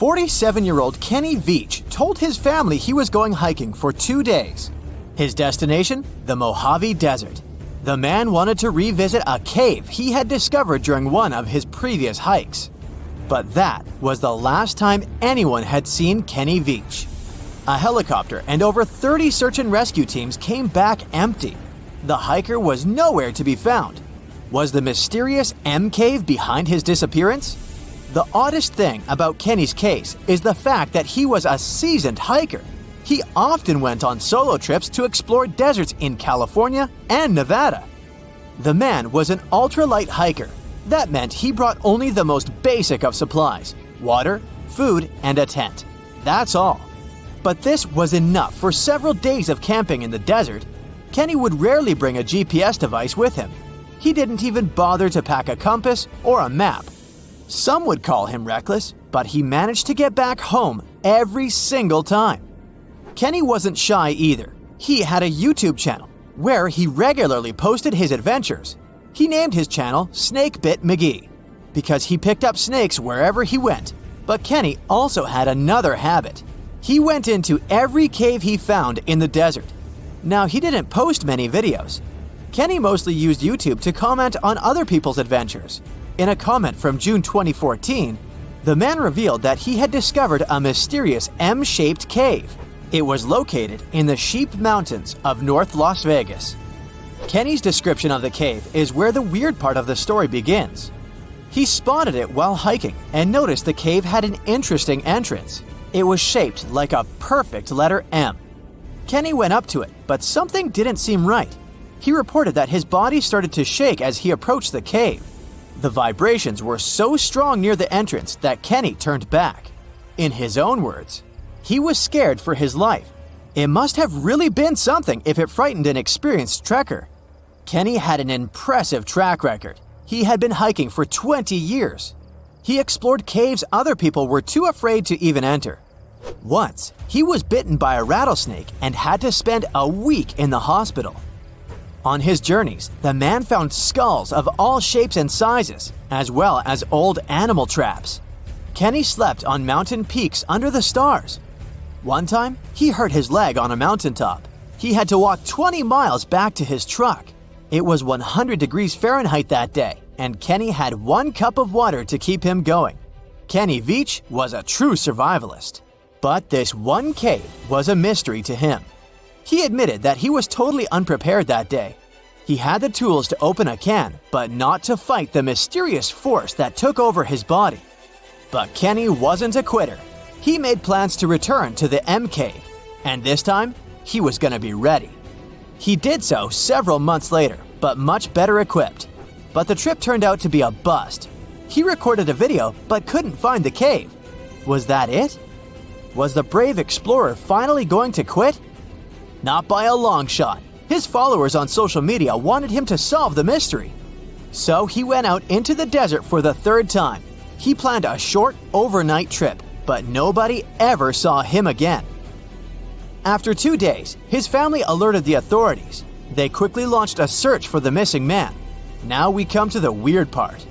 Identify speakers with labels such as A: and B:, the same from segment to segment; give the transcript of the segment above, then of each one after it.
A: 47-year-old Kenny Veach told his family he was going hiking for 2 days. His destination? The Mojave Desert. The man wanted to revisit a cave he had discovered during one of his previous hikes. But that was the last time anyone had seen Kenny Veach. A helicopter and over 30 search and rescue teams came back empty. The hiker was nowhere to be found. Was the mysterious M Cave behind his disappearance? The oddest thing about Kenny's case is the fact that he was a seasoned hiker. He often went on solo trips to explore deserts in California and Nevada. The man was an ultralight hiker. That meant he brought only the most basic of supplies: water, food, and a tent. That's all. But this was enough for several days of camping in the desert. Kenny would rarely bring a GPS device with him. He didn't even bother to pack a compass or a map. Some would call him reckless, but he managed to get back home every single time. Kenny wasn't shy either. He had a YouTube channel where he regularly posted his adventures. He named his channel Snakebit McGee because he picked up snakes wherever he went. But Kenny also had another habit. He went into every cave he found in the desert. Now, he didn't post many videos. Kenny mostly used YouTube to comment on other people's adventures. In a comment from June 2014, the man revealed that he had discovered a mysterious M-shaped cave. It was located in the Sheep Mountains of North Las Vegas. Kenny's description of the cave is where the weird part of the story begins. He spotted it while hiking and noticed the cave had an interesting entrance. It was shaped like a perfect letter M. Kenny went up to it, but something didn't seem right. He reported that his body started to shake as he approached the cave. The vibrations were so strong near the entrance that Kenny turned back. In his own words, he was scared for his life. It must have really been something if it frightened an experienced trekker. Kenny had an impressive track record. He had been hiking for 20 years. He explored caves other people were too afraid to even enter. Once, he was bitten by a rattlesnake and had to spend a week in the hospital. On his journeys, the man found skulls of all shapes and sizes, as well as old animal traps. Kenny slept on mountain peaks under the stars. One time, he hurt his leg on a mountaintop. He had to walk 20 miles back to his truck. It was 100 degrees Fahrenheit that day, and Kenny had 1 cup of water to keep him going. Kenny Veach was a true survivalist. But this one cave was a mystery to him. He admitted that he was totally unprepared that day. He had the tools to open a can, but not to fight the mysterious force that took over his body. But Kenny wasn't a quitter. He made plans to return to the M Cave, and this time, he was going to be ready. He did so several months later, but much better equipped. But the trip turned out to be a bust. He recorded a video, but couldn't find the cave. Was that it? Was the brave explorer finally going to quit? Not by a long shot. His followers on social media wanted him to solve the mystery. So he went out into the desert for the 3rd time. He planned a short, overnight trip, but nobody ever saw him again. After 2 days, his family alerted the authorities. They quickly launched a search for the missing man. Now we come to the weird part.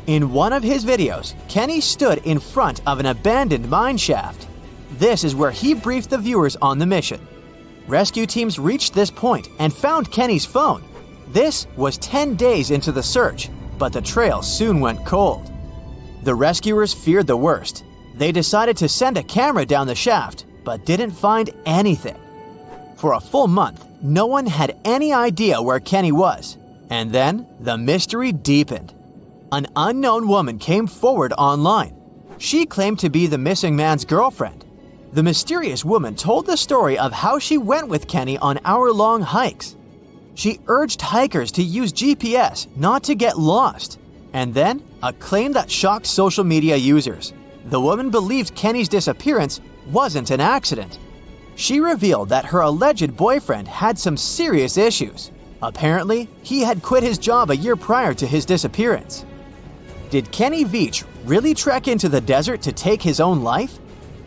A: In one of his videos, Kenny stood in front of an abandoned mine shaft. This is where he briefed the viewers on the mission. Rescue teams reached this point and found Kenny's phone. This was 10 days into the search, but the trail soon went cold. The rescuers feared the worst. They decided to send a camera down the shaft, but didn't find anything. For a full month, no one had any idea where Kenny was. And then, the mystery deepened. An unknown woman came forward online. She claimed to be the missing man's girlfriend. The mysterious woman told the story of how she went with Kenny on hour-long hikes. She urged hikers to use GPS not to get lost. And then, a claim that shocked social media users. The woman believed Kenny's disappearance wasn't an accident. She revealed that her alleged boyfriend had some serious issues. Apparently, he had quit his job a year prior to his disappearance. Did Kenny Veach really trek into the desert to take his own life?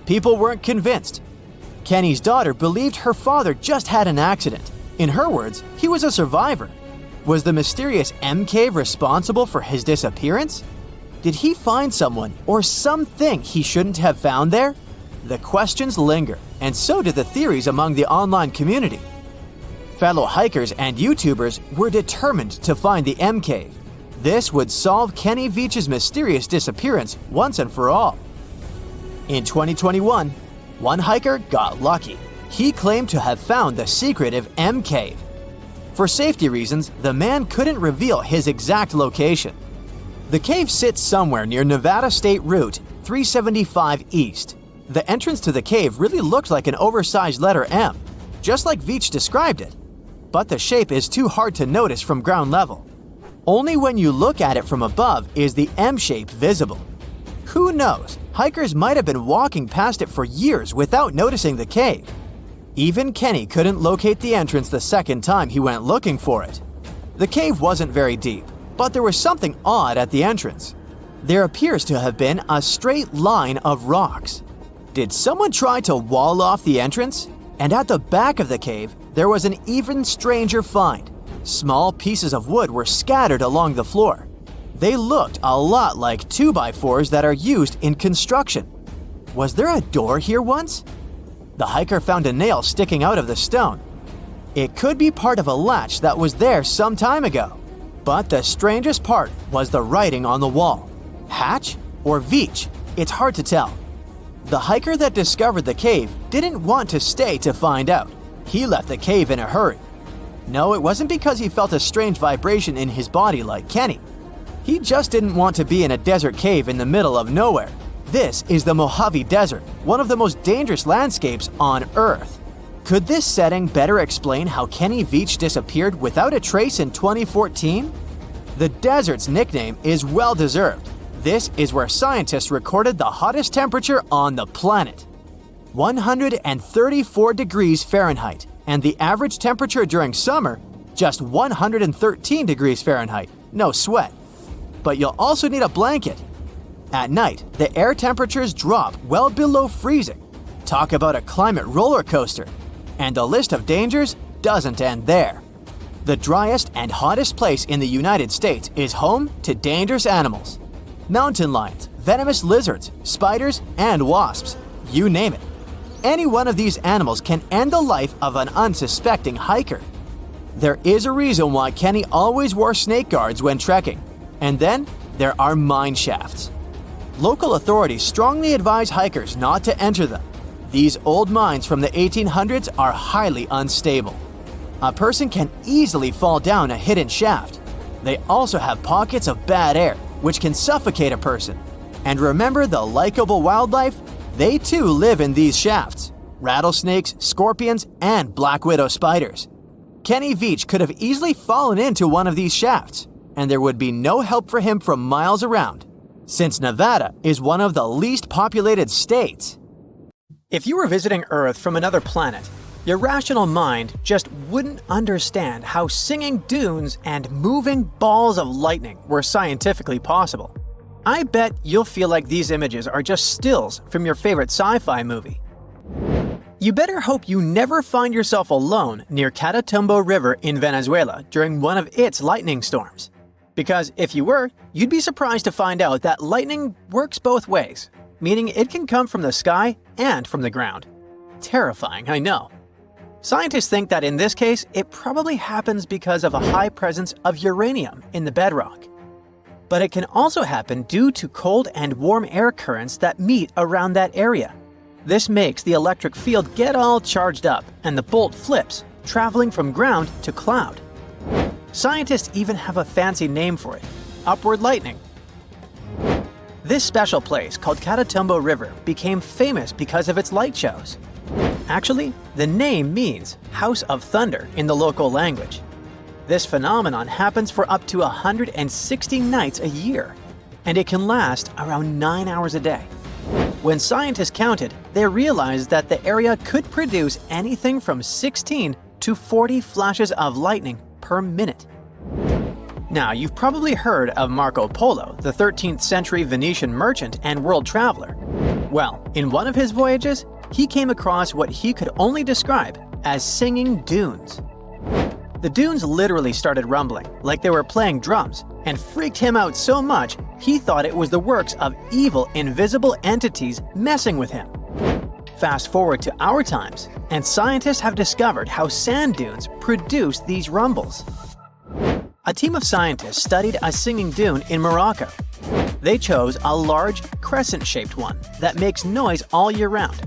A: People weren't convinced. Kenny's daughter believed her father just had an accident. In her words, he was a survivor. Was the mysterious M Cave responsible for his disappearance? Did he find someone or something he shouldn't have found there? The questions linger, and so did the theories among the online community. Fellow hikers and YouTubers were determined to find the M Cave. This would solve Kenny Veach's mysterious disappearance once and for all. In 2021, one hiker got lucky. He claimed to have found the secretive M Cave. For safety reasons, the man couldn't reveal his exact location. The cave sits somewhere near Nevada State Route 375 East. The entrance to the cave really looked like an oversized letter M, just like Veach described it. But the shape is too hard to notice from ground level. Only when you look at it from above is the M shape visible. Who knows, hikers might have been walking past it for years without noticing the cave. Even Kenny couldn't locate the entrance the second time he went looking for it. The cave wasn't very deep, but there was something odd at the entrance. There appears to have been a straight line of rocks. Did someone try to wall off the entrance? And at the back of the cave, there was an even stranger find. Small pieces of wood were scattered along the floor. They looked a lot like 2x4s that are used in construction. Was there a door here once? The hiker found a nail sticking out of the stone. It could be part of a latch that was there some time ago. But the strangest part was the writing on the wall. Hatch or Veach? It's hard to tell. The hiker that discovered the cave didn't want to stay to find out. He left the cave in a hurry. No, it wasn't because he felt a strange vibration in his body like Kenny. He just didn't want to be in a desert cave in the middle of nowhere. This is the Mojave Desert, one of the most dangerous landscapes on Earth. Could this setting better explain how Kenny Veach disappeared without a trace in 2014? The desert's nickname is well-deserved. This is where scientists recorded the hottest temperature on the planet. 134 degrees Fahrenheit, and the average temperature during summer, just 113 degrees Fahrenheit. No sweat. But you'll also need a blanket. At night, the air temperatures drop well below freezing. Talk about a climate roller coaster. And the list of dangers doesn't end there. The driest and hottest place in the United States is home to dangerous animals. Mountain lions, venomous lizards, spiders, and wasps. You name it. Any one of these animals can end the life of an unsuspecting hiker. There is a reason why Kenny always wore snake guards when trekking. And then there are mine shafts. Local authorities strongly advise hikers not to enter them. These old mines from the 1800s are highly unstable. A person can easily fall down a hidden shaft. They also have pockets of bad air, which can suffocate a person. And remember the likable wildlife? They too live in these shafts. Rattlesnakes, scorpions, and black widow spiders. Kenny Veach could have easily fallen into one of these shafts, and there would be no help for him from miles around, since Nevada is one of the least populated states. If you were visiting Earth from another planet, your rational mind just wouldn't understand how singing dunes and moving balls of lightning were scientifically possible. I bet you'll feel like these images are just stills from your favorite sci-fi movie. You better hope you never find yourself alone near Catatumbo River in Venezuela during one of its lightning storms. Because if you were, you'd be surprised to find out that lightning works both ways, meaning it can come from the sky and from the ground. Terrifying, I know. Scientists think that in this case, it probably happens because of a high presence of uranium in the bedrock. But it can also happen due to cold and warm air currents that meet around that area. This makes the electric field get all charged up and the bolt flips, traveling from ground to cloud. Scientists even have a fancy name for it: upward lightning. This special place called Catatumbo River became famous because of its light shows. Actually, the name means House of Thunder in the local language. This phenomenon happens for up to 160 nights a year, and it can last around 9 hours a day. When scientists counted, they realized that the area could produce anything from 16 to 40 flashes of lightning per minute. Now, you've probably heard of Marco Polo, the 13th century Venetian merchant and world traveler. Well, in one of his voyages, he came across what he could only describe as singing dunes. The dunes literally started rumbling, like they were playing drums, and freaked him out so much he thought it was the works of evil, invisible entities messing with him. Fast forward to our times, and scientists have discovered how sand dunes produce these rumbles. A team of scientists studied a singing dune in Morocco. They chose a large, crescent-shaped one that makes noise all year round.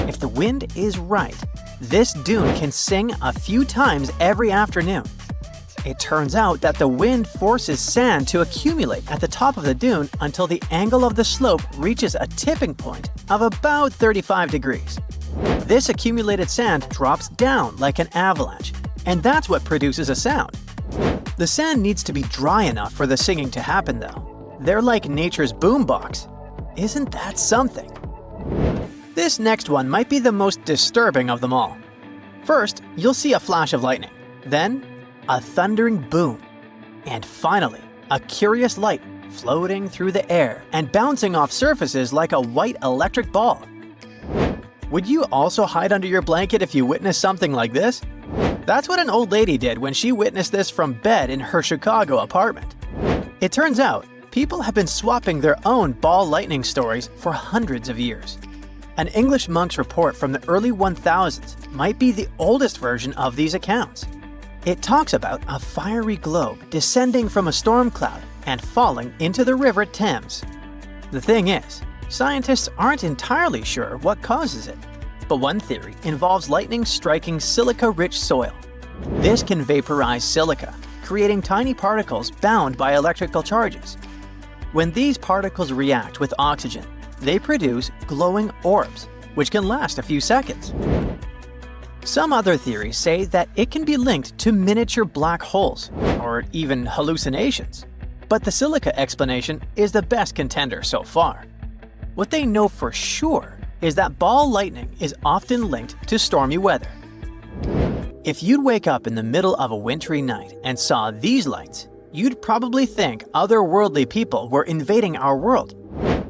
A: If the wind is right, this dune can sing a few times every afternoon. It turns out that the wind forces sand to accumulate at the top of the dune until the angle of the slope reaches a tipping point of about 35 degrees. This accumulated sand drops down like an avalanche, and that's what produces a sound. The sand needs to be dry enough for the singing to happen, though. They're like nature's boombox. Isn't that something? This next one might be the most disturbing of them all. First, you'll see a flash of lightning, then a thundering boom, and finally, a curious light floating through the air and bouncing off surfaces like a white electric ball. Would you also hide under your blanket if you witnessed something like this? That's what an old lady did when she witnessed this from bed in her Chicago apartment. It turns out, people have been swapping their own ball lightning stories for hundreds of years. An English monk's report from the early 1000s might be the oldest version of these accounts. It talks about a fiery globe descending from a storm cloud and falling into the river Thames. The thing is, scientists aren't entirely sure what causes it, but one theory involves lightning striking silica-rich soil. This can vaporize silica, creating tiny particles bound by electrical charges. When these particles react with oxygen, they produce glowing orbs, which can last a few seconds. Some other theories say that it can be linked to miniature black holes, or even hallucinations. But the silica explanation is the best contender so far. What they know for sure is that ball lightning is often linked to stormy weather. If you'd wake up in the middle of a wintry night and saw these lights, you'd probably think otherworldly people were invading our world.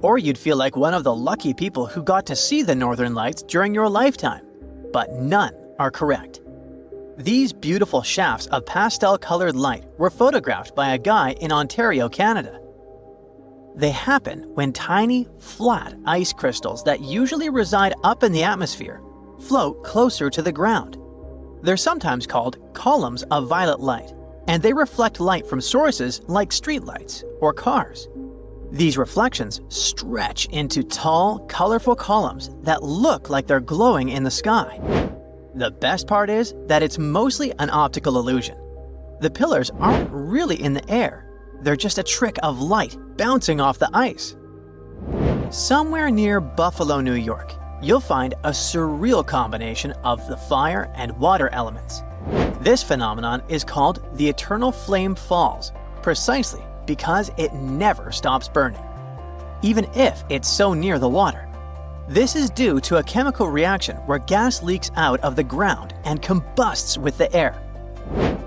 A: Or you'd feel like one of the lucky people who got to see the northern lights during your lifetime. But none are correct. These beautiful shafts of pastel-colored light were photographed by a guy in Ontario, Canada. They happen when tiny, flat ice crystals that usually reside up in the atmosphere float closer to the ground. They're sometimes called columns of violet light, and they reflect light from sources like streetlights or cars. These reflections stretch into tall, colorful columns that look like they're glowing in the sky. The best part is that it's mostly an optical illusion. The pillars aren't really in the air. They're just a trick of light bouncing off the ice. Somewhere near Buffalo, New York, you'll find a surreal combination of the fire and water elements. This phenomenon is called the Eternal Flame Falls, precisely because it never stops burning, even if it's so near the water. This is due to a chemical reaction where gas leaks out of the ground and combusts with the air.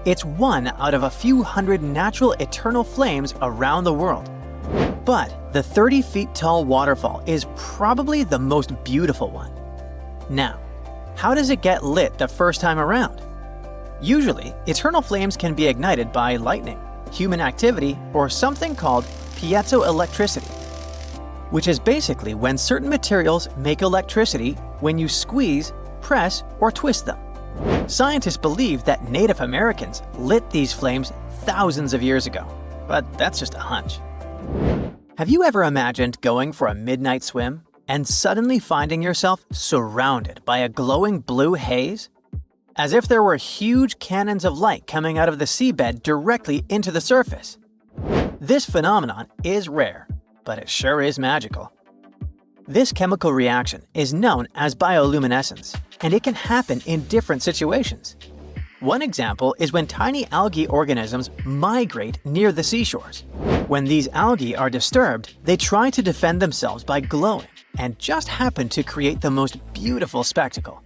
A: It's one out of a few hundred natural eternal flames around the world. But the 30 feet tall waterfall is probably the most beautiful one. Now, how does it get lit the first time around? Usually, eternal flames can be ignited by lightning, human activity, or something called piezoelectricity, which is basically when certain materials make electricity when you squeeze, press, or twist them. Scientists believe that Native Americans lit these flames thousands of years ago, but that's just a hunch. Have you ever imagined going for a midnight swim and suddenly finding yourself surrounded by a glowing blue haze? As if there were huge cannons of light coming out of the seabed directly into the surface. This phenomenon is rare, but it sure is magical. This chemical reaction is known as bioluminescence, and it can happen in different situations. One example is when tiny algae organisms migrate near the seashores. When these algae are disturbed, they try to defend themselves by glowing, and just happen to create the most beautiful spectacle.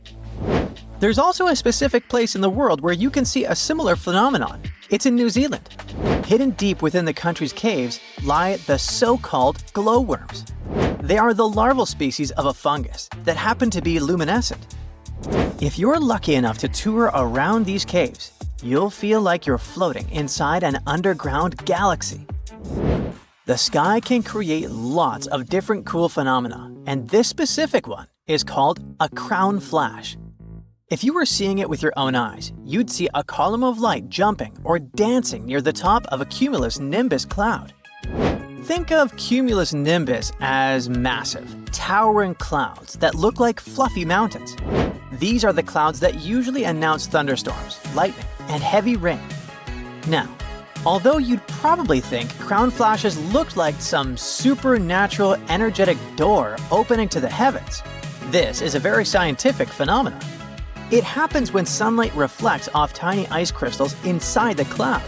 A: There's also a specific place in the world where you can see a similar phenomenon. It's in New Zealand. Hidden deep within the country's caves lie the so-called glowworms. They are the larval species of a fungus that happen to be luminescent. If you're lucky enough to tour around these caves, you'll feel like you're floating inside an underground galaxy. The sky can create lots of different cool phenomena, and this specific one is called a crown flash. If you were seeing it with your own eyes, you'd see a column of light jumping or dancing near the top of a cumulus nimbus cloud. Think of cumulus nimbus as massive, towering clouds that look like fluffy mountains. These are the clouds that usually announce thunderstorms, lightning, and heavy rain. Now, although you'd probably think crown flashes looked like some supernatural energetic door opening to the heavens, this is a very scientific phenomenon. It happens when sunlight reflects off tiny ice crystals inside the cloud.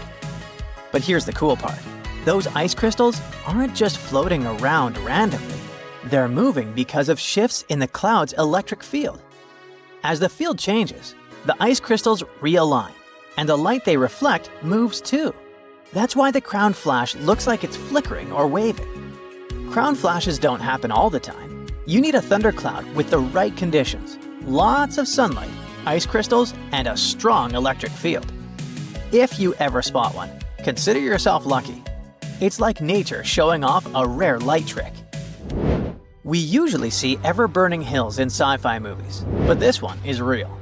A: But here's the cool part. Those ice crystals aren't just floating around randomly. They're moving because of shifts in the cloud's electric field. As the field changes, the ice crystals realign, and the light they reflect moves too. That's why the crown flash looks like it's flickering or waving. Crown flashes don't happen all the time. You need a thundercloud with the right conditions, lots of sunlight, ice crystals, and a strong electric field. If you ever spot one, consider yourself lucky. It's like nature showing off a rare light trick. We usually see ever-burning hills in sci-fi movies, but this one is real.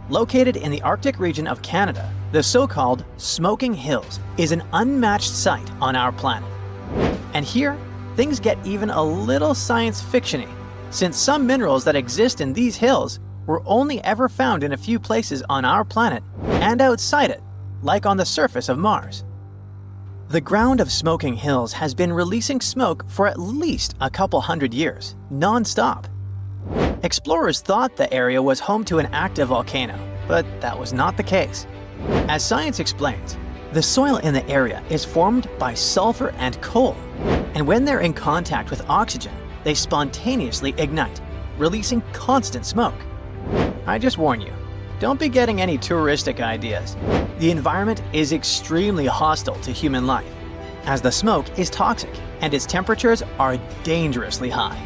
A: Located in the Arctic region of Canada, the so-called Smoking Hills is an unmatched sight on our planet. And here, things get even a little science fiction-y, since some minerals that exist in these hills were only ever found in a few places on our planet and outside it, like on the surface of Mars. The ground of Smoking Hills has been releasing smoke for at least a couple hundred years, non-stop. Explorers thought the area was home to an active volcano, but that was not the case. As science explains, the soil in the area is formed by sulfur and coal, and when they're in contact with oxygen, they spontaneously ignite, releasing constant smoke. I just warn you, don't be getting any touristic ideas. The environment is extremely hostile to human life, as the smoke is toxic and its temperatures are dangerously high.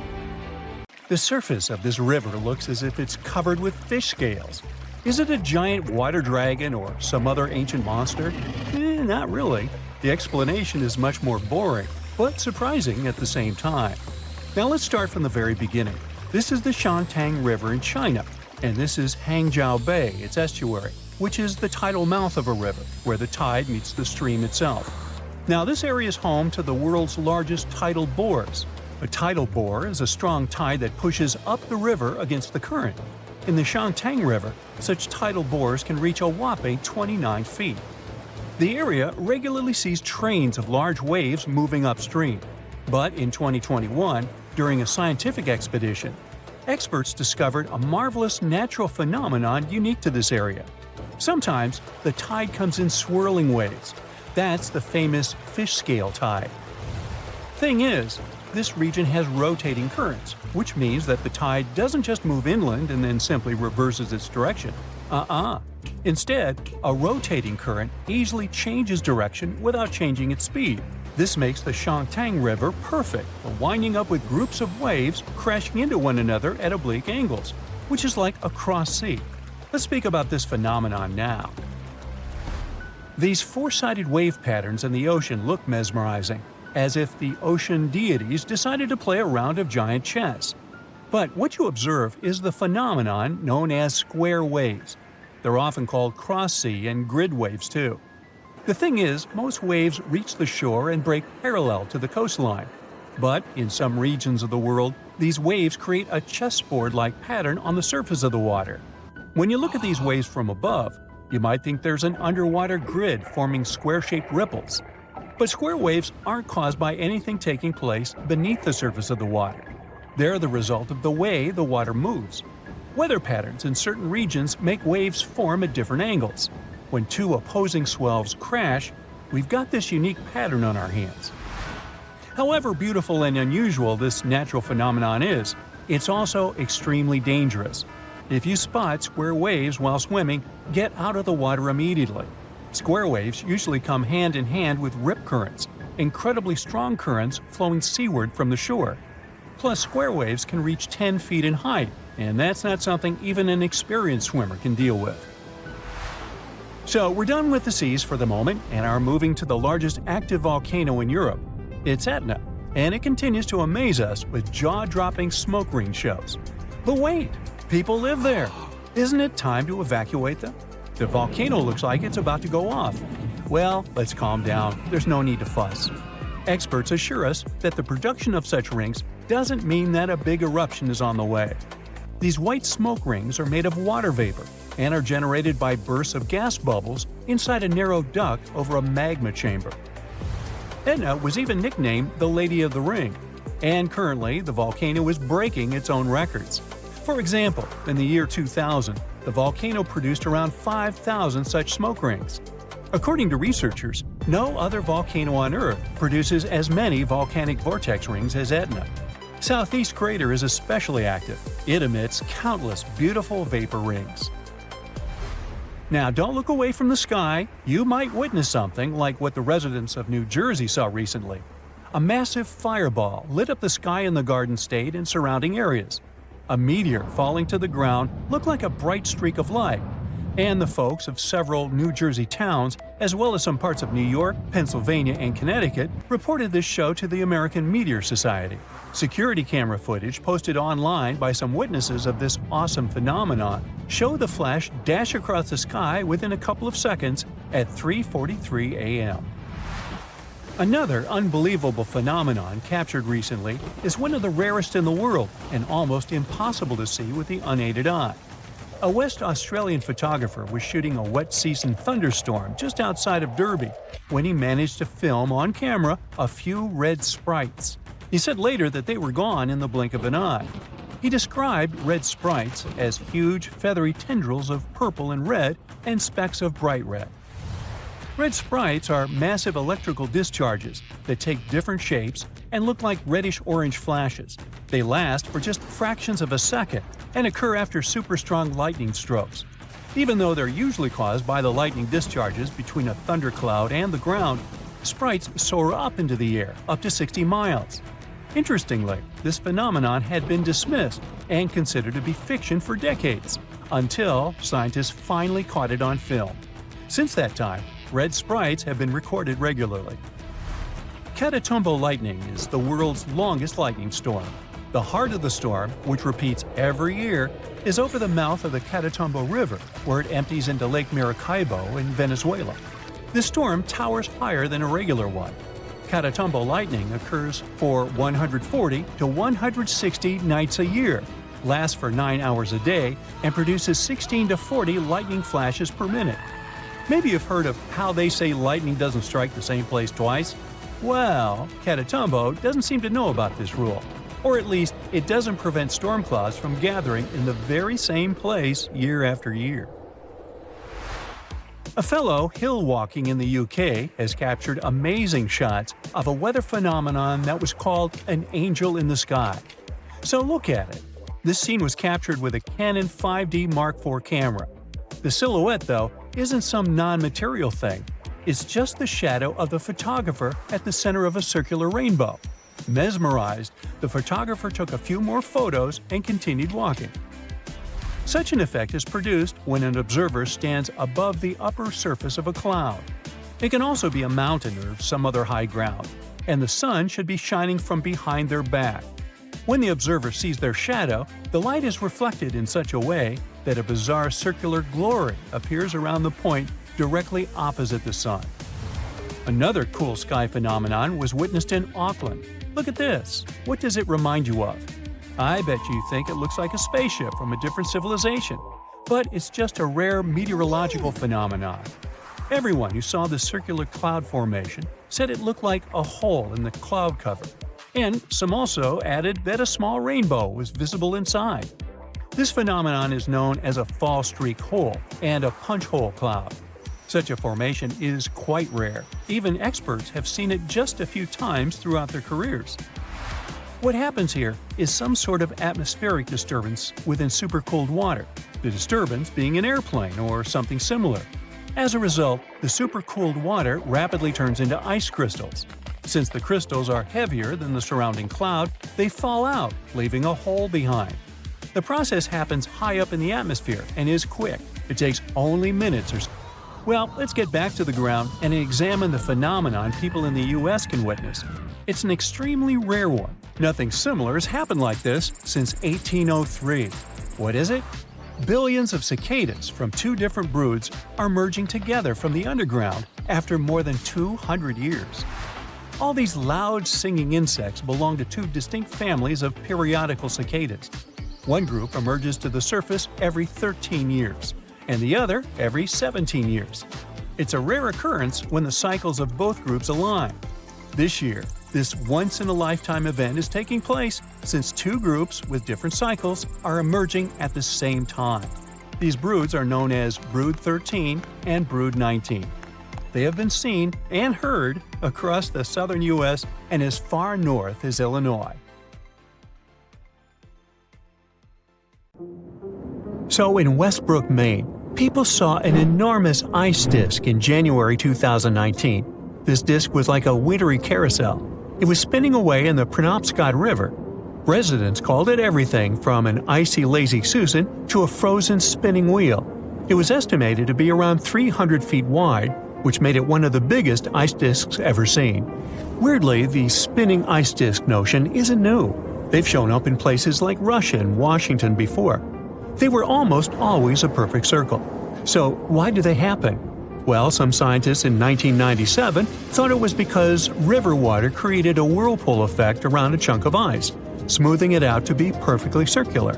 B: The surface of this river looks as if it's covered with fish scales. Is it a giant water dragon or some other ancient monster? Not really. The explanation is much more boring, but surprising at the same time. Now let's start from the very beginning. This is the Shantung River in China, and this is Hangzhou Bay, its estuary, which is the tidal mouth of a river, where the tide meets the stream itself. Now this area is home to the world's largest tidal bores. A tidal bore is a strong tide that pushes up the river against the current. In the Shantung River, such tidal bores can reach a whopping 29 feet. The area regularly sees trains of large waves moving upstream. But in 2021, during a scientific expedition, experts discovered a marvelous natural phenomenon unique to this area. Sometimes, the tide comes in swirling waves. That's the famous fish scale tide. Thing is, this region has rotating currents, which means that the tide doesn't just move inland and then simply reverses its direction. Instead, a rotating current easily changes direction without changing its speed. This makes the Shantung River perfect for winding up with groups of waves crashing into one another at oblique angles, which is like a cross sea. Let's speak about this phenomenon now. These four-sided wave patterns in the ocean look mesmerizing, as if the ocean deities decided to play a round of giant chess. But what you observe is the phenomenon known as square waves. They're often called cross-sea and grid waves too. The thing is, most waves reach the shore and break parallel to the coastline. But in some regions of the world, these waves create a chessboard-like pattern on the surface of the water. When you look at these waves from above, you might think there's an underwater grid forming square-shaped ripples. But square waves aren't caused by anything taking place beneath the surface of the water. They're the result of the way the water moves. Weather patterns in certain regions make waves form at different angles. When two opposing swells crash, we've got this unique pattern on our hands. However beautiful and unusual this natural phenomenon is, it's also extremely dangerous. If you spot square waves while swimming, get out of the water immediately. Square waves usually come hand in hand with rip currents, incredibly strong currents flowing seaward from the shore. Plus, square waves can reach 10 feet in height, and that's not something even an experienced swimmer can deal with. So we're done with the seas for the moment and are moving to the largest active volcano in Europe. It's Etna, and it continues to amaze us with jaw-dropping smoke ring shows. But wait, people live there. Isn't it time to evacuate them? The volcano looks like it's about to go off. Well, let's calm down. There's no need to fuss. Experts assure us that the production of such rings doesn't mean that a big eruption is on the way. These white smoke rings are made of water vapor and are generated by bursts of gas bubbles inside a narrow duct over a magma chamber. Etna was even nicknamed the Lady of the Ring, and currently the volcano is breaking its own records. For example, in the year 2000, the volcano produced around 5,000 such smoke rings. According to researchers, no other volcano on Earth produces as many volcanic vortex rings as Etna. Southeast Crater is especially active. It emits countless beautiful vapor rings. Now, don't look away from the sky. You might witness something like what the residents of New Jersey saw recently. A massive fireball lit up the sky in the Garden State and surrounding areas. A meteor falling to the ground looked like a bright streak of light, and the folks of several New Jersey towns, as well as some parts of New York, Pennsylvania, and Connecticut, reported this show to the American Meteor Society. Security camera footage posted online by some witnesses of this awesome phenomenon show the flash dash across the sky within a couple of seconds at 3:43 a.m. Another unbelievable phenomenon captured recently is one of the rarest in the world and almost impossible to see with the unaided eye. A West Australian photographer was shooting a wet season thunderstorm just outside of Derby when he managed to film on camera a few red sprites. He said later that they were gone in the blink of an eye. He described red sprites as huge, feathery tendrils of purple and red and specks of bright red. Red sprites are massive electrical discharges that take different shapes and look like reddish-orange flashes. They last for just fractions of a second and occur after super-strong lightning strokes. Even though they're usually caused by the lightning discharges between a thundercloud and the ground, sprites soar up into the air up to 60 miles. Interestingly, this phenomenon had been dismissed and considered to be fiction for decades, until scientists finally caught it on film. Since that time, red sprites have been recorded regularly. Catatumbo lightning is the world's longest lightning storm. The heart of the storm, which repeats every year, is over the mouth of the Catatumbo River, where it empties into Lake Maracaibo in Venezuela. This storm towers higher than a regular one. Catatumbo lightning occurs for 140 to 160 nights a year, lasts for 9 hours a day, and produces 16 to 40 lightning flashes per minute. Maybe you've heard of how they say lightning doesn't strike the same place twice? Well, Catatumbo doesn't seem to know about this rule. Or at least, it doesn't prevent storm clouds from gathering in the very same place year after year. A fellow hill walking in the UK has captured amazing shots of a weather phenomenon that was called an angel in the sky. So look at it. This scene was captured with a Canon 5D Mark IV camera. The silhouette, though, isn't some non-material thing. It's just the shadow of the photographer at the center of a circular rainbow. Mesmerized, the photographer took a few more photos and continued walking. Such an effect is produced when an observer stands above the upper surface of a cloud. It can also be a mountain or some other high ground, and the sun should be shining from behind their back. When the observer sees their shadow, the light is reflected in such a way that a bizarre circular glory appears around the point directly opposite the sun. Another cool sky phenomenon was witnessed in Auckland. Look at this. What does it remind you of? I bet you think it looks like a spaceship from a different civilization, but it's just a rare meteorological phenomenon. Everyone who saw the circular cloud formation said it looked like a hole in the cloud cover, and some also added that a small rainbow was visible inside. This phenomenon is known as a fall streak hole and a punch hole cloud. Such a formation is quite rare. Even experts have seen it just a few times throughout their careers. What happens here is some sort of atmospheric disturbance within supercooled water, the disturbance being an airplane or something similar. As a result, the supercooled water rapidly turns into ice crystals. Since the crystals are heavier than the surrounding cloud, they fall out, leaving a hole behind. The process happens high up in the atmosphere and is quick. It takes only minutes or so. Well, let's get back to the ground and examine the phenomenon people in the US can witness. It's an extremely rare one. Nothing similar has happened like this since 1803. What is it? Billions of cicadas from two different broods are merging together from the underground after more than 200 years. All these loud singing insects belong to two distinct families of periodical cicadas. One group emerges to the surface every 13 years, and the other every 17 years. It's a rare occurrence when the cycles of both groups align. This year, this once-in-a-lifetime event is taking place since two groups with different cycles are emerging at the same time. These broods are known as Brood 13 and Brood 19. They have been seen and heard across the southern U.S. and as far north as Illinois. So in Westbrook, Maine, people saw an enormous ice disk in January 2019. This disk was like a wintry carousel. It was spinning away in the Penobscot River. Residents called it everything from an icy lazy Susan to a frozen spinning wheel. It was estimated to be around 300 feet wide, which made it one of the biggest ice disks ever seen. Weirdly, the spinning ice disk notion isn't new. They've shown up in places like Russia and Washington before. They were almost always a perfect circle. So why do they happen? Well, some scientists in 1997 thought it was because river water created a whirlpool effect around a chunk of ice, smoothing it out to be perfectly circular.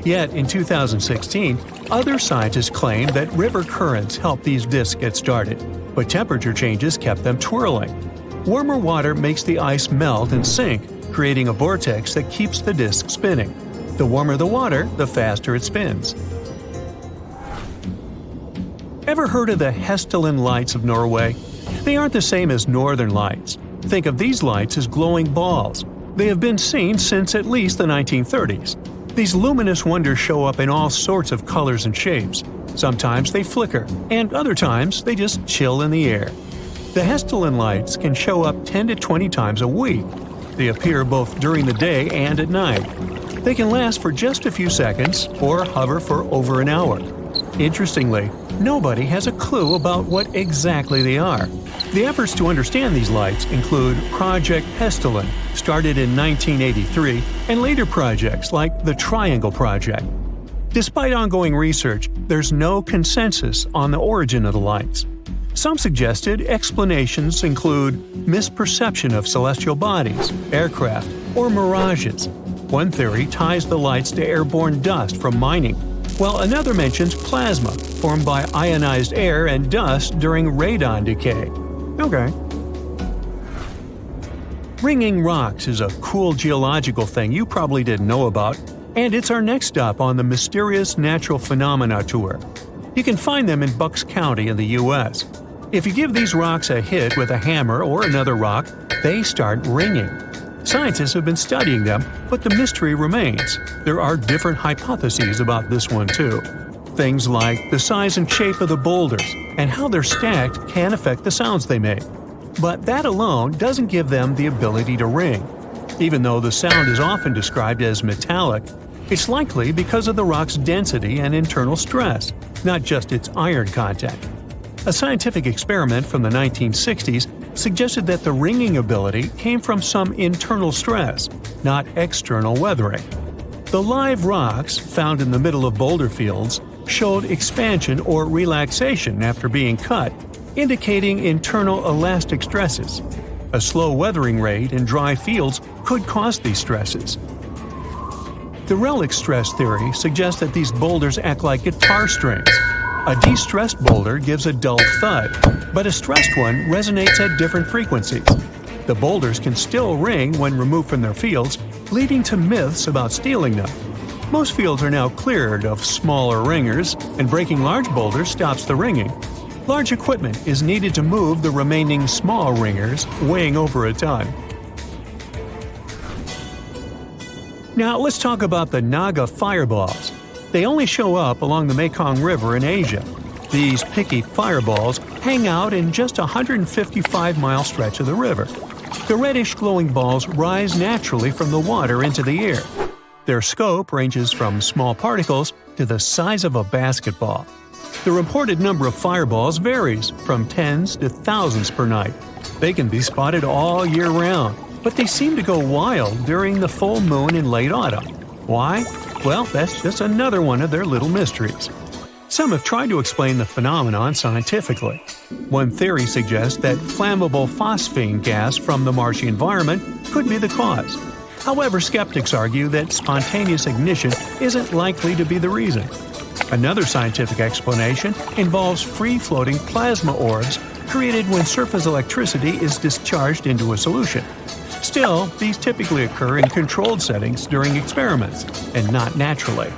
B: Yet, in 2016, other scientists claimed that river currents helped these disks get started, but temperature changes kept them twirling. Warmer water makes the ice melt and sink, creating a vortex that keeps the disk spinning. The warmer the water, the faster it spins. Ever heard of the Hestilin lights of Norway? They aren't the same as northern lights. Think of these lights as glowing balls. They have been seen since at least the 1930s. These luminous wonders show up in all sorts of colors and shapes. Sometimes they flicker, and other times they just chill in the air. The Hestilin lights can show up 10 to 20 times a week. They appear both during the day and at night. They can last for just a few seconds or hover for over an hour. Interestingly, nobody has a clue about what exactly they are. The efforts to understand these lights include Project Hestilin, started in 1983, and later projects like the Triangle Project. Despite ongoing research, there's no consensus on the origin of the lights. Some suggested explanations include misperception of celestial bodies, aircraft, or mirages. One theory ties the lights to airborne dust from mining, while another mentions plasma, formed by ionized air and dust during radon decay. Okay. Ringing rocks is a cool geological thing you probably didn't know about, and it's our next stop on the Mysterious Natural Phenomena Tour. You can find them in Bucks County in the U.S. If you give these rocks a hit with a hammer or another rock, they start ringing. Scientists have been studying them, but the mystery remains. There are different hypotheses about this one too. Things like the size and shape of the boulders and how they're stacked can affect the sounds they make. But that alone doesn't give them the ability to ring. Even though the sound is often described as metallic, it's likely because of the rock's density and internal stress, not just its iron content. A scientific experiment from the 1960s suggested that the ringing ability came from some internal stress, not external weathering. The live rocks found in the middle of boulder fields showed expansion or relaxation after being cut, indicating internal elastic stresses. A slow weathering rate in dry fields could cause these stresses. The relic stress theory suggests that these boulders act like guitar strings. A de-stressed boulder gives a dull thud, but a stressed one resonates at different frequencies. The boulders can still ring when removed from their fields, leading to myths about stealing them. Most fields are now cleared of smaller ringers, and breaking large boulders stops the ringing. Large equipment is needed to move the remaining small ringers, weighing over a ton. Now let's talk about the Naga fireballs. They only show up along the Mekong River in Asia. These picky fireballs hang out in just a 155-mile stretch of the river. The reddish glowing balls rise naturally from the water into the air. Their scope ranges from small particles to the size of a basketball. The reported number of fireballs varies from tens to thousands per night. They can be spotted all year round, but they seem to go wild during the full moon in late autumn. Why? Well, that's just another one of their little mysteries. Some have tried to explain the phenomenon scientifically. One theory suggests that flammable phosphine gas from the marshy environment could be the cause. However, skeptics argue that spontaneous ignition isn't likely to be the reason. Another scientific explanation involves free-floating plasma orbs created when surface electricity is discharged into a solution. Still, these typically occur in controlled settings during experiments, and not naturally.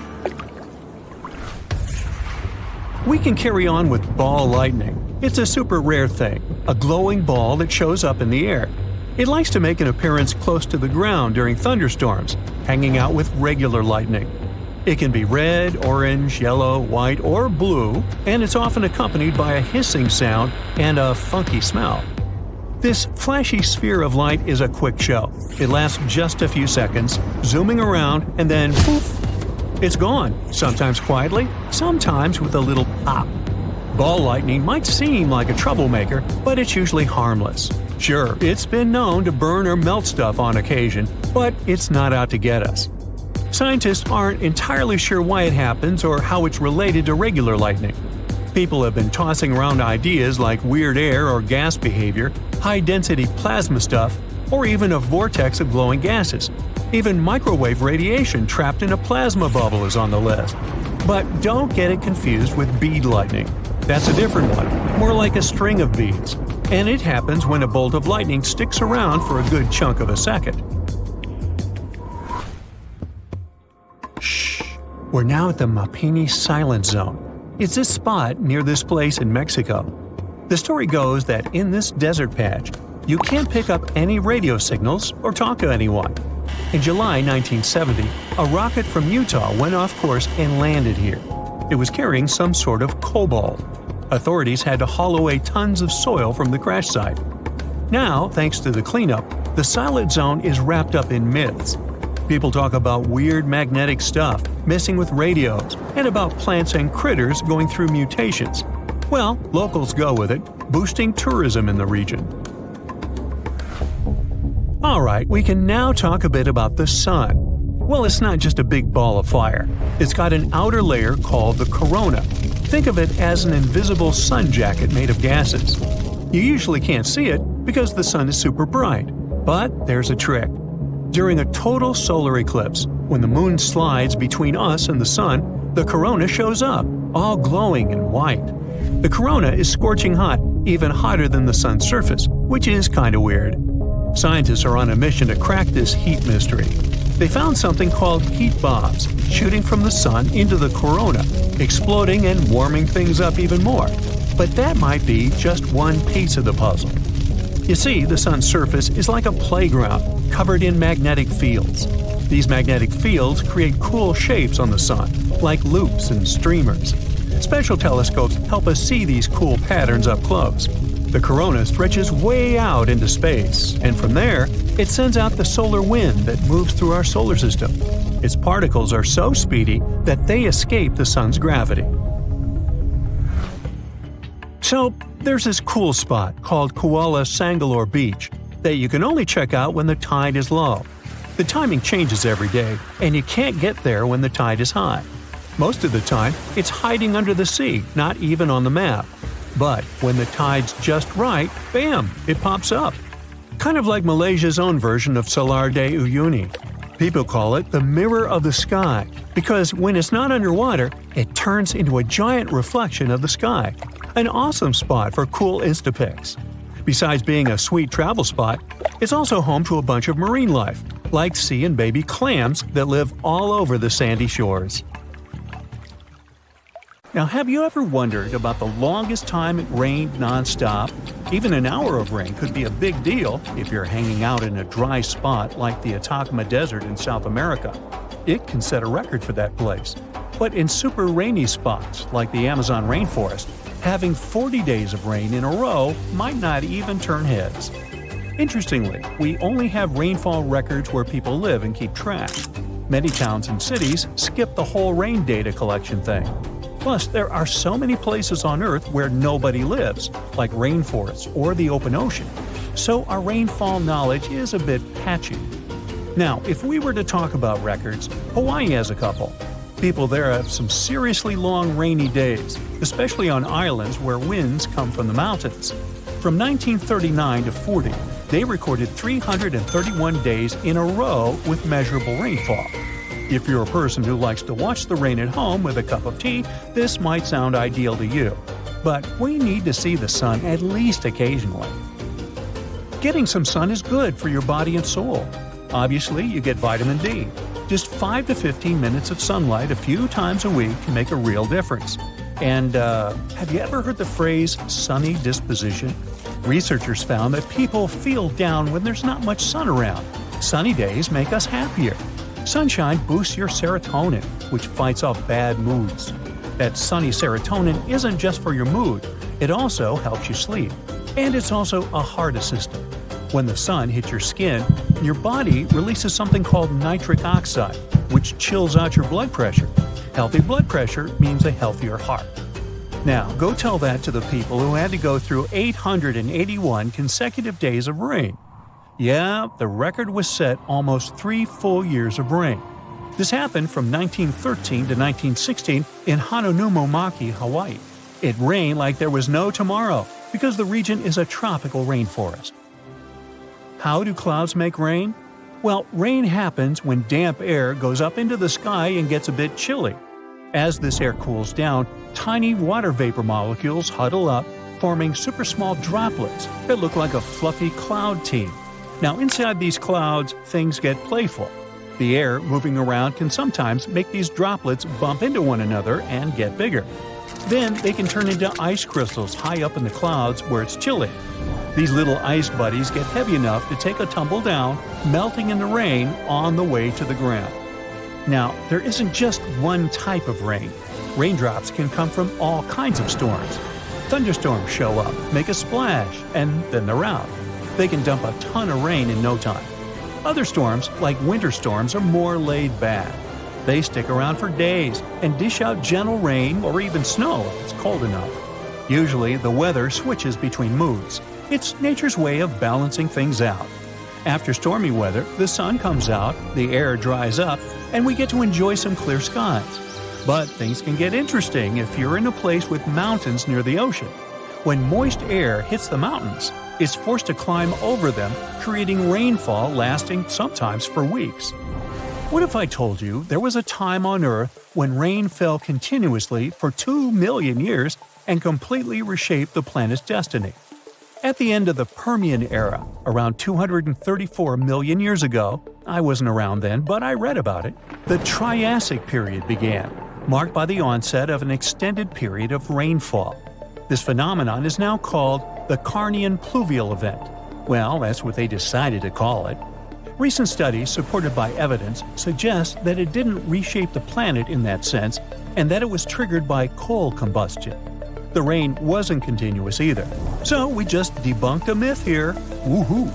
B: We can carry on with ball lightning. It's a super rare thing, a glowing ball that shows up in the air. It likes to make an appearance close to the ground during thunderstorms, hanging out with regular lightning. It can be red, orange, yellow, white, or blue, and it's often accompanied by a hissing sound and a funky smell. This flashy sphere of light is a quick show. It lasts just a few seconds, zooming around, and then poof! It's gone, sometimes quietly, sometimes with a little pop. Ball lightning might seem like a troublemaker, but it's usually harmless. Sure, it's been known to burn or melt stuff on occasion, but it's not out to get us. Scientists aren't entirely sure why it happens or how it's related to regular lightning. People have been tossing around ideas like weird air or gas behavior, high-density plasma stuff, or even a vortex of glowing gases. Even microwave radiation trapped in a plasma bubble is on the list. But don't get it confused with bead lightning. That's a different one, more like a string of beads. And it happens when a bolt of lightning sticks around for a good chunk of a second. Shh! We're now at the Mapimi Silent Zone. It's this spot near this place in Mexico. The story goes that in this desert patch, you can't pick up any radio signals or talk to anyone. In July 1970, a rocket from Utah went off course and landed here. It was carrying some sort of cobalt. Authorities had to haul away tons of soil from the crash site. Now, thanks to the cleanup, the Silent Zone is wrapped up in myths. People talk about weird magnetic stuff, messing with radios, and about plants and critters going through mutations. Well, locals go with it, boosting tourism in the region. Alright, we can now talk a bit about the sun. Well, it's not just a big ball of fire. It's got an outer layer called the corona. Think of it as an invisible sun jacket made of gases. You usually can't see it because the sun is super bright. But there's a trick. During a total solar eclipse, when the moon slides between us and the sun, the corona shows up, all glowing and white. The corona is scorching hot, even hotter than the sun's surface, which is kinda weird. Scientists are on a mission to crack this heat mystery. They found something called heat bombs shooting from the sun into the corona, exploding and warming things up even more. But that might be just one piece of the puzzle. You see, the sun's surface is like a playground covered in magnetic fields. These magnetic fields create cool shapes on the sun, like loops and streamers. Special telescopes help us see these cool patterns up close. The corona stretches way out into space, and from there, it sends out the solar wind that moves through our solar system. Its particles are so speedy that they escape the sun's gravity. So, there's this cool spot called Kuala Sangalore Beach that you can only check out when the tide is low. The timing changes every day, and you can't get there when the tide is high. Most of the time, it's hiding under the sea, not even on the map. But when the tide's just right, bam, it pops up. Kind of like Malaysia's own version of Salar de Uyuni. People call it the mirror of the sky because when it's not underwater, it turns into a giant reflection of the sky. An awesome spot for cool Instapics. Besides being a sweet travel spot, it's also home to a bunch of marine life, like sea and baby clams that live all over the sandy shores. Now, have you ever wondered about the longest time it rained nonstop? Even an hour of rain could be a big deal if you're hanging out in a dry spot like the Atacama Desert in South America. It can set a record for that place. But in super rainy spots like the Amazon rainforest, having 40 days of rain in a row might not even turn heads. Interestingly, we only have rainfall records where people live and keep track. Many towns and cities skip the whole rain data collection thing. Plus, there are so many places on Earth where nobody lives, like rainforests or the open ocean, so our rainfall knowledge is a bit patchy. Now, if we were to talk about records, Hawaii has a couple. People there have some seriously long rainy days, especially on islands where winds come from the mountains. From 1939 to 40, they recorded 331 days in a row with measurable rainfall. If you're a person who likes to watch the rain at home with a cup of tea, this might sound ideal to you. But we need to see the sun at least occasionally. Getting some sun is good for your body and soul. Obviously, you get vitamin D. Just 5 to 15 minutes of sunlight a few times a week can make a real difference. And have you ever heard the phrase sunny disposition? Researchers found that people feel down when there's not much sun around. Sunny days make us happier. Sunshine boosts your serotonin, which fights off bad moods. That sunny serotonin isn't just for your mood, it also helps you sleep. And it's also a heart assistant. When the sun hits your skin, your body releases something called nitric oxide, which chills out your blood pressure. Healthy blood pressure means a healthier heart. Now, go tell that to the people who had to go through 881 consecutive days of rain. Yeah, the record was set almost 3 full years of rain. This happened from 1913 to 1916 in Honolulu, Hawaii. It rained like there was no tomorrow because the region is a tropical rainforest. How do clouds make rain? Well, rain happens when damp air goes up into the sky and gets a bit chilly. As this air cools down, tiny water vapor molecules huddle up, forming super small droplets that look like a fluffy cloud team. Now, inside these clouds, things get playful. The air moving around can sometimes make these droplets bump into one another and get bigger. Then they can turn into ice crystals high up in the clouds where it's chilly. These little ice buddies get heavy enough to take a tumble down, melting in the rain on the way to the ground. Now, there isn't just one type of rain. Raindrops can come from all kinds of storms. Thunderstorms show up, make a splash, and then they're out. They can dump a ton of rain in no time. Other storms, like winter storms, are more laid back. They stick around for days and dish out gentle rain or even snow if it's cold enough. Usually, the weather switches between moods. It's nature's way of balancing things out. After stormy weather, the sun comes out, the air dries up, and we get to enjoy some clear skies. But things can get interesting if you're in a place with mountains near the ocean. When moist air hits the mountains, it's forced to climb over them, creating rainfall lasting sometimes for weeks. What if I told you there was a time on Earth when rain fell continuously for 2 million years and completely reshaped the planet's destiny? At the end of the Permian era, around 234 million years ago, I wasn't around then, but I read about it, the Triassic period began, marked by the onset of an extended period of rainfall. This phenomenon is now called the Carnian pluvial event. Well, that's what they decided to call it. Recent studies, supported by evidence, suggest that it didn't reshape the planet in that sense, and that it was triggered by coal combustion. The rain wasn't continuous either. So we just debunked a myth here. Woohoo!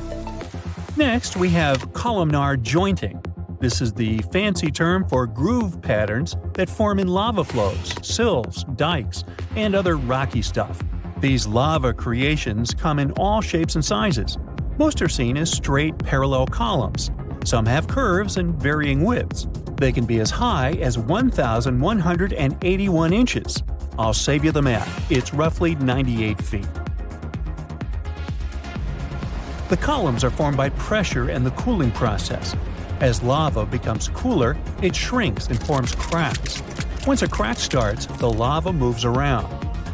B: Next, we have columnar jointing. This is the fancy term for groove patterns that form in lava flows, sills, dikes, and other rocky stuff. These lava creations come in all shapes and sizes. Most are seen as straight, parallel columns. Some have curves and varying widths. They can be as high as 1,181 inches. I'll save you the math. It's roughly 98 feet. The columns are formed by pressure and the cooling process. As lava becomes cooler, it shrinks and forms cracks. Once a crack starts, the lava moves around.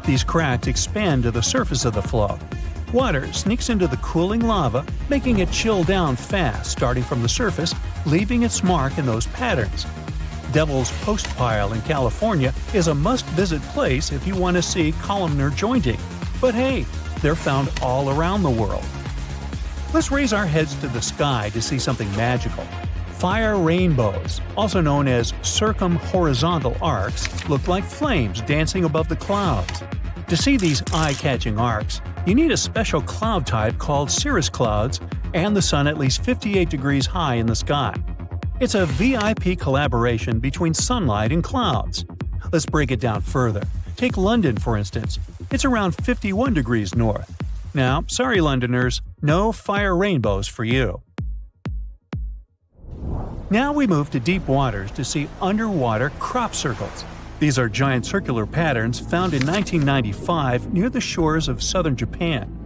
B: These cracks expand to the surface of the flow. Water sneaks into the cooling lava, making it chill down fast starting from the surface, leaving its mark in those patterns. Devil's Postpile in California is a must-visit place if you want to see columnar jointing. But hey, they're found all around the world. Let's raise our heads to the sky to see something magical. Fire rainbows, also known as circumhorizontal arcs, look like flames dancing above the clouds. To see these eye-catching arcs, you need a special cloud type called cirrus clouds and the sun at least 58 degrees high in the sky. It's a VIP collaboration between sunlight and clouds. Let's break it down further. Take London, for instance. It's around 51 degrees north. Now, sorry Londoners, no fire rainbows for you. Now we move to deep waters to see underwater crop circles. These are giant circular patterns found in 1995 near the shores of southern Japan.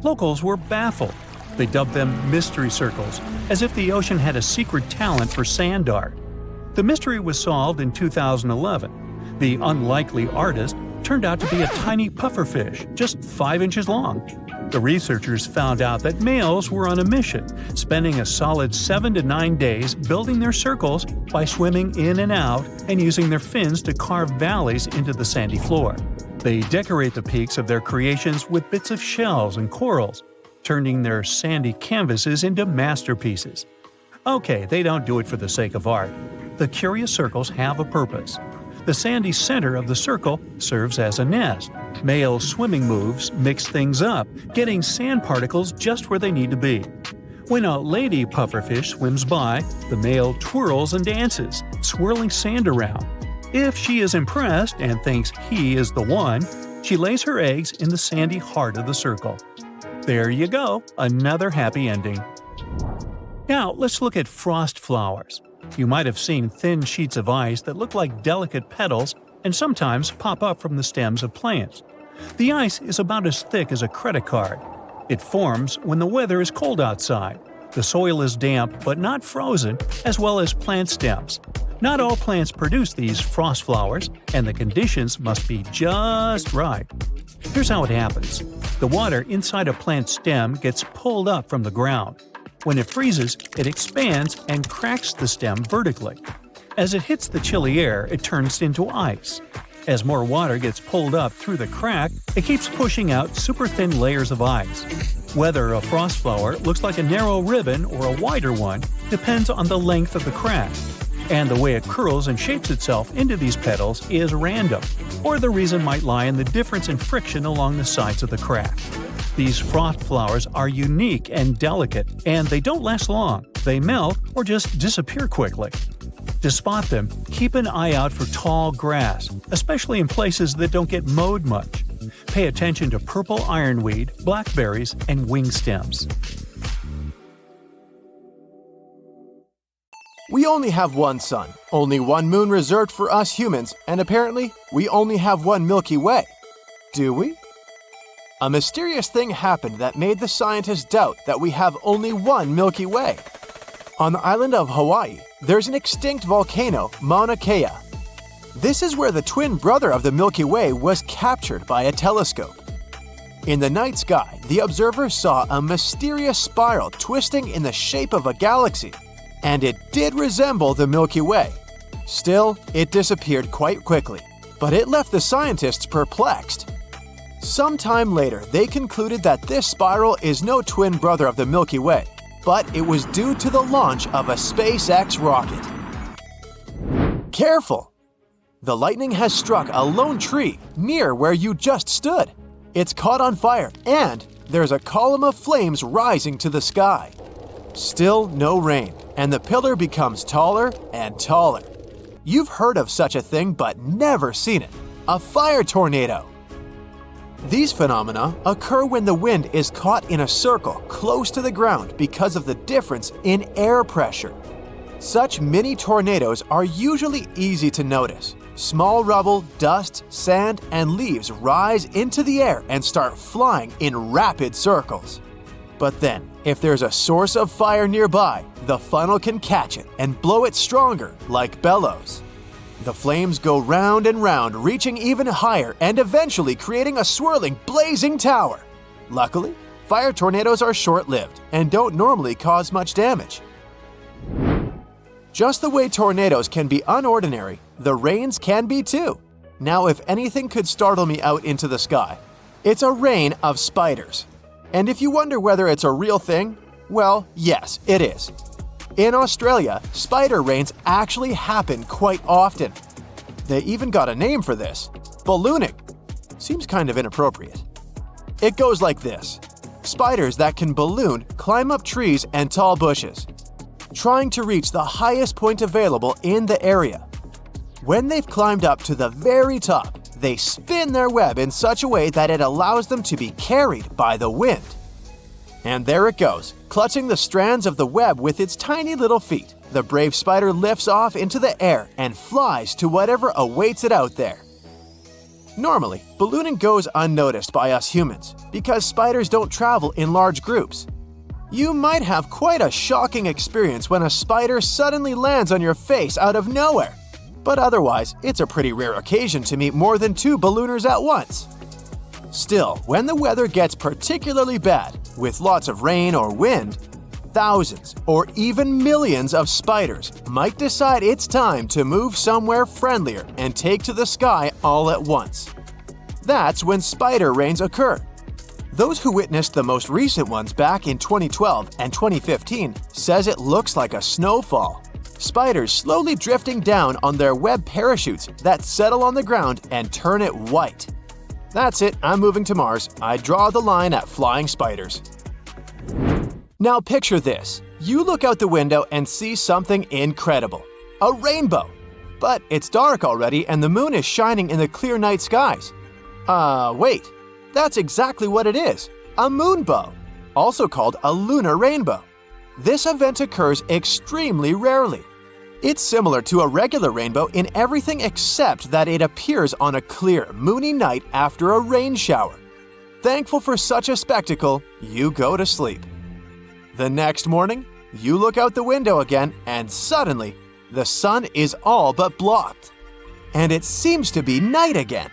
B: Locals were baffled. They dubbed them mystery circles, as if the ocean had a secret talent for sand art. The mystery was solved in 2011. The unlikely artist turned out to be a tiny pufferfish, just 5 inches long. The researchers found out that males were on a mission, spending a solid 7 to 9 days building their circles by swimming in and out and using their fins to carve valleys into the sandy floor. They decorate the peaks of their creations with bits of shells and corals, turning their sandy canvases into masterpieces. Okay, they don't do it for the sake of art. The curious circles have a purpose. The sandy center of the circle serves as a nest. Male swimming moves mix things up, getting sand particles just where they need to be. When a lady pufferfish swims by, the male twirls and dances, swirling sand around. If she is impressed and thinks he is the one, she lays her eggs in the sandy heart of the circle. There you go, another happy ending. Now let's look at frost flowers. You might have seen thin sheets of ice that look like delicate petals and sometimes pop up from the stems of plants. The ice is about as thick as a credit card. It forms when the weather is cold outside. The soil is damp but not frozen, as well as plant stems. Not all plants produce these frost flowers, and the conditions must be just right. Here's how it happens. The water inside a plant stem gets pulled up from the ground. When it freezes, it expands and cracks the stem vertically. As it hits the chilly air, it turns into ice. As more water gets pulled up through the crack, it keeps pushing out super thin layers of ice. Whether a frost flower looks like a narrow ribbon or a wider one depends on the length of the crack. And the way it curls and shapes itself into these petals is random, or the reason might lie in the difference in friction along the sides of the crack. These frost flowers are unique and delicate, and they don't last long. They melt or just disappear quickly. To spot them, keep an eye out for tall grass, especially in places that don't get mowed much. Pay attention to purple ironweed, blackberries, and wing stems.
A: We only have one sun, only one moon reserved for us humans, and apparently, we only have one Milky Way. Do we? A mysterious thing happened that made the scientists doubt that we have only one Milky Way. On the island of Hawaii, there's an extinct volcano, Mauna Kea. This is where the twin brother of the Milky Way was captured by a telescope. In the night sky, the observers saw a mysterious spiral twisting in the shape of a galaxy, and it did resemble the Milky Way. Still, it disappeared quite quickly, but it left the scientists perplexed. Sometime later, they concluded that this spiral is no twin brother of the Milky Way, but it was due to the launch of a SpaceX rocket. Careful! The lightning has struck a lone tree near where you just stood. It's caught on fire, and there's a column of flames rising to the sky. Still no rain, and the pillar becomes taller and taller. You've heard of such a thing but never seen it. A fire tornado. These phenomena occur when the wind is caught in a circle close to the ground because of the difference in air pressure. Such mini tornadoes are usually easy to notice. Small rubble, dust, sand, and leaves rise into the air and start flying in rapid circles. But then, if there's a source of fire nearby, the funnel can catch it and blow it stronger, like bellows. The flames go round and round, reaching even higher and eventually creating a swirling, blazing tower. Luckily, fire tornadoes are short-lived and don't normally cause much damage. Just the way tornadoes can be unordinary, the rains can be too. Now, if anything could startle me out into the sky, it's a rain of spiders. And if you wonder whether it's a real thing, well, yes, it is. In Australia, spider rains actually happen quite often. They even got a name for this: ballooning. Seems kind of inappropriate. It goes like this. Spiders that can balloon climb up trees and tall bushes, trying to reach the highest point available in the area. When they've climbed up to the very top, they spin their web in such a way that it allows them to be carried by the wind. And there it goes, clutching the strands of the web with its tiny little feet. The brave spider lifts off into the air and flies to whatever awaits it out there. Normally, ballooning goes unnoticed by us humans because spiders don't travel in large groups. You might have quite a shocking experience when a spider suddenly lands on your face out of nowhere. But otherwise, it's a pretty rare occasion to meet more than 2 ballooners at once. Still, when the weather gets particularly bad, with lots of rain or wind, thousands or even millions of spiders might decide it's time to move somewhere friendlier and take to the sky all at once. That's when spider rains occur. Those who witnessed the most recent ones back in 2012 and 2015 says it looks like a snowfall. Spiders slowly drifting down on their web parachutes that settle on the ground and turn it white. That's it, I'm moving to Mars. I draw the line at flying spiders. Now picture this. You look out the window and see something incredible. A rainbow. But it's dark already and the moon is shining in the clear night skies. Wait. That's exactly what it is. A moonbow. Also called a lunar rainbow. This event occurs extremely rarely. It's similar to a regular rainbow in everything except that it appears on a clear, moony night after a rain shower. Thankful for such a spectacle, you go to sleep. The next morning, you look out the window again and suddenly, the sun is all but blocked. And it seems to be night again.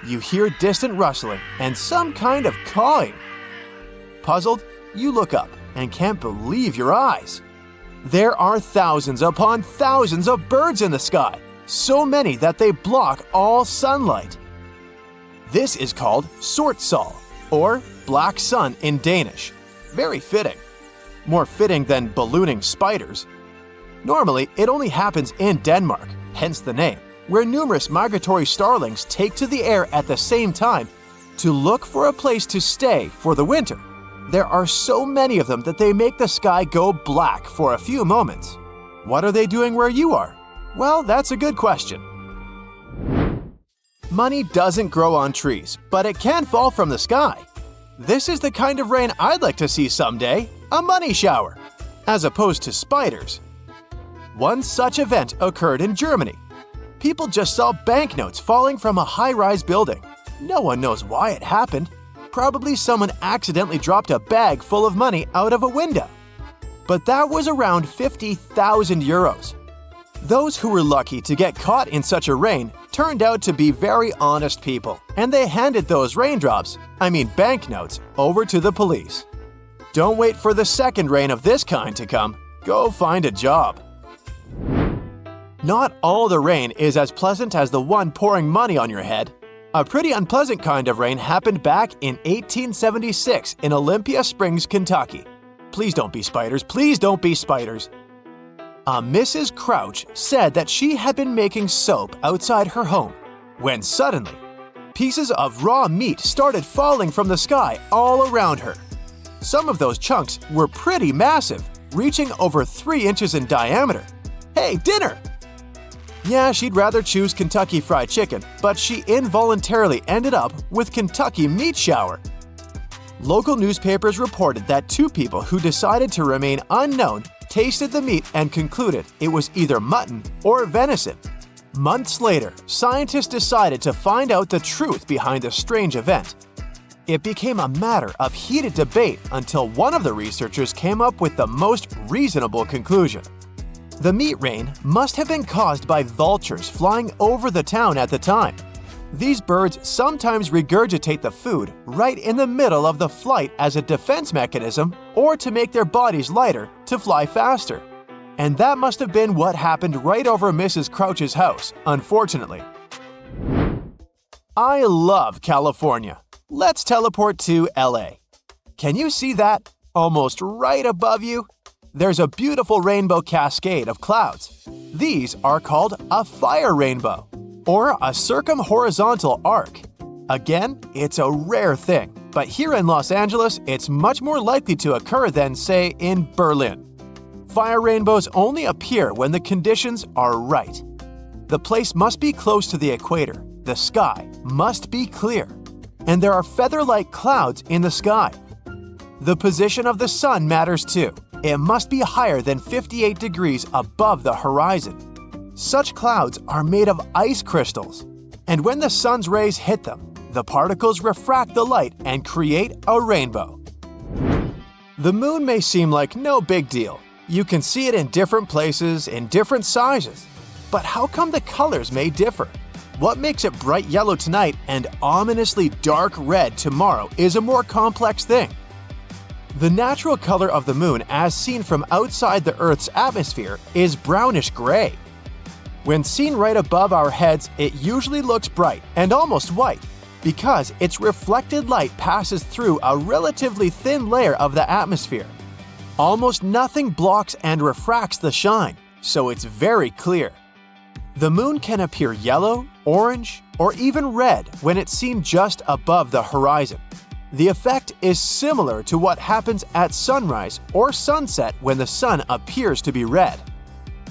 A: You hear distant rustling and some kind of cawing. Puzzled, you look up and can't believe your eyes. There are thousands upon thousands of birds in the sky, so many that they block all sunlight. This is called sortsol, or black sun in Danish. Very fitting. More fitting than ballooning spiders. Normally, it only happens in Denmark, hence the name, where numerous migratory starlings take to the air at the same time to look for a place to stay for the winter. There are so many of them that they make the sky go black for a few moments. What are they doing where you are? Well, that's a good question. Money doesn't grow on trees, but it can fall from the sky. This is the kind of rain I'd like to see someday, a money shower, as opposed to spiders. One such event occurred in Germany. People just saw banknotes falling from a high-rise building. No one knows why it happened. Probably someone accidentally dropped a bag full of money out of a window. But that was around 50,000 euros. Those who were lucky to get caught in such a rain turned out to be very honest people, and they handed those banknotes, over to the police. Don't wait for the second rain of this kind to come. Go find a job. Not all the rain is as pleasant as the one pouring money on your head. A pretty unpleasant kind of rain happened back in 1876 in Olympia Springs, Kentucky. Please don't be spiders, please don't be spiders. A Mrs. Crouch said that she had been making soap outside her home when suddenly, pieces of raw meat started falling from the sky all around her. Some of those chunks were pretty massive, reaching over 3 inches in diameter. Hey, dinner! Yeah, she'd rather choose Kentucky Fried Chicken, but she involuntarily ended up with Kentucky Meat Shower. Local newspapers reported that 2 people who decided to remain unknown tasted the meat and concluded it was either mutton or venison. Months later, scientists decided to find out the truth behind the strange event. It became a matter of heated debate until one of the researchers came up with the most reasonable conclusion. The meat rain must have been caused by vultures flying over the town at the time. These birds sometimes regurgitate the food right in the middle of the flight as a defense mechanism or to make their bodies lighter to fly faster. And that must have been what happened right over Mrs. Crouch's house, unfortunately. I love California. Let's teleport to LA. Can you see that? Almost right above you? There's a beautiful rainbow cascade of clouds. These are called a fire rainbow, or a circumhorizontal arc. Again, it's a rare thing, but here in Los Angeles, it's much more likely to occur than, say, in Berlin. Fire rainbows only appear when the conditions are right. The place must be close to the equator, the sky must be clear, and there are feather-like clouds in the sky. The position of the sun matters too. It must be higher than 58 degrees above the horizon. Such clouds are made of ice crystals, and when the sun's rays hit them, the particles refract the light and create a rainbow. The moon may seem like no big deal. You can see it in different places, in different sizes. But how come the colors may differ? What makes it bright yellow tonight and ominously dark red tomorrow is a more complex thing. The natural color of the moon as seen from outside the Earth's atmosphere is brownish gray. When seen right above our heads, it usually looks bright and almost white because its reflected light passes through a relatively thin layer of the atmosphere. Almost nothing blocks and refracts the shine, so it's very clear. The moon can appear yellow, orange, or even red when it's seen just above the horizon. The effect is similar to what happens at sunrise or sunset when the sun appears to be red.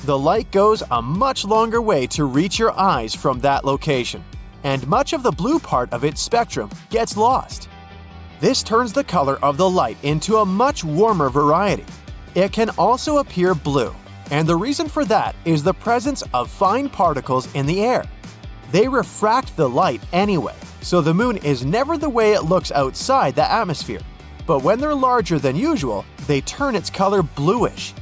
A: The light goes a much longer way to reach your eyes from that location, and much of the blue part of its spectrum gets lost. This turns the color of the light into a much warmer variety. It can also appear blue, and the reason for that is the presence of fine particles in the air. They refract the light anyway, so the moon is never the way it looks outside the atmosphere. But when they're larger than usual, they turn its color bluish.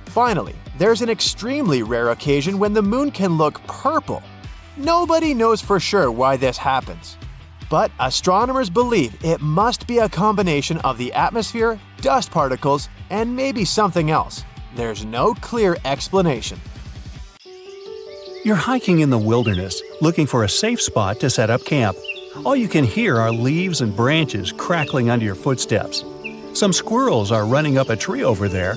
A: Finally, there's an extremely rare occasion when the moon can look purple. Nobody knows for sure why this happens. But astronomers believe it must be a combination of the atmosphere, dust particles, and maybe something else. There's no clear explanation.
B: You're hiking in the wilderness, looking for a safe spot to set up camp. All you can hear are leaves and branches crackling under your footsteps. Some squirrels are running up a tree over there,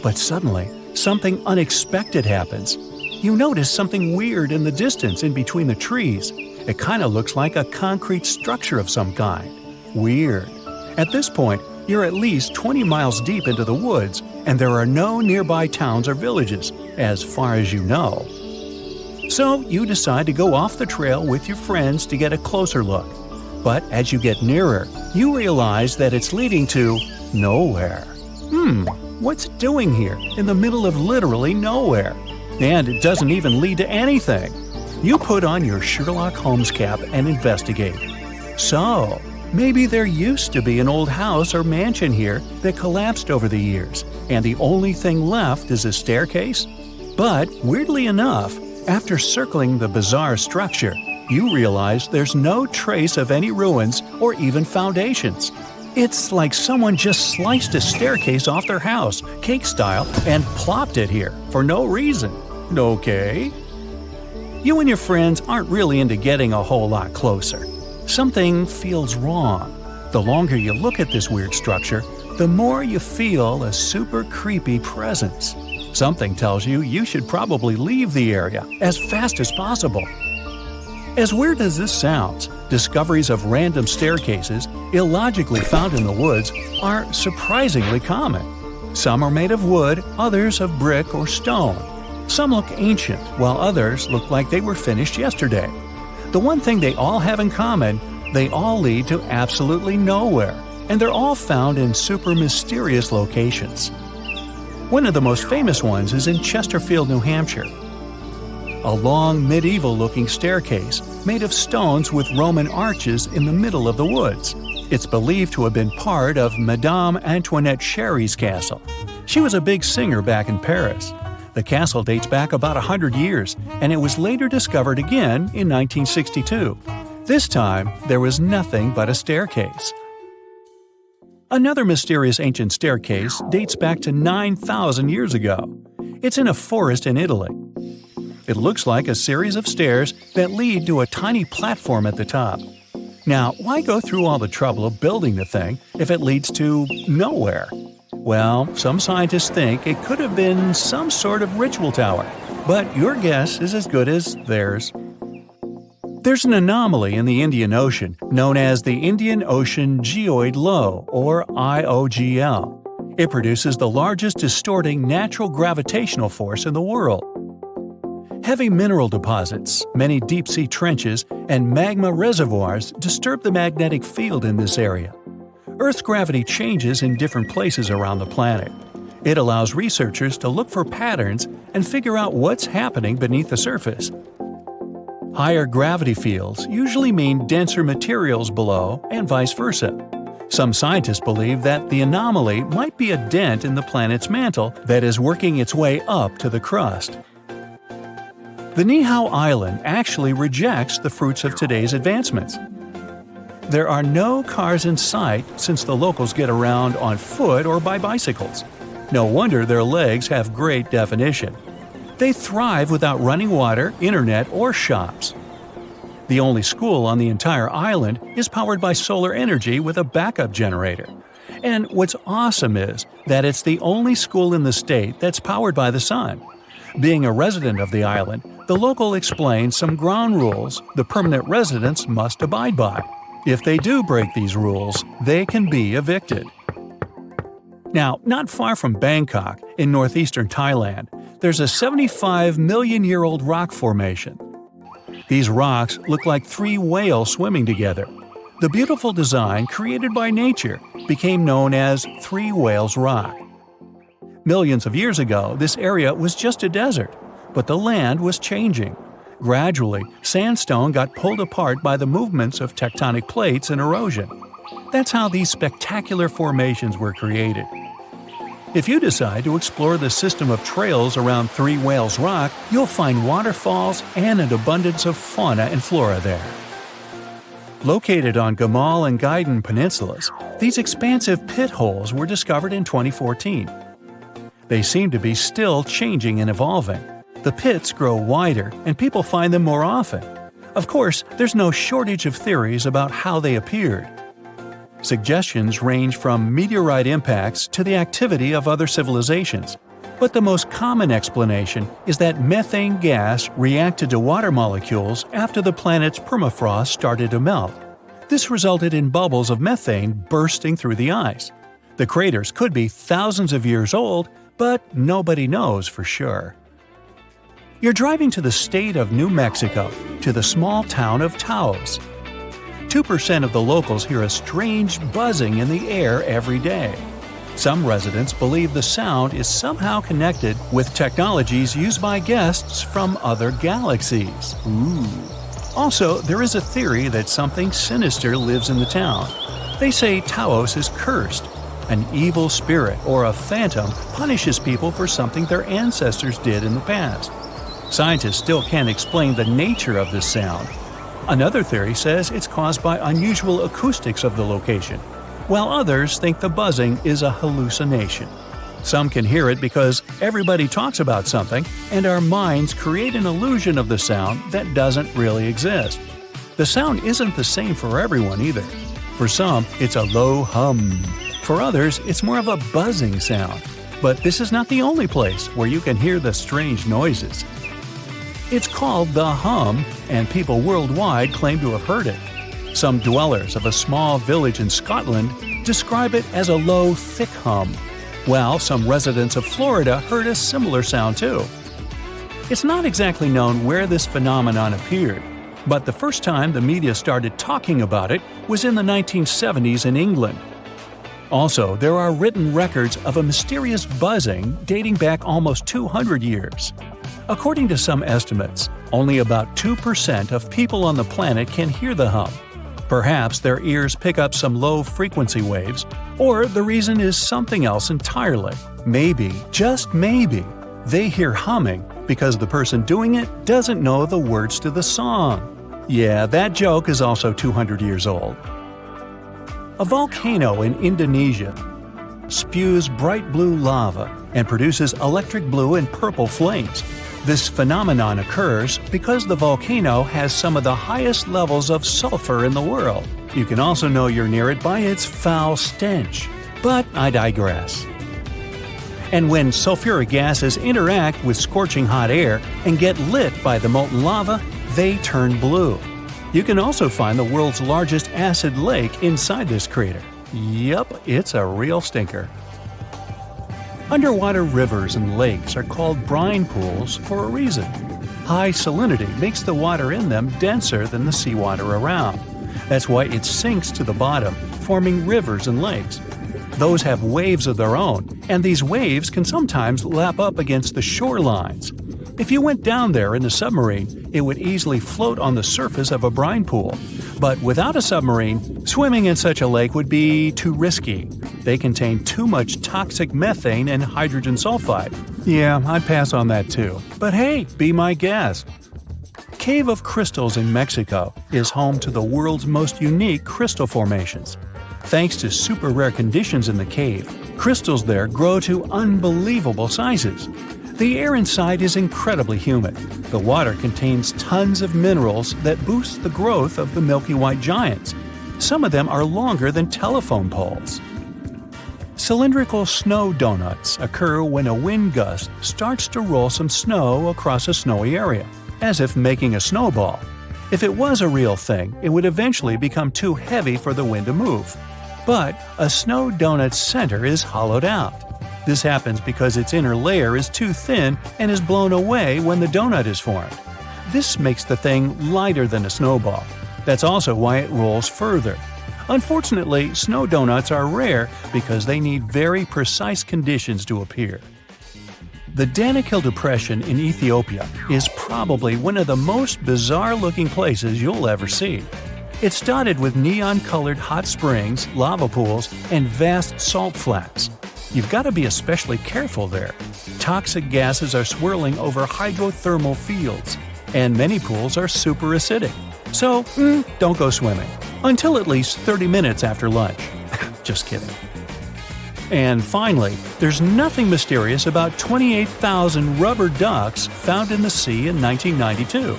B: but suddenly, something unexpected happens. You notice something weird in the distance in between the trees. It kind of looks like a concrete structure of some kind. Weird. At this point, you're at least 20 miles deep into the woods, and there are no nearby towns or villages, as far as you know. So you decide to go off the trail with your friends to get a closer look. But as you get nearer, you realize that it's leading to nowhere. What's it doing here in the middle of literally nowhere? And it doesn't even lead to anything. You put on your Sherlock Holmes cap and investigate. So, maybe there used to be an old house or mansion here that collapsed over the years, and the only thing left is a staircase? But, weirdly enough, after circling the bizarre structure, you realize there's no trace of any ruins or even foundations. It's like someone just sliced a staircase off their house, cake style, and plopped it here for no reason. Okay? You and your friends aren't really into getting a whole lot closer. Something feels wrong. The longer you look at this weird structure, the more you feel a super creepy presence. Something tells you you should probably leave the area as fast as possible. As weird as this sounds, discoveries of random staircases, illogically found in the woods, are surprisingly common. Some are made of wood, others of brick or stone. Some look ancient, while others look like they were finished yesterday. The one thing they all have in common, they all lead to absolutely nowhere, and they're all found in super mysterious locations. One of the most famous ones is in Chesterfield, New Hampshire. A long, medieval-looking staircase made of stones with Roman arches in the middle of the woods. It's believed to have been part of Madame Antoinette Cherry's castle. She was a big singer back in Paris. The castle dates back about 100 years, and it was later discovered again in 1962. This time, there was nothing but a staircase. Another mysterious ancient staircase dates back to 9,000 years ago. It's in a forest in Italy. It looks like a series of stairs that lead to a tiny platform at the top. Now, why go through all the trouble of building the thing if it leads to nowhere? Well, some scientists think it could have been some sort of ritual tower, but your guess is as good as theirs. There's an anomaly in the Indian Ocean known as the Indian Ocean Geoid Low, or IOGL. It produces the largest distorting natural gravitational force in the world. Heavy mineral deposits, many deep-sea trenches, and magma reservoirs disturb the magnetic field in this area. Earth's gravity changes in different places around the planet. It allows researchers to look for patterns and figure out what's happening beneath the surface. Higher gravity fields usually mean denser materials below, and vice versa. Some scientists believe that the anomaly might be a dent in the planet's mantle that is working its way up to the crust. The Niihau Island actually rejects the fruits of today's advancements. There are no cars in sight since the locals get around on foot or by bicycles. No wonder their legs have great definition. They thrive without running water, internet, or shops. The only school on the entire island is powered by solar energy with a backup generator. And what's awesome is that it's the only school in the state that's powered by the sun. Being a resident of the island, the local explains some ground rules the permanent residents must abide by. If they do break these rules, they can be evicted. Now, not far from Bangkok, in northeastern Thailand, there's a 75-million-year-old rock formation. These rocks look like three whales swimming together. The beautiful design created by nature became known as Three Whales Rock. Millions of years ago, this area was just a desert, but the land was changing. Gradually, sandstone got pulled apart by the movements of tectonic plates and erosion. That's how these spectacular formations were created. If you decide to explore the system of trails around Three Whales Rock, you'll find waterfalls and an abundance of fauna and flora there. Located on Gamal and Gaiden peninsulas, these expansive pit holes were discovered in 2014. They seem to be still changing and evolving. The pits grow wider and people find them more often. Of course, there's no shortage of theories about how they appeared. Suggestions range from meteorite impacts to the activity of other civilizations. But the most common explanation is that methane gas reacted to water molecules after the planet's permafrost started to melt. This resulted in bubbles of methane bursting through the ice. The craters could be thousands of years old, but nobody knows for sure. You're driving to the state of New Mexico, to the small town of Taos. 2% of the locals hear a strange buzzing in the air every day. Some residents believe the sound is somehow connected with technologies used by guests from other galaxies. Also, there is a theory that something sinister lives in the town. They say Taos is cursed. An evil spirit or a phantom punishes people for something their ancestors did in the past. Scientists still can't explain the nature of this sound. Another theory says it's caused by unusual acoustics of the location, while others think the buzzing is a hallucination. Some can hear it because everybody talks about something, and our minds create an illusion of the sound that doesn't really exist. The sound isn't the same for everyone either. For some, it's a low hum. For others, it's more of a buzzing sound. But this is not the only place where you can hear the strange noises. It's called the hum, and people worldwide claim to have heard it. Some dwellers of a small village in Scotland describe it as a low, thick hum, while some residents of Florida heard a similar sound too. It's not exactly known where this phenomenon appeared, but the first time the media started talking about it was in the 1970s in England. Also, there are written records of a mysterious buzzing dating back almost 200 years. According to some estimates, only about 2% of people on the planet can hear the hum. Perhaps their ears pick up some low-frequency waves, or the reason is something else entirely. Maybe, just maybe, they hear humming because the person doing it doesn't know the words to the song. Yeah, that joke is also 200 years old. A volcano in Indonesia spews bright blue lava and produces electric blue and purple flames. This phenomenon occurs because the volcano has some of the highest levels of sulfur in the world. You can also know you're near it by its foul stench. But I digress. And when sulfuric gases interact with scorching hot air and get lit by the molten lava, they turn blue. You can also find the world's largest acid lake inside this crater. Yup, it's a real stinker. Underwater rivers and lakes are called brine pools for a reason. High salinity makes the water in them denser than the seawater around. That's why it sinks to the bottom, forming rivers and lakes. Those have waves of their own, and these waves can sometimes lap up against the shorelines. If you went down there in a submarine, it would easily float on the surface of a brine pool. But without a submarine, swimming in such a lake would be too risky. They contain too much toxic methane and hydrogen sulfide. Yeah, I'd pass on that too. But hey, be my guest. Cave of Crystals in Mexico is home to the world's most unique crystal formations. Thanks to super rare conditions in the cave, crystals there grow to unbelievable sizes. The air inside is incredibly humid. The water contains tons of minerals that boost the growth of the milky white giants. Some of them are longer than telephone poles. Cylindrical snow donuts occur when a wind gust starts to roll some snow across a snowy area, as if making a snowball. If it was a real thing, it would eventually become too heavy for the wind to move. But a snow donut's center is hollowed out. This happens because its inner layer is too thin and is blown away when the donut is formed. This makes the thing lighter than a snowball. That's also why it rolls further. Unfortunately, snow donuts are rare because they need very precise conditions to appear. The Danakil Depression in Ethiopia is probably one of the most bizarre-looking places you'll ever see. It's dotted with neon-colored hot springs, lava pools, and vast salt flats. You've got to be especially careful there. Toxic gases are swirling over hydrothermal fields, and many pools are super acidic. So, don't go swimming. Until at least 30 minutes after lunch. Just kidding. And finally, there's nothing mysterious about 28,000 rubber ducks found in the sea in 1992.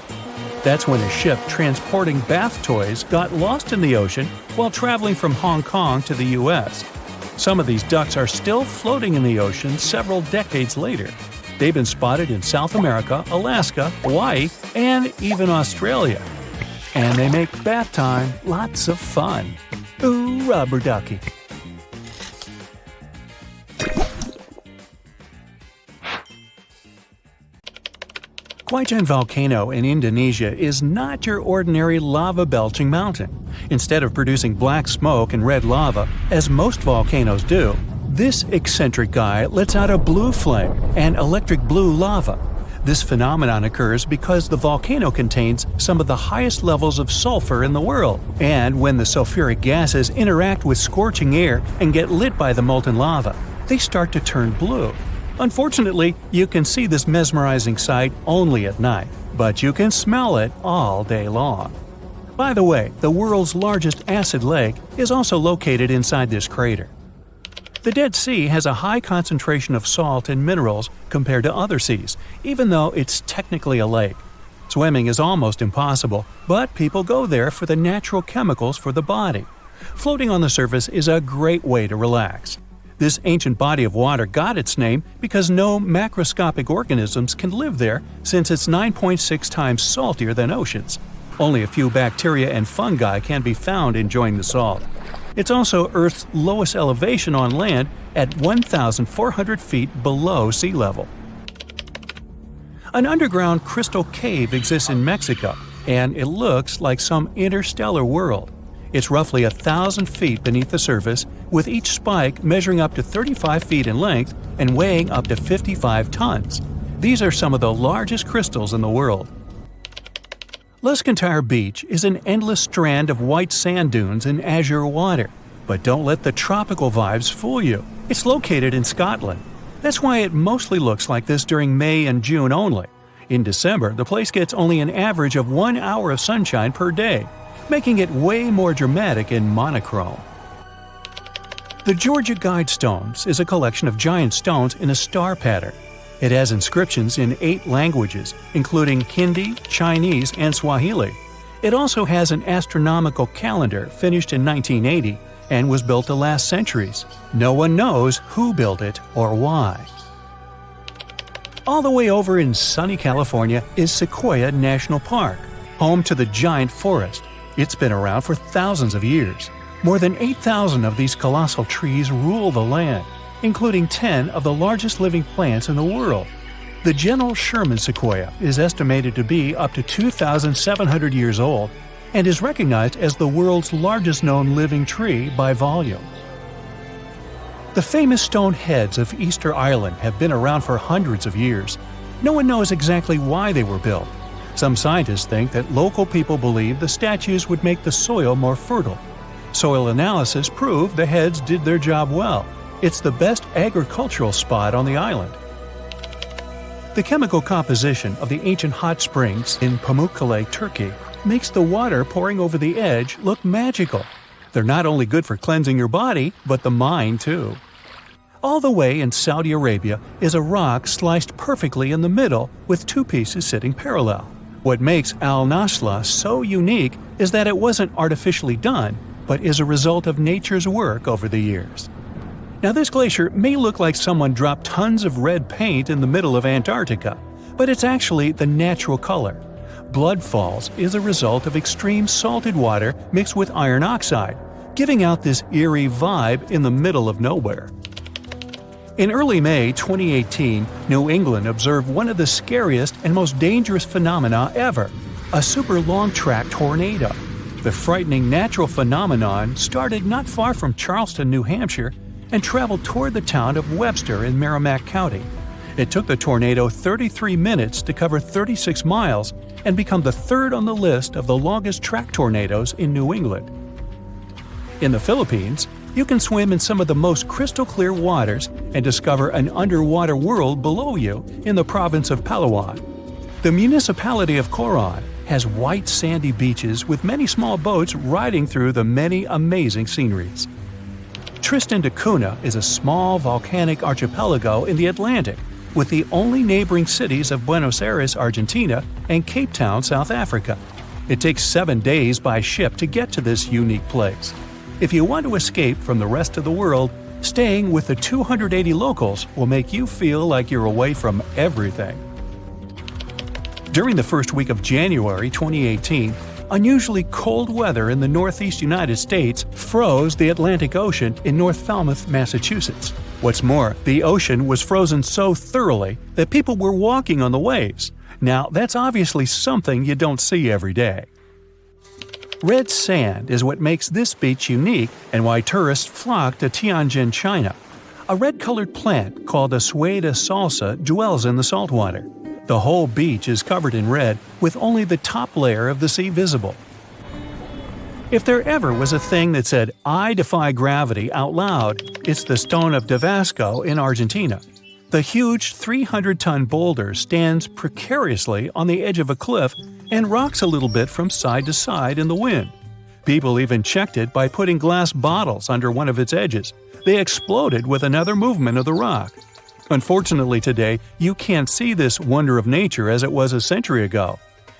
B: That's when a ship transporting bath toys got lost in the ocean while traveling from Hong Kong to the U.S. Some of these ducks are still floating in the ocean several decades later. They've been spotted in South America, Alaska, Hawaii, and even Australia. And they make bath time lots of fun. Ooh, rubber ducky. Huayjan Volcano in Indonesia is not your ordinary lava-belching mountain. Instead of producing black smoke and red lava, as most volcanoes do, this eccentric guy lets out a blue flame and electric blue lava. This phenomenon occurs because the volcano contains some of the highest levels of sulfur in the world, and when the sulfuric gases interact with scorching air and get lit by the molten lava, they start to turn blue. Unfortunately, you can see this mesmerizing sight only at night, but you can smell it all day long. By the way, the world's largest acid lake is also located inside this crater. The Dead Sea has a high concentration of salt and minerals compared to other seas, even though it's technically a lake. Swimming is almost impossible, but people go there for the natural chemicals for the body. Floating on the surface is a great way to relax. This ancient body of water got its name because no macroscopic organisms can live there since it's 9.6 times saltier than oceans. Only a few bacteria and fungi can be found enjoying the salt. It's also Earth's lowest elevation on land at 1,400 feet below sea level. An underground crystal cave exists in Mexico, and it looks like some interstellar world. It's roughly 1,000 feet beneath the surface, with each spike measuring up to 35 feet in length and weighing up to 55 tons. These are some of the largest crystals in the world. Luscantar Beach is an endless strand of white sand dunes and azure water. But don't let the tropical vibes fool you. It's located in Scotland. That's why it mostly looks like this during May and June only. In December, the place gets only an average of 1 hour of sunshine per day, making it way more dramatic and monochrome. The Georgia Guidestones is a collection of giant stones in a star pattern. It has inscriptions in 8 languages, including Hindi, Chinese, and Swahili. It also has an astronomical calendar finished in 1980 and was built to last centuries. No one knows who built it or why. All the way over in sunny California is Sequoia National Park, home to the giant forest. It's been around for thousands of years. More than 8,000 of these colossal trees rule the land, including 10 of the largest living plants in the world. The gentle Sherman sequoia is estimated to be up to 2,700 years old and is recognized as the world's largest known living tree by volume. The famous stone heads of Easter Island have been around for hundreds of years. No one knows exactly why they were built. Some scientists think that local people believed the statues would make the soil more fertile. Soil analysis proved the heads did their job well. It's the best agricultural spot on the island. The chemical composition of the ancient hot springs in Pamukkale, Turkey, makes the water pouring over the edge look magical. They're not only good for cleansing your body, but the mind too. All the way in Saudi Arabia is a rock sliced perfectly in the middle with two pieces sitting parallel. What makes Al Nasla so unique is that it wasn't artificially done, but is a result of nature's work over the years. Now, this glacier may look like someone dropped tons of red paint in the middle of Antarctica, but it's actually the natural color. Blood falls is a result of extreme salted water mixed with iron oxide, giving out this eerie vibe in the middle of nowhere. In early May 2018, New England observed one of the scariest and most dangerous phenomena ever, a super long-track tornado. The frightening natural phenomenon started not far from Charleston, New Hampshire, and traveled toward the town of Webster in Merrimack County. It took the tornado 33 minutes to cover 36 miles and become the third on the list of the longest track tornadoes in New England. In the Philippines, you can swim in some of the most crystal-clear waters and discover an underwater world below you in the province of Palawan. The municipality of Coron has white sandy beaches with many small boats riding through the many amazing sceneries. Tristan da Cunha is a small volcanic archipelago in the Atlantic, with the only neighboring cities of Buenos Aires, Argentina, and Cape Town, South Africa. It takes 7 days by ship to get to this unique place. If you want to escape from the rest of the world, staying with the 280 locals will make you feel like you're away from everything. During the first week of January 2018, unusually cold weather in the northeast United States froze the Atlantic Ocean in North Falmouth, Massachusetts. What's more, the ocean was frozen so thoroughly that people were walking on the waves. Now, that's obviously something you don't see every day. Red sand is what makes this beach unique and why tourists flock to Tianjin, China. A red-colored plant called a sueda salsa dwells in the saltwater. The whole beach is covered in red, with only the top layer of the sea visible. If there ever was a thing that said, "I defy gravity" out loud, it's the stone of Tabasco in Argentina. The huge 300-ton boulder stands precariously on the edge of a cliff and rocks a little bit from side to side in the wind. People even checked it by putting glass bottles under one of its edges. They exploded with another movement of the rock. Unfortunately today, you can't see this wonder of nature as it was a century ago.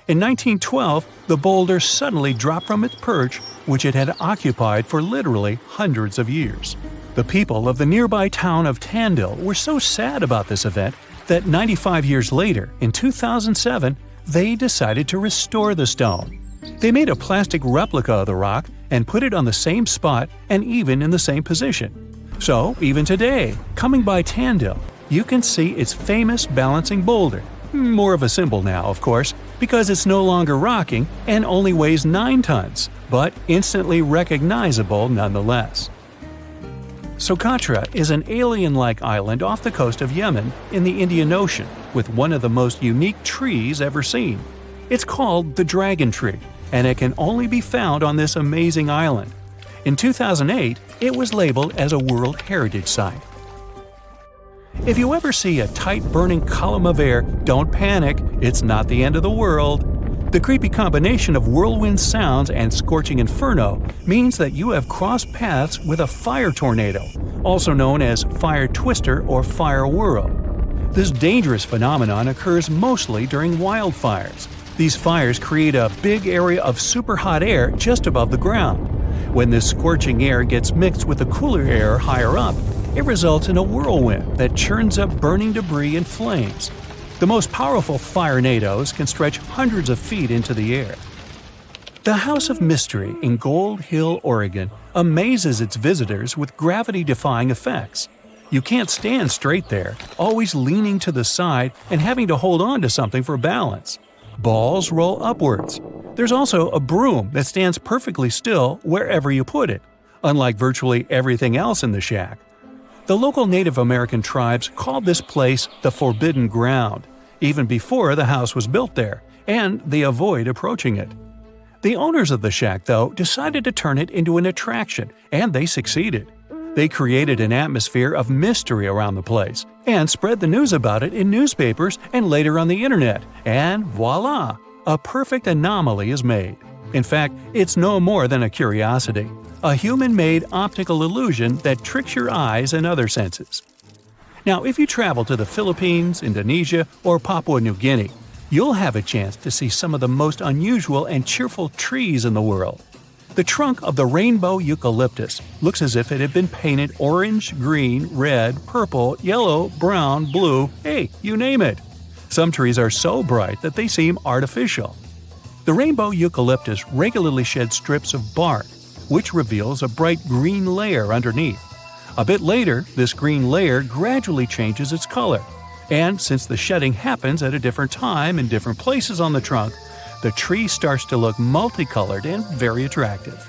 B: In 1912, the boulder suddenly dropped from its perch, which it had occupied for literally hundreds of years. The people of the nearby town of Tandil were so sad about this event that 95 years later, in 2007, they decided to restore the stone. They made a plastic replica of the rock and put it on the same spot and even in the same position. So, even today, coming by Tandil, you can see its famous balancing boulder. More of a symbol now, of course, because it's no longer rocking and only weighs 9 tons, but instantly recognizable nonetheless. Socotra is an alien-like island off the coast of Yemen in the Indian Ocean with one of the most unique trees ever seen. It's called the dragon tree, and it can only be found on this amazing island. In 2008, it was labeled as a World Heritage Site. If you ever see a tight burning column of air, don't panic, it's not the end of the world. The creepy combination of whirlwind sounds and scorching inferno means that you have crossed paths with a fire tornado, also known as fire twister or fire whirl. This dangerous phenomenon occurs mostly during wildfires. These fires create a big area of super hot air just above the ground. When this scorching air gets mixed with the cooler air higher up, it results in a whirlwind that churns up burning debris and flames. The most powerful firenadoes can stretch hundreds of feet into the air. The House of Mystery in Gold Hill, Oregon, amazes its visitors with gravity-defying effects. You can't stand straight there, always leaning to the side and having to hold on to something for balance. Balls roll upwards. There's also a broom that stands perfectly still wherever you put it, unlike virtually everything else in the shack. The local Native American tribes called this place the Forbidden Ground, even before the house was built there, and they avoid approaching it. The owners of the shack, though, decided to turn it into an attraction, and they succeeded. They created an atmosphere of mystery around the place, and spread the news about it in newspapers and later on the internet, and voila! A perfect anomaly is made. In fact, it's no more than a curiosity, a human-made optical illusion that tricks your eyes and other senses. Now, if you travel to the Philippines, Indonesia, or Papua New Guinea, you'll have a chance to see some of the most unusual and cheerful trees in the world. The trunk of the rainbow eucalyptus looks as if it had been painted orange, green, red, purple, yellow, brown, blue, hey, you name it. Some trees are so bright that they seem artificial. The rainbow eucalyptus regularly sheds strips of bark, which reveals a bright green layer underneath. A bit later, this green layer gradually changes its color. And since the shedding happens at a different time in different places on the trunk, the tree starts to look multicolored and very attractive.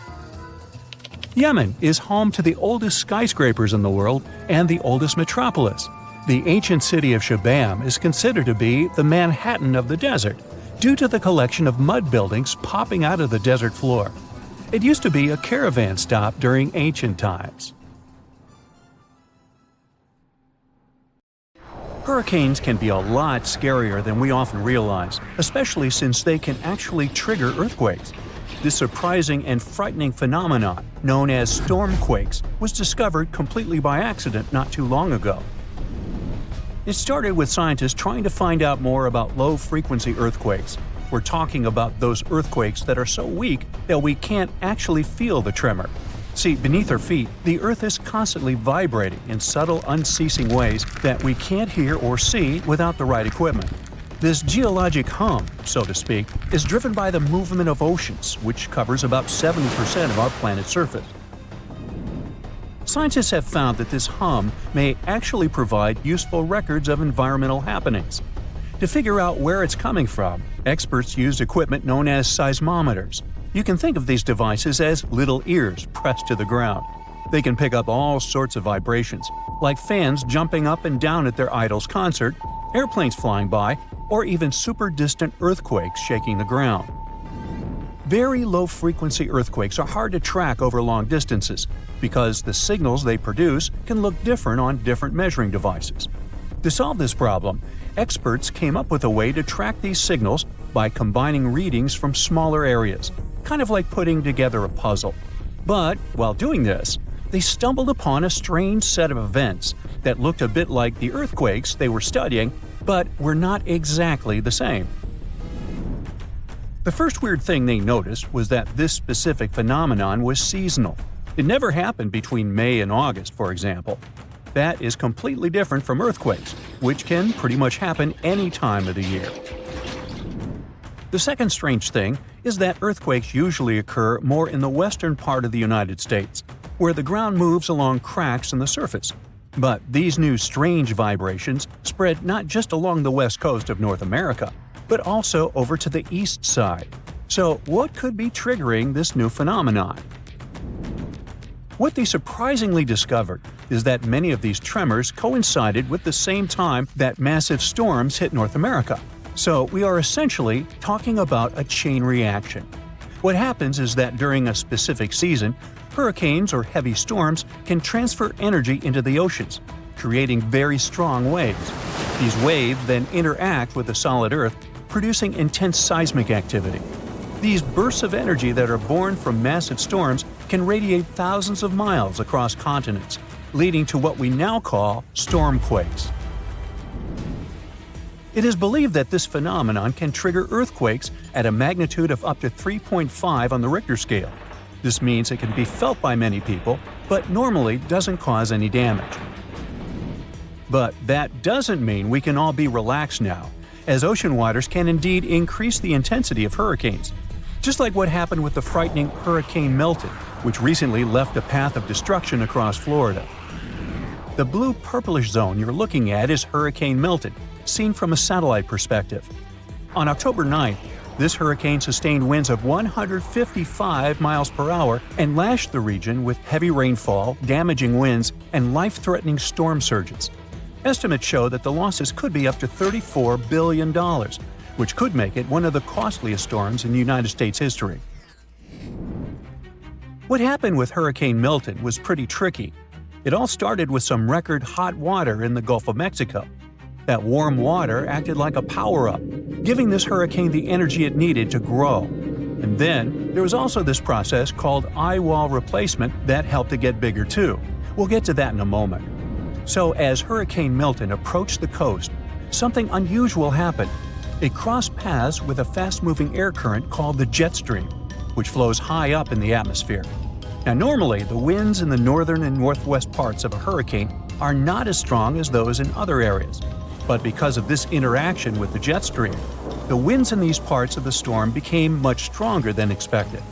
B: Yemen is home to the oldest skyscrapers in the world and the oldest metropolis. The ancient city of Shabam is considered to be the Manhattan of the desert, due to the collection of mud buildings popping out of the desert floor. It used to be a caravan stop during ancient times. Hurricanes can be a lot scarier than we often realize, especially since they can actually trigger earthquakes. This surprising and frightening phenomenon, known as stormquakes, was discovered completely by accident not too long ago. It started with scientists trying to find out more about low-frequency earthquakes. We're talking about those earthquakes that are so weak that we can't actually feel the tremor. See, beneath our feet, the Earth is constantly vibrating in subtle, unceasing ways that we can't hear or see without the right equipment. This geologic hum, so to speak, is driven by the movement of oceans, which covers about 70% of our planet's surface. Scientists have found that this hum may actually provide useful records of environmental happenings. To figure out where it's coming from, experts used equipment known as seismometers. You can think of these devices as little ears pressed to the ground. They can pick up all sorts of vibrations, like fans jumping up and down at their idol's concert, airplanes flying by, or even super distant earthquakes shaking the ground. Very low-frequency earthquakes are hard to track over long distances because the signals they produce can look different on different measuring devices. To solve this problem, experts came up with a way to track these signals by combining readings from smaller areas, kind of like putting together a puzzle. But while doing this, they stumbled upon a strange set of events that looked a bit like the earthquakes they were studying, but were not exactly the same. The first weird thing they noticed was that this specific phenomenon was seasonal. It never happened between May and August, for example. That is completely different from earthquakes, which can pretty much happen any time of the year. The second strange thing is that earthquakes usually occur more in the western part of the United States, where the ground moves along cracks in the surface. But these new strange vibrations spread not just along the west coast of North America, but also over to the east side. So what could be triggering this new phenomenon? What they surprisingly discovered is that many of these tremors coincided with the same time that massive storms hit North America. So we are essentially talking about a chain reaction. What happens is that during a specific season, hurricanes or heavy storms can transfer energy into the oceans, creating very strong waves. These waves then interact with the solid Earth, producing intense seismic activity. These bursts of energy that are born from massive storms can radiate thousands of miles across continents, leading to what we now call stormquakes. It is believed that this phenomenon can trigger earthquakes at a magnitude of up to 3.5 on the Richter scale. This means it can be felt by many people, but normally doesn't cause any damage. But that doesn't mean we can all be relaxed now, as ocean waters can indeed increase the intensity of hurricanes, just like what happened with the frightening Hurricane Milton, which recently left a path of destruction across Florida. The blue-purplish zone you're looking at is Hurricane Milton, seen from a satellite perspective. On October 9th, this hurricane sustained winds of 155 miles per hour and lashed the region with heavy rainfall, damaging winds, and life-threatening storm surges. Estimates show that the losses could be up to $34 billion, which could make it one of the costliest storms in United States history. What happened with Hurricane Milton was pretty tricky. It all started with some record hot water in the Gulf of Mexico. That warm water acted like a power-up, giving this hurricane the energy it needed to grow. And then, there was also this process called eye wall replacement that helped it get bigger too. We'll get to that in a moment. So as Hurricane Milton approached the coast, something unusual happened. It crossed paths with a fast-moving air current called the jet stream, which flows high up in the atmosphere. Now normally, the winds in the northern and northwest parts of a hurricane are not as strong as those in other areas. But because of this interaction with the jet stream, the winds in these parts of the storm became much stronger than expected.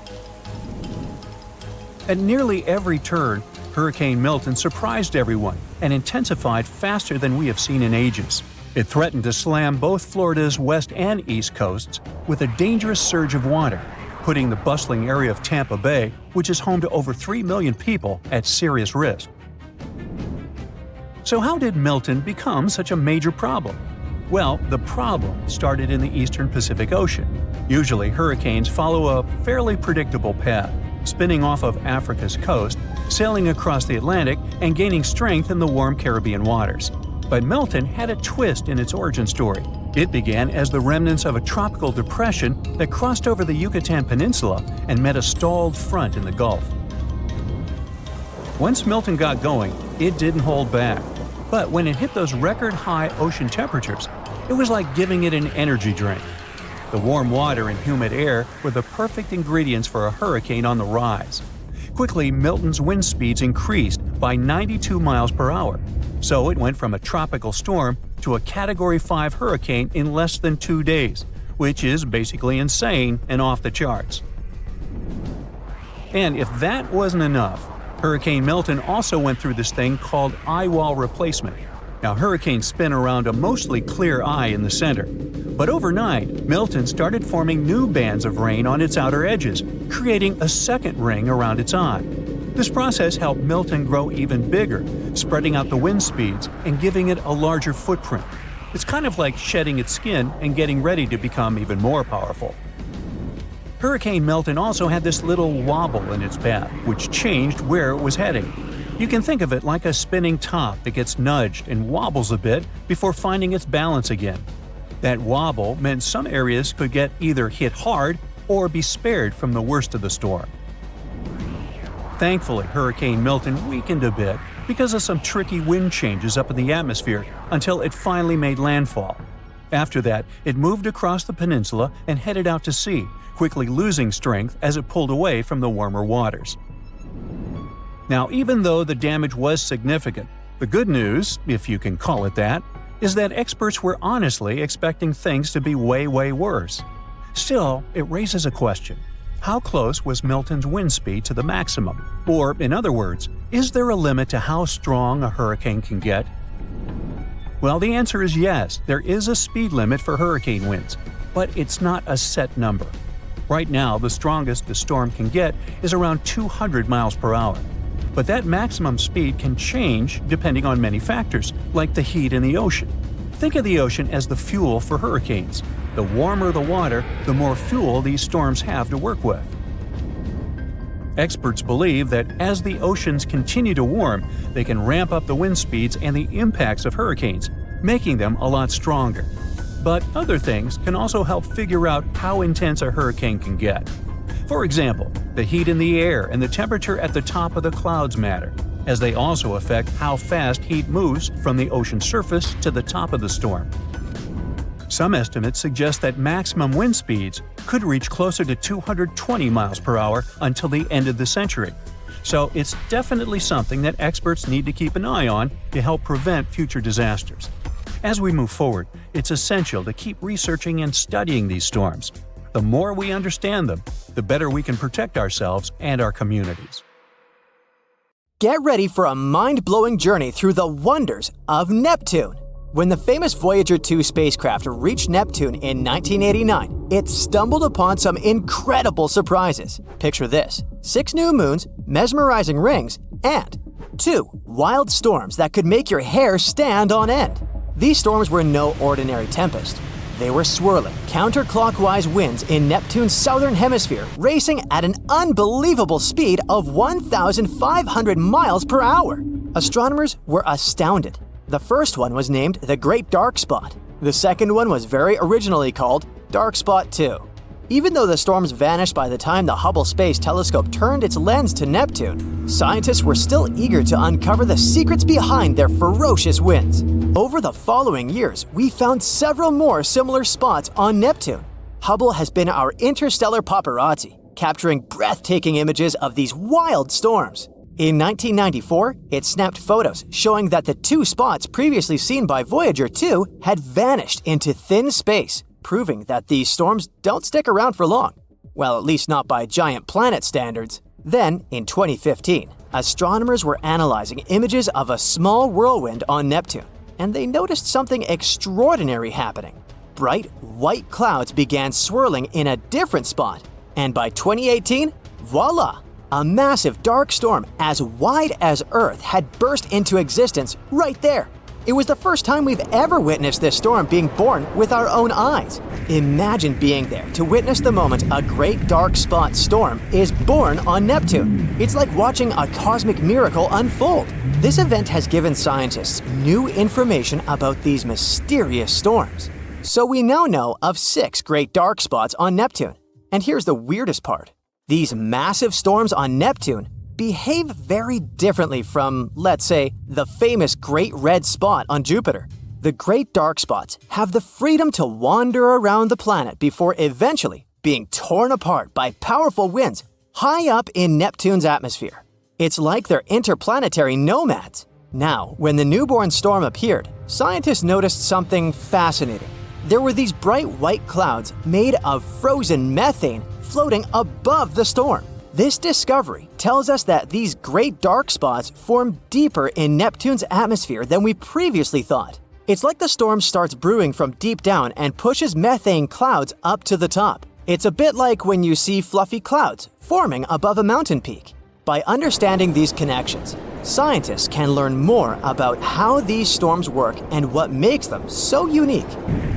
B: At nearly every turn, Hurricane Milton surprised everyone and intensified faster than we have seen in ages. It threatened to slam both Florida's west and east coasts with a dangerous surge of water, putting the bustling area of Tampa Bay, which is home to over 3 million people, at serious risk. So how did Milton become such a major problem? Well, the problem started in the eastern Pacific Ocean. Usually, hurricanes follow a fairly predictable path, spinning off of Africa's coast, sailing across the Atlantic, and gaining strength in the warm Caribbean waters. But Milton had a twist in its origin story. It began as the remnants of a tropical depression that crossed over the Yucatan Peninsula and met a stalled front in the Gulf. Once Milton got going, it didn't hold back. But when it hit those record-high ocean temperatures, it was like giving it an energy drink. The warm water and humid air were the perfect ingredients for a hurricane on the rise. Quickly, Milton's wind speeds increased by 92 miles per hour. So it went from a tropical storm to a Category 5 hurricane in less than 2 days, which is basically insane and off the charts. And if that wasn't enough, Hurricane Milton also went through this thing called eye wall replacement. Now, hurricanes spin around a mostly clear eye in the center. But overnight, Milton started forming new bands of rain on its outer edges, creating a second ring around its eye. This process helped Milton grow even bigger, spreading out the wind speeds and giving it a larger footprint. It's kind of like shedding its skin and getting ready to become even more powerful. Hurricane Milton also had this little wobble in its path, which changed where it was heading. You can think of it like a spinning top that gets nudged and wobbles a bit before finding its balance again. That wobble meant some areas could get either hit hard or be spared from the worst of the storm. Thankfully, Hurricane Milton weakened a bit because of some tricky wind changes up in the atmosphere until it finally made landfall. After that, it moved across the peninsula and headed out to sea, quickly losing strength as it pulled away from the warmer waters. Now, even though the damage was significant, the good news, if you can call it that, is that experts were honestly expecting things to be way worse. Still, it raises a question. How close was Milton's wind speed to the maximum? Or, in other words, is there a limit to how strong a hurricane can get? Well, the answer is yes, there is a speed limit for hurricane winds, but it's not a set number. Right now, the strongest the storm can get is around 200 miles per hour. But that maximum speed can change depending on many factors, like the heat in the ocean. Think of the ocean as the fuel for hurricanes. The warmer the water, the more fuel these storms have to work with. Experts believe that as the oceans continue to warm, they can ramp up the wind speeds and the impacts of hurricanes, making them a lot stronger. But other things can also help figure out how intense a hurricane can get. For example, the heat in the air and the temperature at the top of the clouds matter, as they also affect how fast heat moves from the ocean surface to the top of the storm. Some estimates suggest that maximum wind speeds could reach closer to 220 miles per hour until the end of the century. So it's definitely something that experts need to keep an eye on to help prevent future disasters. As we move forward, it's essential to keep researching and studying these storms. The more we understand them, the better we can protect ourselves and our communities.
A: Get ready for a mind-blowing journey through the wonders of Neptune. When the famous Voyager 2 spacecraft reached Neptune in 1989, it stumbled upon some incredible surprises. Picture this: 6 new moons, mesmerizing rings, and 2 wild storms that could make your hair stand on end. These storms were no ordinary tempest. They were swirling, counterclockwise winds in Neptune's southern hemisphere, racing at an unbelievable speed of 1,500 miles per hour. Astronomers were astounded. The first one was named the Great Dark Spot. The second one was very originally called Dark Spot 2. Even though the storms vanished by the time the Hubble Space Telescope turned its lens to Neptune, scientists were still eager to uncover the secrets behind their ferocious winds. Over the following years, we found several more similar spots on Neptune. Hubble has been our interstellar paparazzi, capturing breathtaking images of these wild storms. In 1994, it snapped photos showing that the 2 spots previously seen by Voyager 2 had vanished into thin space, proving that these storms don't stick around for long. Well, at least not by giant planet standards. Then, in 2015, astronomers were analyzing images of a small whirlwind on Neptune, and they noticed something extraordinary happening. Bright, white clouds began swirling in a different spot, and by 2018, voila! A massive dark storm as wide as Earth had burst into existence right there. It was the first time we've ever witnessed this storm being born with our own eyes. Imagine being there to witness the moment a great dark spot storm is born on Neptune. It's like watching a cosmic miracle unfold. This event has given scientists new information about these mysterious storms. So we now know of 6 great dark spots on Neptune. And here's the weirdest part. These massive storms on Neptune behave very differently from, let's say, the famous Great Red Spot on Jupiter. The Great Dark Spots have the freedom to wander around the planet before eventually being torn apart by powerful winds high up in Neptune's atmosphere. It's like they're interplanetary nomads. Now, when the newborn storm appeared, scientists noticed something fascinating. There were these bright white clouds made of frozen methane floating above the storm. This discovery tells us that these great dark spots form deeper in Neptune's atmosphere than we previously thought. It's like the storm starts brewing from deep down and pushes methane clouds up to the top. It's a bit like when you see fluffy clouds forming above a mountain peak. By understanding these connections, scientists can learn more about how these storms work and what makes them so unique.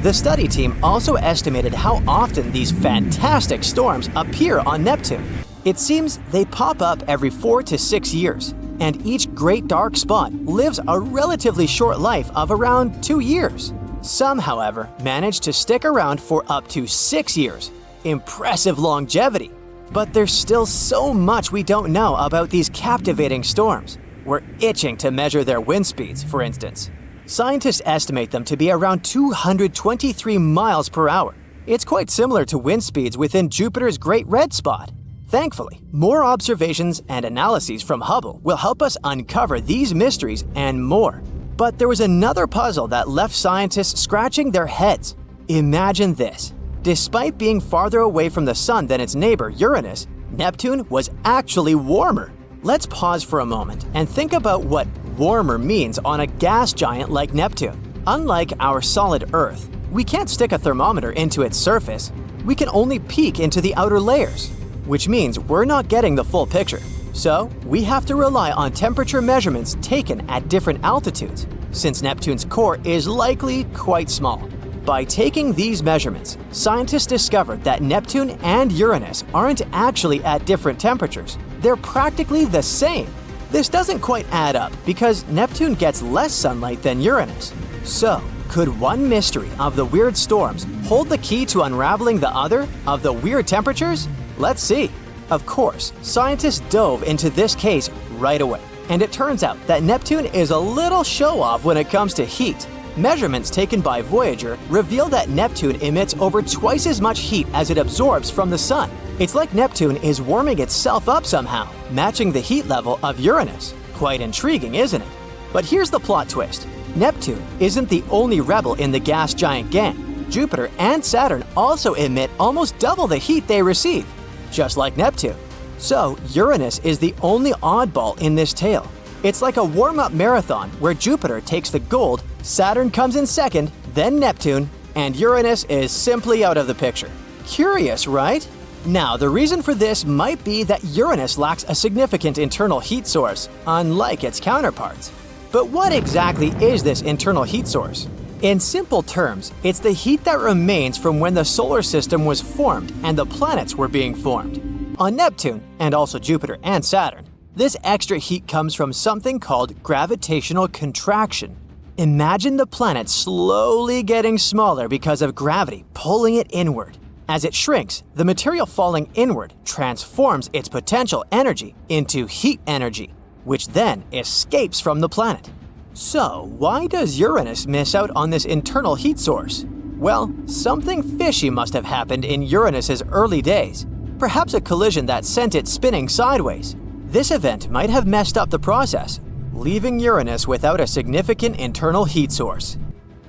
A: The study team also estimated how often these fantastic storms appear on Neptune. It seems they pop up every 4 to 6 years, and each great dark spot lives a relatively short life of around 2 years. Some, however, manage to stick around for up to 6 years. Impressive longevity! But there's still so much we don't know about these captivating storms. We're itching to measure their wind speeds, for instance. Scientists estimate them to be around 223 miles per hour. It's quite similar to wind speeds within Jupiter's Great Red Spot. Thankfully, more observations and analyses from Hubble will help us uncover these mysteries and more. But there was another puzzle that left scientists scratching their heads. Imagine this. Despite being farther away from the Sun than its neighbor Uranus, Neptune was actually warmer. Let's pause for a moment and think about what warmer means on a gas giant like Neptune. Unlike our solid Earth, we can't stick a thermometer into its surface. We can only peek into the outer layers, which means we're not getting the full picture. So, we have to rely on temperature measurements taken at different altitudes, since Neptune's core is likely quite small. By taking these measurements, scientists discovered that Neptune and Uranus aren't actually at different temperatures. They're practically the same. This doesn't quite add up because Neptune gets less sunlight than Uranus. So, could one mystery of the weird storms hold the key to unraveling the other of the weird temperatures? Let's see. Of course, scientists dove into this case right away. And it turns out that Neptune is a little show-off when it comes to heat. Measurements taken by Voyager reveal that Neptune emits over twice as much heat as it absorbs from the Sun. It's like Neptune is warming itself up somehow, matching the heat level of Uranus. Quite intriguing, isn't it? But here's the plot twist. Neptune isn't the only rebel in the gas giant gang. Jupiter and Saturn also emit almost double the heat they receive, just like Neptune. So, Uranus is the only oddball in this tale. It's like a warm-up marathon where Jupiter takes the gold, Saturn comes in second, then Neptune, and Uranus is simply out of the picture. Curious, right? Now, the reason for this might be that Uranus lacks a significant internal heat source, unlike its counterparts. But what exactly is this internal heat source? In simple terms, it's the heat that remains from when the solar system was formed and the planets were being formed. On Neptune, and also Jupiter and Saturn, this extra heat comes from something called gravitational contraction. Imagine the planet slowly getting smaller because of gravity pulling it inward. As it shrinks, the material falling inward transforms its potential energy into heat energy, which then escapes from the planet. So, why does Uranus miss out on this internal heat source? Well, something fishy must have happened in Uranus's early days. Perhaps a collision that sent it spinning sideways. This event might have messed up the process, leaving Uranus without a significant internal heat source.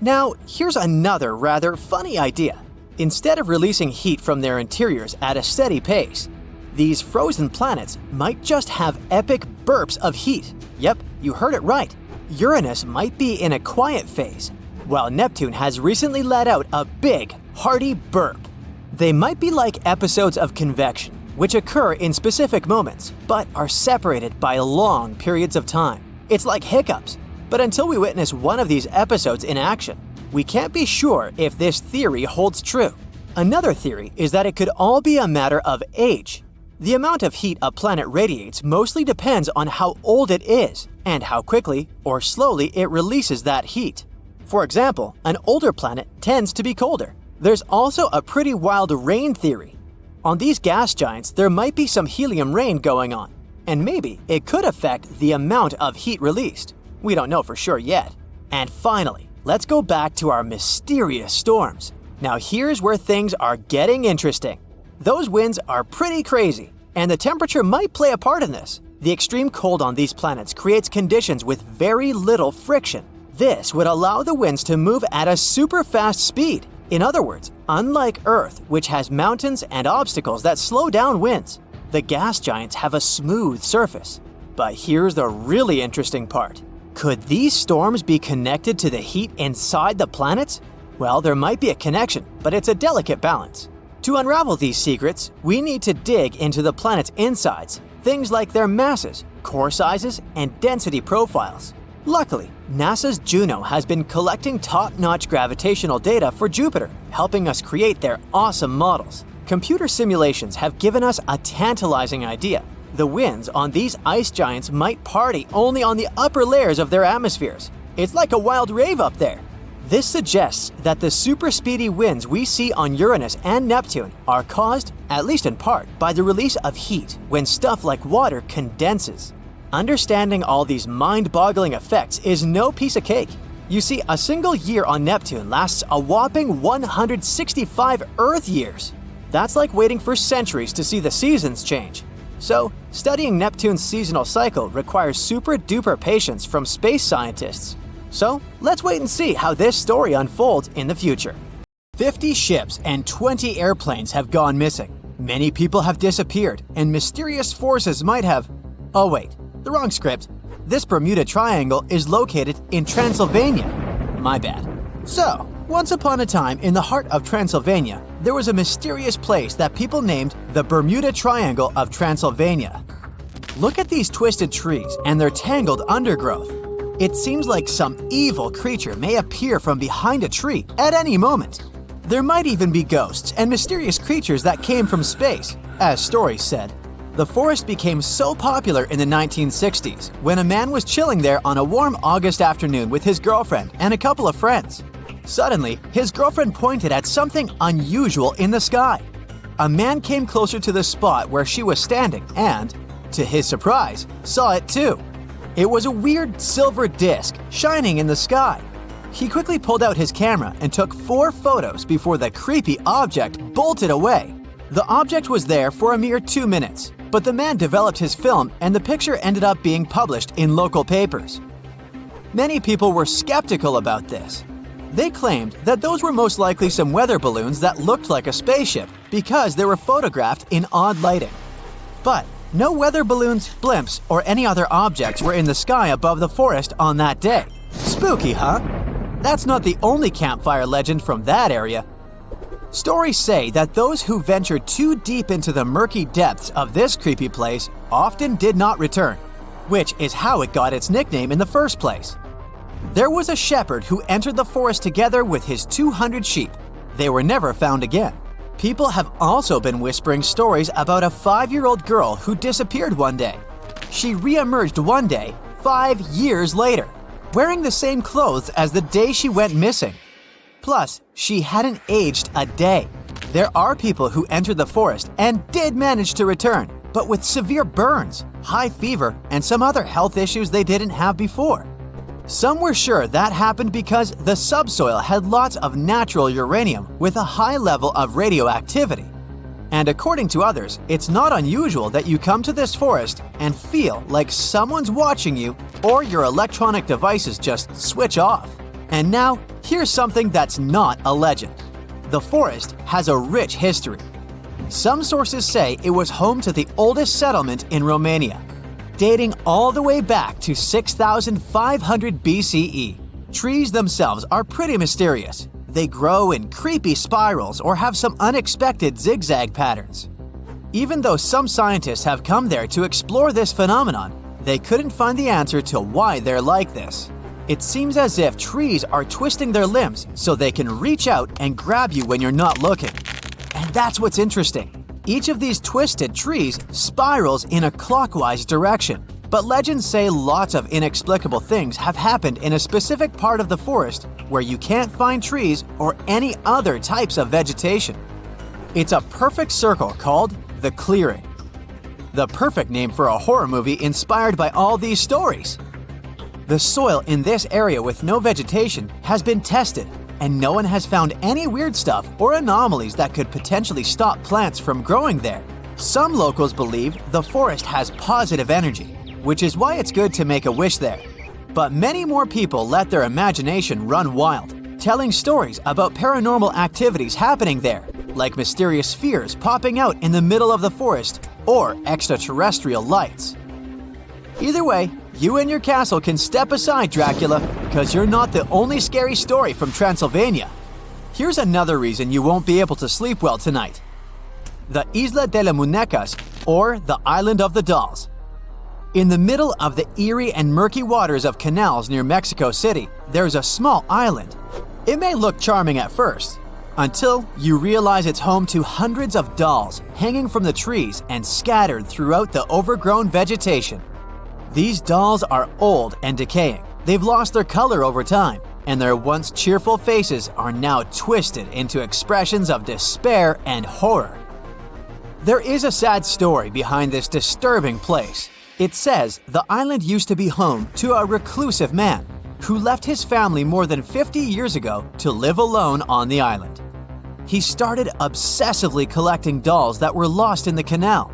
A: Now, here's another rather funny idea. Instead of releasing heat from their interiors at a steady pace, these frozen planets might just have epic burps of heat. Yep, you heard it right. Uranus might be in a quiet phase, while Neptune has recently let out a big, hearty burp. They might be like episodes of convection, which occur in specific moments, but are separated by long periods of time. It's like hiccups, but until we witness one of these episodes in action, we can't be sure if this theory holds true. Another theory is that it could all be a matter of age. The amount of heat a planet radiates mostly depends on how old it is and how quickly or slowly it releases that heat. For example, an older planet tends to be colder. There's also a pretty wild rain theory. On these gas giants, there might be some helium rain going on, and maybe it could affect the amount of heat released. We don't know for sure yet. And finally, let's go back to our mysterious storms. Now here's where things are getting interesting. Those winds are pretty crazy, and the temperature might play a part in this. The extreme cold on these planets creates conditions with very little friction. This would allow the winds to move at a super fast speed. In other words, unlike Earth, which has mountains and obstacles that slow down winds, the gas giants have a smooth surface. But here's the really interesting part. Could these storms be connected to the heat inside the planets? Well, there might be a connection, but it's a delicate balance. To unravel these secrets, we need to dig into the planet's insides, things like their masses, core sizes, and density profiles. Luckily, NASA's Juno has been collecting top-notch gravitational data for Jupiter, helping us create their awesome models. Computer simulations have given us a tantalizing idea. The winds on these ice giants might party only on the upper layers of their atmospheres. It's like a wild rave up there. This suggests that the super speedy winds we see on Uranus and Neptune are caused, at least in part, by the release of heat when stuff like water condenses. Understanding all these mind-boggling effects is no piece of cake. You see, a single year on Neptune lasts a whopping 165 Earth years. That's like waiting for centuries to see the seasons change. So, studying Neptune's seasonal cycle requires super-duper patience from space scientists. So, let's wait and see how this story unfolds in the future. 50 ships and 20 airplanes have gone missing. Many people have disappeared, and mysterious forces might have... Oh wait, the wrong script. This Bermuda Triangle is located in Transylvania. My bad. So, once upon a time in the heart of Transylvania, there was a mysterious place that people named the Bermuda Triangle of Transylvania. Look at these twisted trees and their tangled undergrowth. It seems like some evil creature may appear from behind a tree at any moment. There might even be ghosts and mysterious creatures that came from space, as stories said. The forest became so popular in the 1960s when a man was chilling there on a warm August afternoon with his girlfriend and a couple of friends. Suddenly, his girlfriend pointed at something unusual in the sky. A man came closer to the spot where she was standing and, to his surprise, saw it too. It was a weird silver disc shining in the sky. He quickly pulled out his camera and took 4 photos before the creepy object bolted away. The object was there for a mere 2 minutes, but the man developed his film and the picture ended up being published in local papers. Many people were skeptical about this. They claimed that those were most likely some weather balloons that looked like a spaceship because they were photographed in odd lighting. But No weather balloons, blimps, or any other objects were in the sky above the forest on that day. Spooky, huh? That's not the only campfire legend from that area. Stories say that those who ventured too deep into the murky depths of this creepy place often did not return, which is how it got its nickname in the first place. There was a shepherd who entered the forest together with his 200 sheep. They were never found again. People have also been whispering stories about a 5-year-old girl who disappeared one day. She re-emerged one day, 5 years later, wearing the same clothes as the day she went missing. Plus, she hadn't aged a day. There are people who entered the forest and did manage to return, but with severe burns, high fever, and some other health issues they didn't have before. Some were sure that happened because the subsoil had lots of natural uranium with a high level of radioactivity. And according to others, it's not unusual that you come to this forest and feel like someone's watching you or your electronic devices just switch off. And now, here's something that's not a legend. The forest has a rich history. Some sources say it was home to the oldest settlement in Romania, dating all the way back to 6,500 BCE. Trees themselves are pretty mysterious. They grow in creepy spirals or have some unexpected zigzag patterns. Even though some scientists have come there to explore this phenomenon, they couldn't find the answer to why they're like this. It seems as if trees are twisting their limbs so they can reach out and grab you when you're not looking. And that's what's interesting. Each of these twisted trees spirals in a clockwise direction. But legends say lots of inexplicable things have happened in a specific part of the forest where you can't find trees or any other types of vegetation. It's a perfect circle called the clearing. The perfect name for a horror movie inspired by all these stories. The soil in this area with no vegetation has been tested, and no one has found any weird stuff or anomalies that could potentially stop plants from growing there. Some locals believe the forest has positive energy, which is why it's good to make a wish there. But many more people let their imagination run wild, telling stories about paranormal activities happening there, like mysterious spheres popping out in the middle of the forest or extraterrestrial lights. Either way, you and your castle can step aside, Dracula, because you're not the only scary story from Transylvania. Here's another reason you won't be able to sleep well tonight. The Isla de las Muñecas, or the Island of the Dolls. In the middle of the eerie and murky waters of canals near Mexico City, there's a small island. It may look charming at first, until you realize it's home to hundreds of dolls hanging from the trees and scattered throughout the overgrown vegetation. These dolls are old and decaying. They've lost their color over time, and their once cheerful faces are now twisted into expressions of despair and horror. There is a sad story behind this disturbing place. It says the island used to be home to a reclusive man who left his family more than 50 years ago to live alone on the island. He started obsessively collecting dolls that were lost in the canal.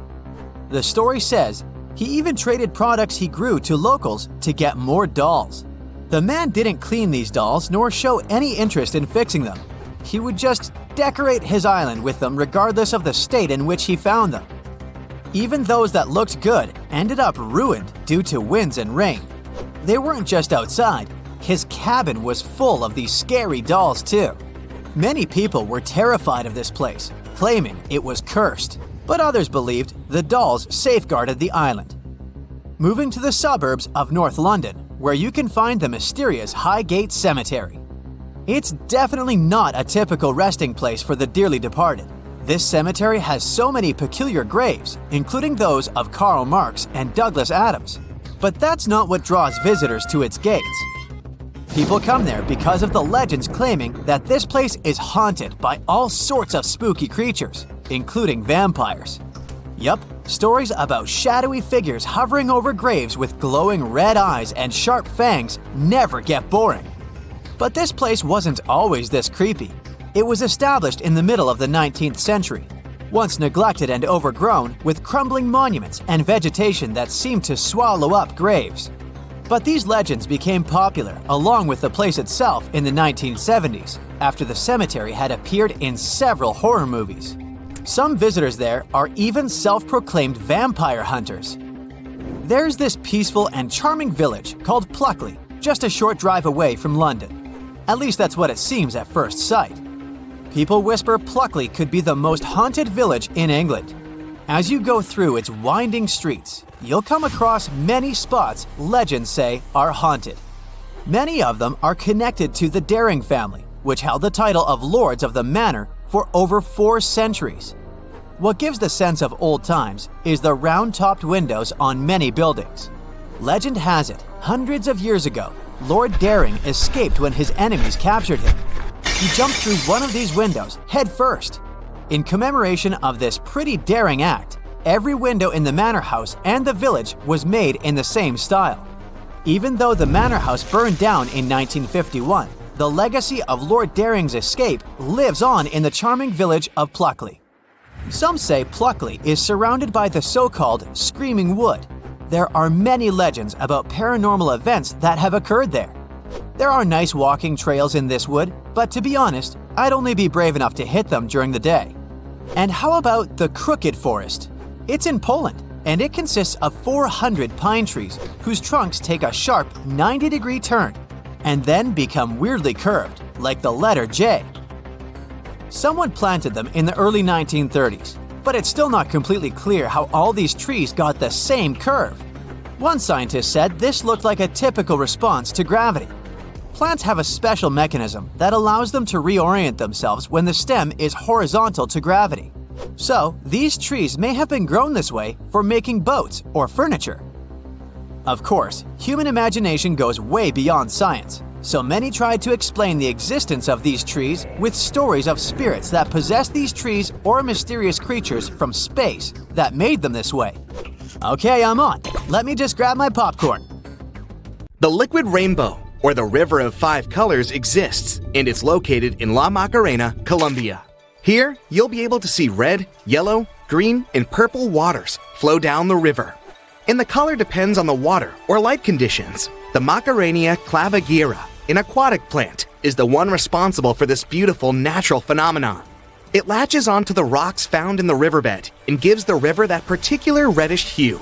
A: The story says he even traded products he grew to locals to get more dolls. The man didn't clean these dolls nor show any interest in fixing them. He would just decorate his island with them regardless of the state in which he found them. Even those that looked good ended up ruined due to winds and rain. They weren't just outside. His cabin was full of these scary dolls too. Many people were terrified of this place, claiming it was cursed, but others believed the dolls safeguarded the island. Moving to the suburbs of North London, where you can find the mysterious Highgate Cemetery. It's definitely not a typical resting place for the dearly departed. This cemetery has so many peculiar graves, including those of Karl Marx and Douglas Adams. But that's not what draws visitors to its gates. People come there because of the legends claiming that this place is haunted by all sorts of spooky creatures, including vampires. Yup, stories about shadowy figures hovering over graves with glowing red eyes and sharp fangs never get boring. But this place wasn't always this creepy. It was established in the middle of the 19th century, once neglected and overgrown with crumbling monuments and vegetation that seemed to swallow up graves. But these legends became popular along with the place itself in the 1970s, after the cemetery had appeared in several horror movies. Some visitors there are even self-proclaimed vampire hunters. There's this peaceful and charming village called Pluckley, just a short drive away from London. At least that's what it seems at first sight. People whisper Pluckley could be the most haunted village in England. As you go through its winding streets, you'll come across many spots legends say are haunted. Many of them are connected to the Daring family, which held the title of Lords of the Manor for over 4 centuries. What gives the sense of old times is the round-topped windows on many buildings. Legend has it, hundreds of years ago, Lord Daring escaped when his enemies captured him. He jumped through one of these windows head first. In commemoration of this pretty daring act, every window in the manor house and the village was made in the same style. Even though the manor house burned down in 1951, the legacy of Lord Daring's escape lives on in the charming village of Pluckley. Some say Pluckley is surrounded by the so-called Screaming Wood. There are many legends about paranormal events that have occurred there. There are nice walking trails in this wood, but to be honest, I'd only be brave enough to hit them during the day. And how about the Crooked Forest? It's in Poland, and it consists of 400 pine trees whose trunks take a sharp 90-degree turn and then become weirdly curved, like the letter J. Someone planted them in the early 1930s, but it's still not completely clear how all these trees got the same curve. One scientist said this looked like a typical response to gravity. Plants have a special mechanism that allows them to reorient themselves when the stem is horizontal to gravity. So, these trees may have been grown this way for making boats or furniture. Of course, human imagination goes way beyond science, so many tried to explain the existence of these trees with stories of spirits that possess these trees or mysterious creatures from space that made them this way. Okay, I'm on. Let me just grab my popcorn.
C: The liquid rainbow, or the River of 5 Colors, exists, and it's located in La Macarena, Colombia. Here, you'll be able to see red, yellow, green, and purple waters flow down the river. And the color depends on the water or light conditions. The Macarena clavigeira, an aquatic plant, is the one responsible for this beautiful natural phenomenon. It latches onto the rocks found in the riverbed and gives the river that particular reddish hue.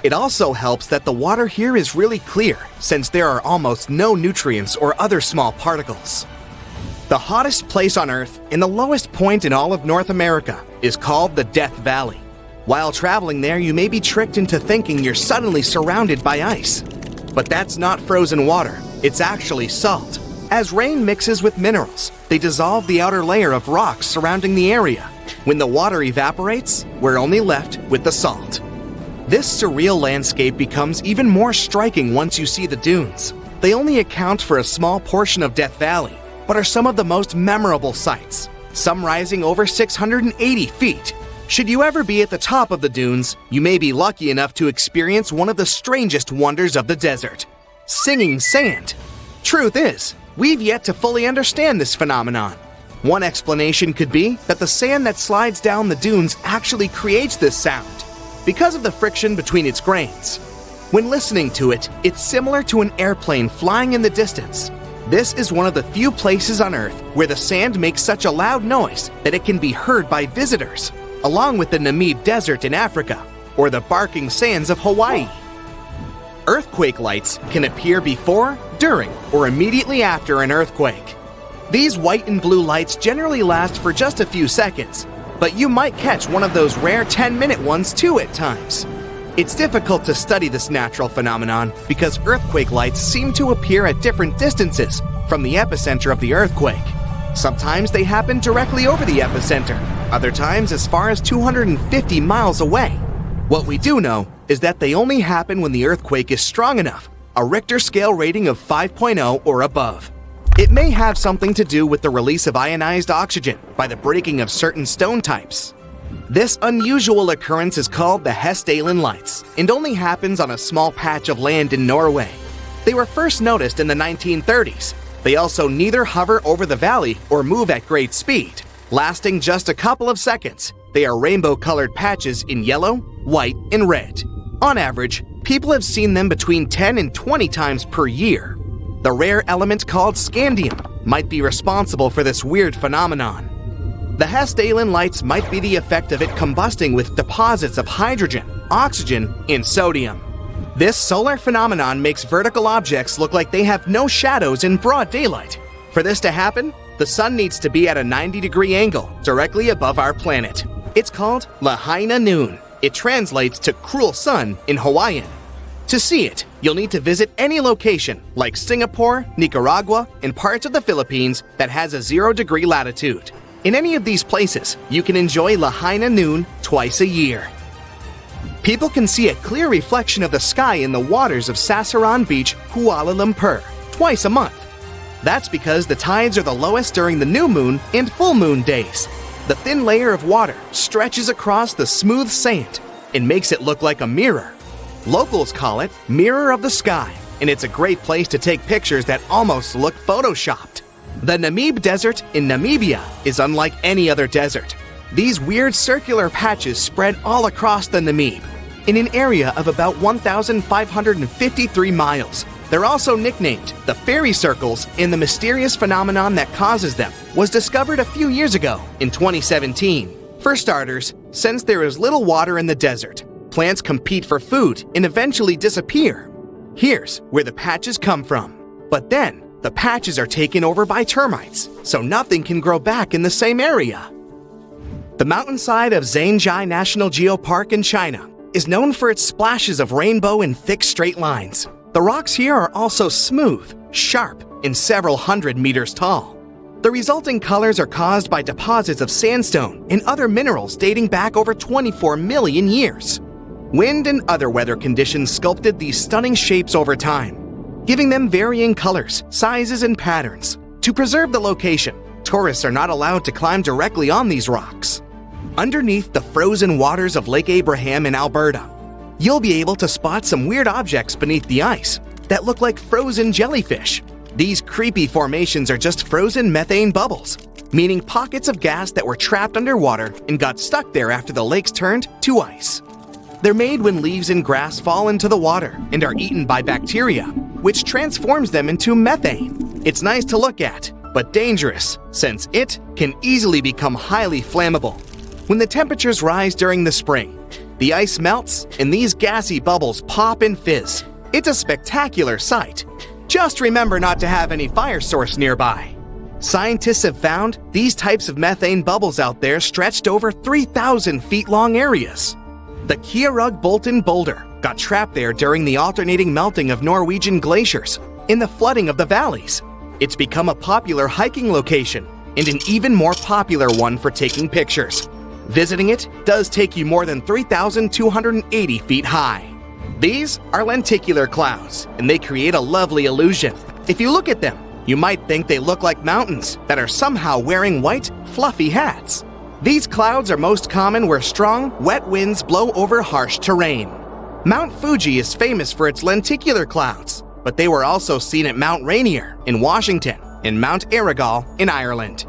C: It also helps that the water here is really clear, since there are almost no nutrients or other small particles. The hottest place on Earth and the lowest point in all of North America is called the Death Valley. While traveling there, you may be tricked into thinking you're suddenly surrounded by ice. But that's not frozen water, it's actually salt. As rain mixes with minerals, they dissolve the outer layer of rocks surrounding the area. When the water evaporates, we're only left with the salt. This surreal landscape becomes even more striking once you see the dunes. They only account for a small portion of Death Valley, but are some of the most memorable sights, some rising over 680 feet. Should you ever be at the top of the dunes, you may be lucky enough to experience one of the strangest wonders of the desert: singing sand. Truth is, we've yet to fully understand this phenomenon. One explanation could be that the sand that slides down the dunes actually creates this sound because of the friction between its grains. When listening to it, it's similar to an airplane flying in the distance. This is one of the few places on Earth where the sand makes such a loud noise that it can be heard by visitors, along with the Namib Desert in Africa or the barking sands of Hawaii. Earthquake lights can appear before, during, or immediately after an earthquake. These white and blue lights generally last for just a few seconds, but you might catch one of those rare 10-minute ones too at times. It's difficult to study this natural phenomenon because earthquake lights seem to appear at different distances from the epicenter of the earthquake. Sometimes they happen directly over the epicenter, other times as far as 250 miles away. What we do know is that they only happen when the earthquake is strong enough, a Richter scale rating of 5.0 or above. It may have something to do with the release of ionized oxygen by the breaking of certain stone types. This unusual occurrence is called the Hessdalen Lights and only happens on a small patch of land in Norway. They were first noticed in the 1930s. They also neither hover over the valley or move at great speed. Lasting just a couple of seconds, they are rainbow-colored patches in yellow, white, and red. On average, people have seen them between 10 and 20 times per year. The rare element called scandium might be responsible for this weird phenomenon. The Hessdalen lights might be the effect of it combusting with deposits of hydrogen, oxygen, and sodium. This solar phenomenon makes vertical objects look like they have no shadows in broad daylight. For this to happen, the sun needs to be at a 90-degree angle directly above our planet. It's called Lahaina Noon. It translates to cruel sun in Hawaiian. To see it, you'll need to visit any location like Singapore, Nicaragua, and parts of the Philippines that has a 0-degree latitude. In any of these places, you can enjoy Lahaina Noon twice a year. People can see a clear reflection of the sky in the waters of Sasaran Beach, Kuala Lumpur, twice a month. That's because the tides are the lowest during the new moon and full moon days. The thin layer of water stretches across the smooth sand and makes it look like a mirror. Locals call it Mirror of the Sky, and it's a great place to take pictures that almost look photoshopped. The Namib Desert in Namibia is unlike any other desert. These weird circular patches spread all across the Namib, in an area of about 1,553 miles. They're also nicknamed the fairy circles, and the mysterious phenomenon that causes them was discovered a few years ago, in 2017. For starters, since there is little water in the desert, plants compete for food and eventually disappear. Here's where the patches come from. But then, the patches are taken over by termites, so nothing can grow back in the same area. The mountainside of Zhangjiai National Geopark in China is known for its splashes of rainbow and thick straight lines. The rocks here are also smooth, sharp, and several hundred meters tall. The resulting colors are caused by deposits of sandstone and other minerals dating back over 24 million years. Wind and other weather conditions sculpted these stunning shapes over time, giving them varying colors, sizes, and patterns. To preserve the location, tourists are not allowed to climb directly on these rocks. Underneath the frozen waters of Lake Abraham in Alberta, you'll be able to spot some weird objects beneath the ice that look like frozen jellyfish. These creepy formations are just frozen methane bubbles, meaning pockets of gas that were trapped underwater and got stuck there after the lakes turned to ice. They're made when leaves and grass fall into the water and are eaten by bacteria, which transforms them into methane. It's nice to look at, but dangerous, since it can easily become highly flammable. When the temperatures rise during the spring, the ice melts and these gassy bubbles pop and fizz. It's a spectacular sight. Just remember not to have any fire source nearby. Scientists have found these types of methane bubbles out there stretched over 3,000 feet long areas. The Kjærrug Bolton boulder got trapped there during the alternating melting of Norwegian glaciers in the flooding of the valleys. It's become a popular hiking location and an even more popular one for taking pictures. Visiting it does take you more than 3,280 feet high. These are lenticular clouds, and they create a lovely illusion. If you look at them, you might think they look like mountains that are somehow wearing white, fluffy hats. These clouds are most common where strong, wet winds blow over harsh terrain. Mount Fuji is famous for its lenticular clouds, but they were also seen at Mount Rainier in Washington and Mount Errigal in Ireland.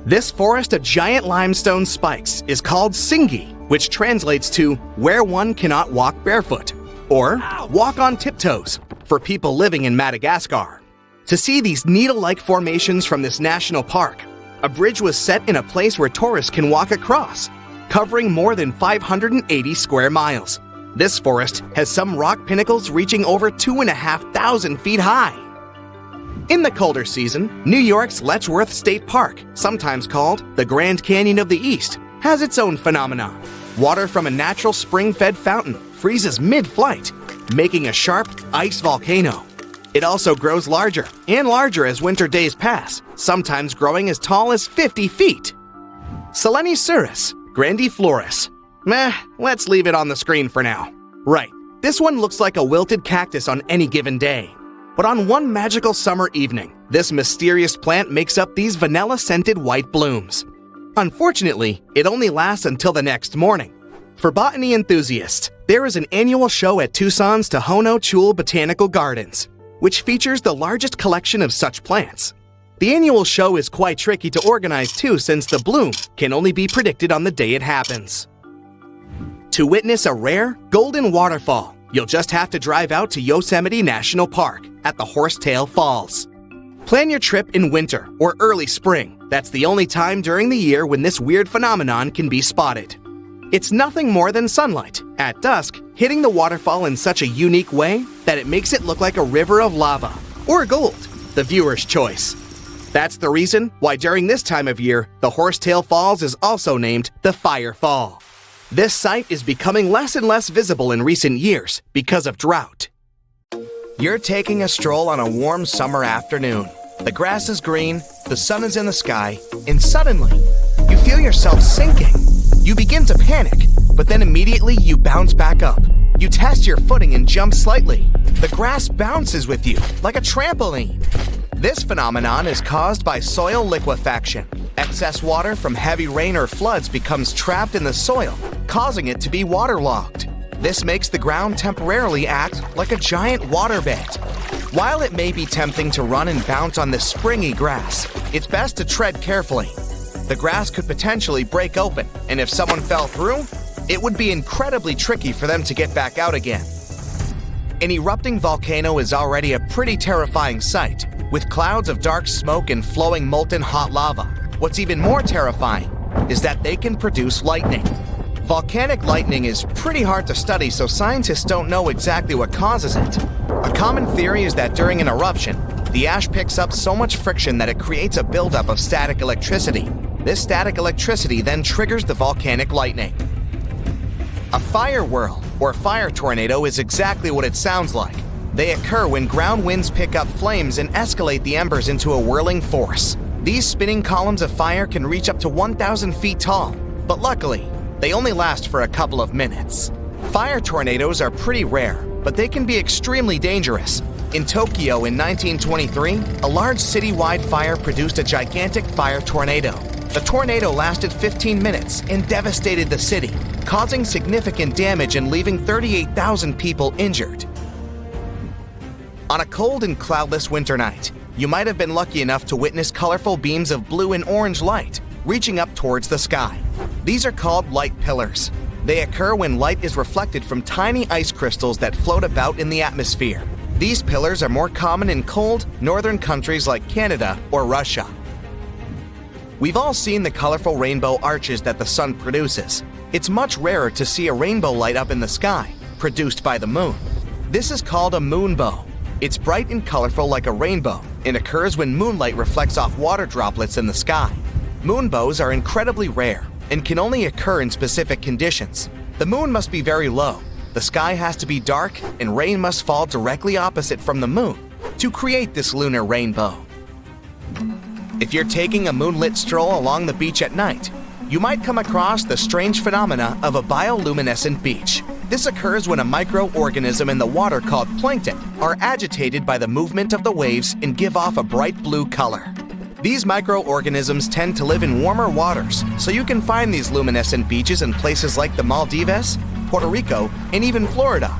C: This forest of giant limestone spikes is called Singi, which translates to where one cannot walk barefoot, or walk on tiptoes, for people living in Madagascar. To see these needle-like formations from this national park, a bridge was set in a place where tourists can walk across, covering more than 580 square miles. This forest has some rock pinnacles reaching over 2,500 feet high. In the colder season, New York's Letchworth State Park, sometimes called the Grand Canyon of the East, has its own phenomenon. Water from a natural spring-fed fountain freezes mid-flight, making a sharp ice volcano. It also grows larger and larger as winter days pass, sometimes growing as tall as 50 feet. Seleniceurus grandiflorus. Let's leave it on the screen for now. Right, this one looks like a wilted cactus on any given day. But on one magical summer evening, this mysterious plant makes up these vanilla-scented white blooms. Unfortunately, it only lasts until the next morning. For botany enthusiasts, there is an annual show at Tucson's Tohono Chul Botanical Gardens, which features the largest collection of such plants. The annual show is quite tricky to organize too, since the bloom can only be predicted on the day it happens. To witness a rare, golden waterfall, you'll just have to drive out to Yosemite National Park at the Horsetail Falls. Plan your trip in winter or early spring. That's the only time during the year when this weird phenomenon can be spotted. It's nothing more than sunlight, at dusk, hitting the waterfall in such a unique way that it makes it look like a river of lava, or gold, the viewer's choice. That's the reason why during this time of year, the Horsetail Falls is also named the Fire Fall. This site is becoming less and less visible in recent years because of drought. You're taking a stroll on a warm summer afternoon. The grass is green, the sun is in the sky, and suddenly, you feel yourself sinking. You begin to panic, but then immediately you bounce back up. You test your footing and jump slightly. The grass bounces with you, like a trampoline. This phenomenon is caused by soil liquefaction. Excess water from heavy rain or floods becomes trapped in the soil, causing it to be waterlogged. This makes the ground temporarily act like a giant waterbed. While it may be tempting to run and bounce on this springy grass, it's best to tread carefully. The grass could potentially break open, and if someone fell through, it would be incredibly tricky for them to get back out again. An erupting volcano is already a pretty terrifying sight, with clouds of dark smoke and flowing molten hot lava. What's even more terrifying is that they can produce lightning. Volcanic lightning is pretty hard to study, so scientists don't know exactly what causes it. A common theory is that during an eruption, the ash picks up so much friction that it creates a buildup of static electricity. This static electricity then triggers the volcanic lightning. A fire whirl, or fire tornado, is exactly what it sounds like. They occur when ground winds pick up flames and escalate the embers into a whirling force. These spinning columns of fire can reach up to 1,000 feet tall, but luckily, they only last for a couple of minutes. Fire tornadoes are pretty rare, but they can be extremely dangerous. In Tokyo in 1923, a large citywide fire produced a gigantic fire tornado. The tornado lasted 15 minutes and devastated the city, causing significant damage and leaving 38,000 people injured. On a cold and cloudless winter night, you might have been lucky enough to witness colorful beams of blue and orange light reaching up towards the sky. These are called light pillars. They occur when light is reflected from tiny ice crystals that float about in the atmosphere. These pillars are more common in cold, northern countries like Canada or Russia. We've all seen the colorful rainbow arches that the sun produces. It's much rarer to see a rainbow light up in the sky, produced by the moon. This is called a moonbow. It's bright and colorful like a rainbow and occurs when moonlight reflects off water droplets in the sky. Moonbows are incredibly rare and can only occur in specific conditions. The moon must be very low, the sky has to be dark, and rain must fall directly opposite from the moon to create this lunar rainbow. If you're taking a moonlit stroll along the beach at night, you might come across the strange phenomena of a bioluminescent beach. This occurs when a microorganism in the water called plankton are agitated by the movement of the waves and give off a bright blue color. These microorganisms tend to live in warmer waters, so you can find these luminescent beaches in places like the Maldives, Puerto Rico, and even Florida.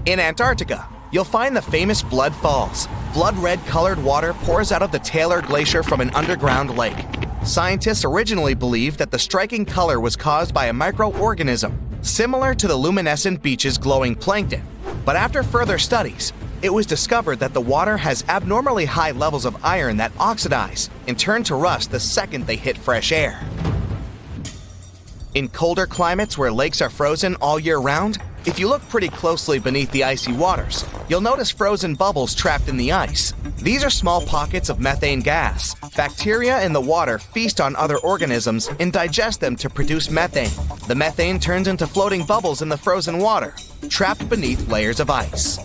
C: In Antarctica, you'll find the famous Blood Falls. Blood red colored water pours out of the Taylor Glacier from an underground lake. Scientists originally believed that the striking color was caused by a microorganism similar to the luminescent beach's glowing plankton. But after further studies, it was discovered that the water has abnormally high levels of iron that oxidize and turn to rust the second they hit fresh air. In colder climates where lakes are frozen all year round, if you look pretty closely beneath the icy waters, you'll notice frozen bubbles trapped in the ice. These are small pockets of methane gas. Bacteria in the water feast on other organisms and digest them to produce methane. The methane turns into floating bubbles in the frozen water, trapped beneath layers of ice.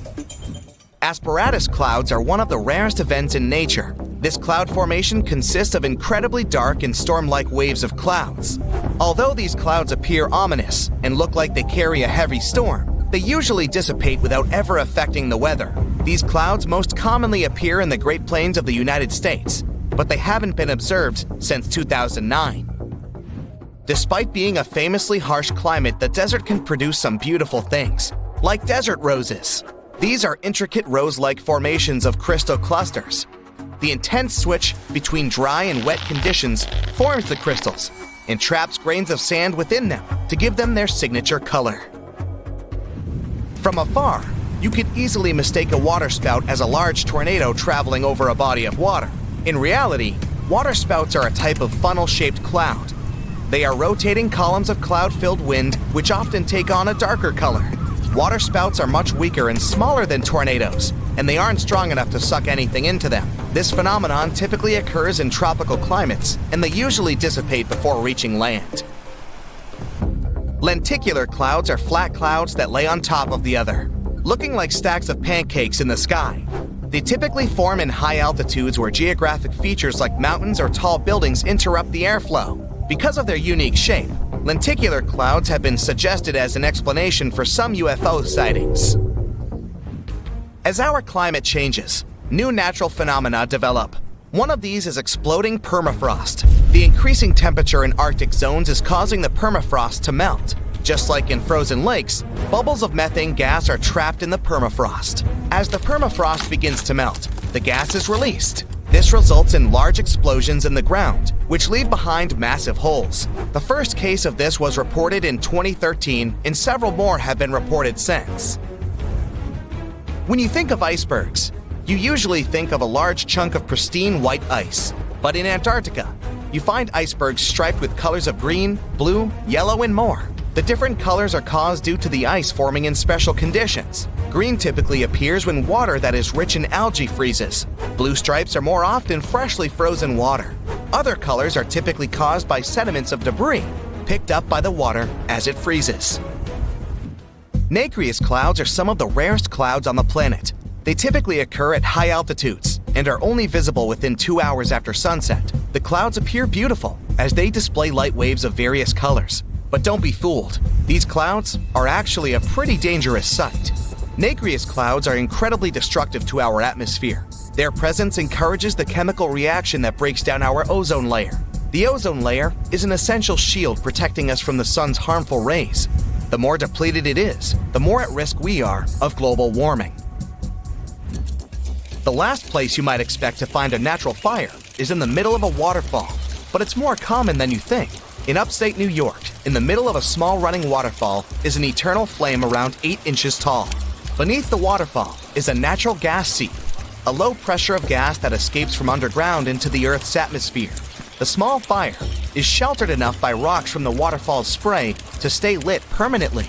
C: Asperatus clouds are one of the rarest events in nature. This cloud formation consists of incredibly dark and storm-like waves of clouds. Although these clouds appear ominous and look like they carry a heavy storm, they usually dissipate without ever affecting the weather. These clouds most commonly appear in the Great Plains of the United States, but they haven't been observed since 2009. Despite being a famously harsh climate, the desert can produce some beautiful things, like desert roses. These are intricate rose-like formations of crystal clusters. The intense switch between dry and wet conditions forms the crystals and traps grains of sand within them to give them their signature color. From afar, you could easily mistake a waterspout as a large tornado traveling over a body of water. In reality, Waterspouts are a type of funnel-shaped cloud. They are rotating columns of cloud-filled wind which often take on a darker color. Waterspouts are much weaker and smaller than tornadoes, and they aren't strong enough to suck anything into them. This phenomenon typically occurs in tropical climates, and they usually dissipate before reaching land. Lenticular clouds are flat clouds that lay on top of the other, looking like stacks of pancakes in the sky. They typically form in high altitudes where geographic features like mountains or tall buildings interrupt the airflow. Because of their unique shape, lenticular clouds have been suggested as an explanation for some UFO sightings. As our climate changes, new natural phenomena develop. One of these is exploding permafrost. The increasing temperature in Arctic zones is causing the permafrost to melt. Just like in frozen lakes, bubbles of methane gas are trapped in the permafrost. As the permafrost begins to melt, the gas is released. This results in large explosions in the ground, which leave behind massive holes. The first case of this was reported in 2013, and several more have been reported since. When you think of icebergs, you usually think of a large chunk of pristine white ice. But in Antarctica, you find icebergs striped with colors of green, blue, yellow, and more. The different colors are caused due to the ice forming in special conditions. Green typically appears when water that is rich in algae freezes. Blue stripes are more often freshly frozen water. Other colors are typically caused by sediments of debris picked up by the water as it freezes. Nacreous clouds are some of the rarest clouds on the planet. They typically occur at high altitudes and are only visible within 2 hours after sunset. The clouds appear beautiful as they display light waves of various colors. But don't be fooled. These clouds are actually a pretty dangerous sight. Nacreous clouds are incredibly destructive to our atmosphere. Their presence encourages the chemical reaction that breaks down our ozone layer. The ozone layer is an essential shield protecting us from the sun's harmful rays. The more depleted it is, the more at risk we are of global warming. The last place you might expect to find a natural fire is in the middle of a waterfall, but it's more common than you think. In upstate New York, in the middle of a small running waterfall is an eternal flame around 8 inches tall. Beneath the waterfall is a natural gas seep, a low pressure of gas that escapes from underground into the Earth's atmosphere. The small fire is sheltered enough by rocks from the waterfall's spray to stay lit permanently.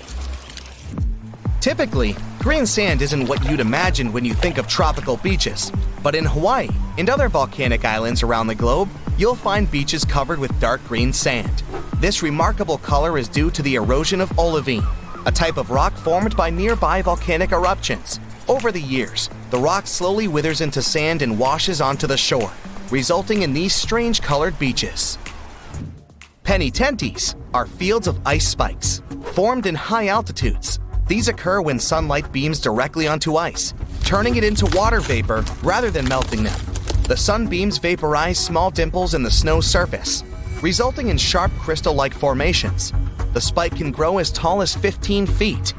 C: Typically, green sand isn't what you'd imagine when you think of tropical beaches, but in Hawaii and other volcanic islands around the globe, you'll find beaches covered with dark green sand. This remarkable color is due to the erosion of olivine, a type of rock formed by nearby volcanic eruptions. Over the years, the rock slowly withers into sand and washes onto the shore, resulting in these strange colored beaches. Penitentes are fields of ice spikes, formed in high altitudes. These occur when sunlight beams directly onto ice, turning it into water vapor rather than melting them. The sunbeams vaporize small dimples in the snow surface, resulting in sharp crystal-like formations. The spike can grow as tall as 15 feet.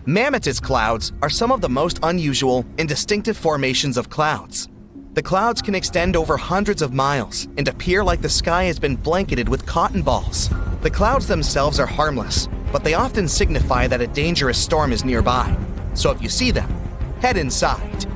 C: Mammatus clouds are some of the most unusual and distinctive formations of clouds. The clouds can extend over hundreds of miles and appear like the sky has been blanketed with cotton balls. The clouds themselves are harmless, but they often signify that a dangerous storm is nearby. So if you see them, head inside.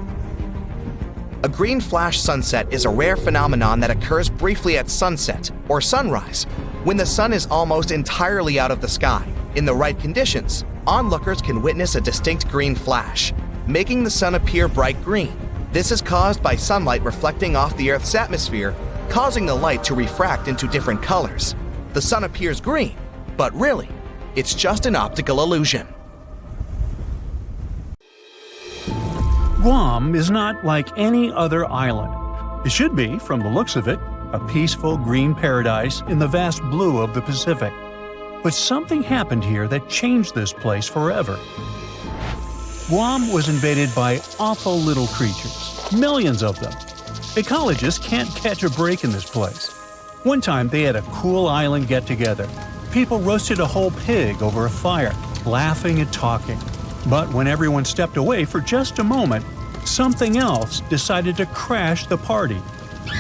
C: A green flash sunset is a rare phenomenon that occurs briefly at sunset or sunrise, when the sun is almost entirely out of the sky. In the right conditions, onlookers can witness a distinct green flash, making the sun appear bright green. This is caused by sunlight reflecting off the Earth's atmosphere, causing the light to refract into different colors. The sun appears green, but really, it's just an optical illusion.
B: Guam is not like any other island. It should be, from the looks of it, a peaceful green paradise in the vast blue of the Pacific. But something happened here that changed this place forever. Guam was invaded by awful little creatures, millions of them. Ecologists can't catch a break in this place. One time they had a cool island get-together. People roasted a whole pig over a fire, laughing and talking. But when everyone stepped away for just a moment, something else decided to crash the party.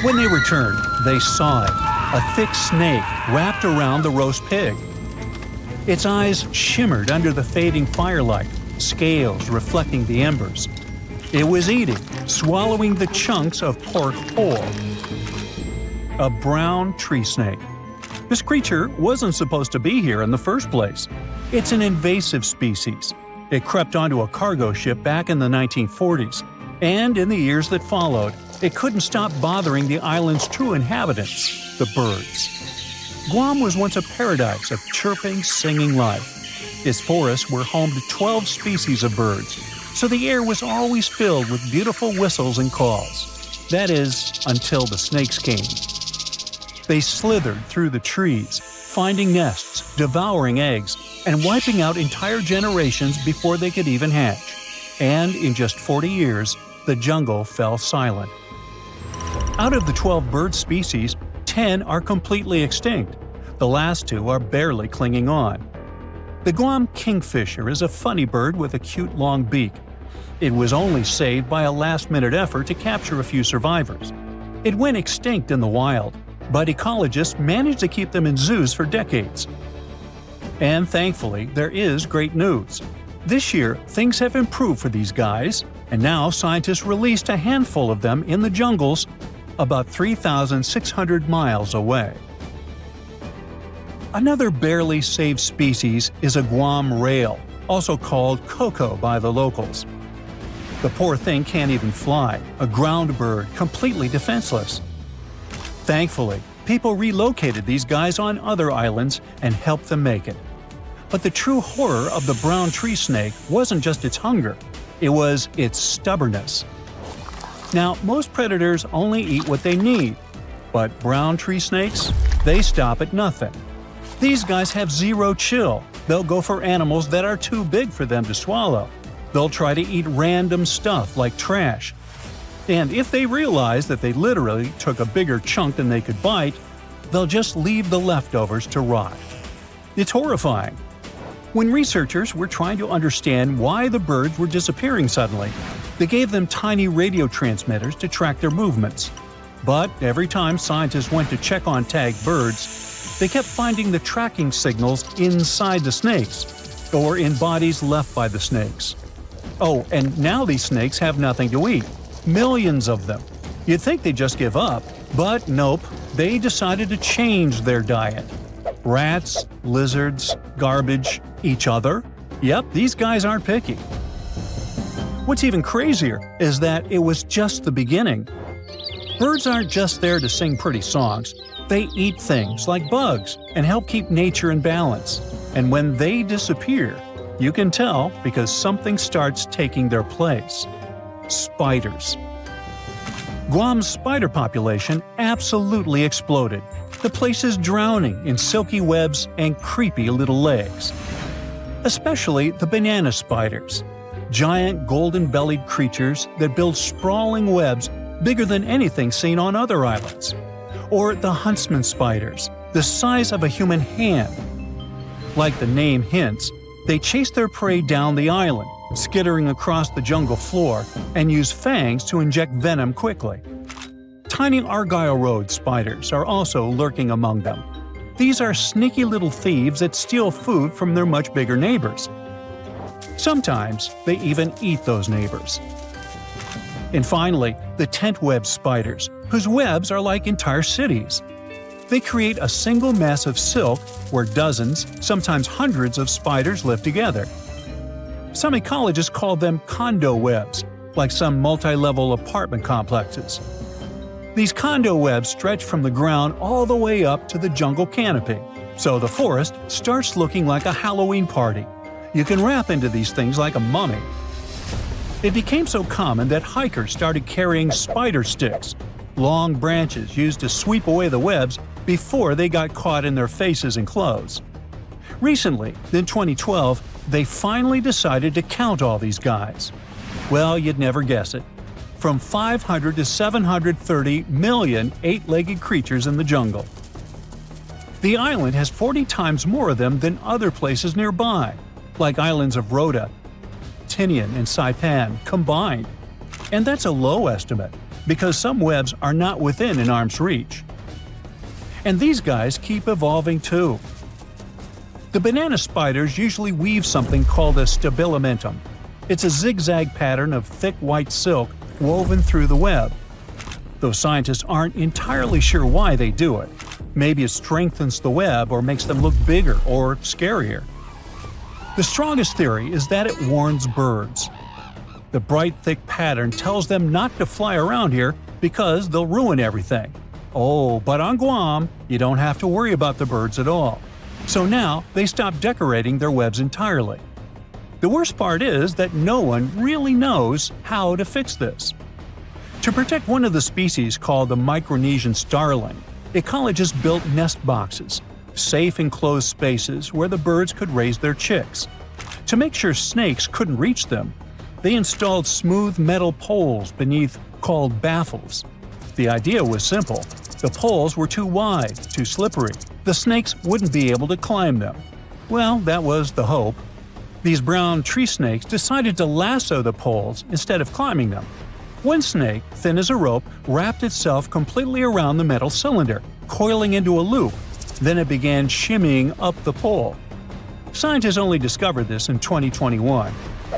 B: When they returned, they saw it, a thick snake wrapped around the roast pig. Its eyes shimmered under the fading firelight, scales reflecting the embers. It was eating, swallowing the chunks of pork whole. a brown tree snake. This creature wasn't supposed to be here in the first place. It's an invasive species. It crept onto a cargo ship back in the 1940s, and in the years that followed, it couldn't stop bothering the island's true inhabitants, the birds. Guam was once a paradise of chirping, singing life. Its forests were home to 12 species of birds, so the air was always filled with beautiful whistles and calls. That is, until the snakes came. They slithered through the trees, finding nests, devouring eggs, and wiping out entire generations before they could even hatch. And in just 40 years, the jungle fell silent. Out of the 12 bird species, 10 are completely extinct. The last 2 are barely clinging on. The Guam kingfisher is a funny bird with a cute long beak. It was only saved by a last-minute effort to capture a few survivors. It went extinct in the wild, but ecologists managed to keep them in zoos for decades. And thankfully, there is great news. This year, things have improved for these guys, and now scientists released a handful of them in the jungles about 3,600 miles away. Another barely saved species is a Guam rail, also called coco by the locals. The poor thing can't even fly, a ground bird completely defenseless. Thankfully, people relocated these guys on other islands and helped them make it. But the true horror of the brown tree snake wasn't just its hunger, it was its stubbornness. Now, most predators only eat what they need, but brown tree snakes, they stop at nothing. These guys have zero chill. They'll go for animals that are too big for them to swallow. They'll try to eat random stuff like trash. And if they realize that they literally took a bigger chunk than they could bite, they'll just leave the leftovers to rot. It's horrifying. When researchers were trying to understand why the birds were disappearing suddenly, they gave them tiny radio transmitters to track their movements. But every time scientists went to check on tagged birds, they kept finding the tracking signals inside the snakes, or in bodies left by the snakes. Oh, and now these snakes have nothing to eat. Millions of them. You'd think they'd just give up, but nope, they decided to change their diet. Rats, lizards, garbage, each other. Yep, these guys aren't picky. What's even crazier is that it was just the beginning. Birds aren't just there to sing pretty songs. They eat things like bugs and help keep nature in balance. And when they disappear, you can tell because something starts taking their place. Spiders. Guam's spider population absolutely exploded. The place is drowning in silky webs and creepy little legs. Especially the banana spiders. Giant golden-bellied creatures that build sprawling webs bigger than anything seen on other islands. Or the huntsman spiders, the size of a human hand. Like the name hints, they chase their prey down the island, skittering across the jungle floor, and use fangs to inject venom quickly. Tiny Argyle Road spiders are also lurking among them. These are sneaky little thieves that steal food from their much bigger neighbors. Sometimes they even eat those neighbors. And finally, the tent web spiders, whose webs are like entire cities. They create a single mass of silk where dozens, sometimes hundreds of spiders live together. Some ecologists call them condo webs, like some multi-level apartment complexes. These condo webs stretch from the ground all the way up to the jungle canopy, so the forest starts looking like a Halloween party. You can wrap into these things like a mummy. It became so common that hikers started carrying spider sticks, long branches used to sweep away the webs before they got caught in their faces and clothes. Recently, in 2012, they finally decided to count all these guys. Well, you'd never guess it. From 500 to 730 million eight-legged creatures in the jungle. The island has 40 times more of them than other places nearby, like islands of Rota, Tinian, and Saipan combined. And that's a low estimate, because some webs are not within an arm's reach. And these guys keep evolving too. The banana spiders usually weave something called a stabilimentum. It's a zigzag pattern of thick white silk woven through the web. though scientists aren't entirely sure why they do it. Maybe it strengthens the web or makes them look bigger or scarier. The strongest theory is that it warns birds. The bright, thick pattern tells them not to fly around here because they'll ruin everything. Oh, but on Guam, you don't have to worry about the birds at all. So now they stop decorating their webs entirely. The worst part is that no one really knows how to fix this. To protect one of the species called the Micronesian starling, ecologists built nest boxes, safe enclosed spaces where the birds could raise their chicks. To make sure snakes couldn't reach them, they installed smooth metal poles beneath called baffles. The idea was simple. The poles were too wide, too slippery. The snakes wouldn't be able to climb them. Well, that was the hope. These brown tree snakes decided to lasso the poles instead of climbing them. One snake, thin as a rope, wrapped itself completely around the metal cylinder, coiling into a loop. Then it began shimmying up the pole. Scientists only discovered this in 2021.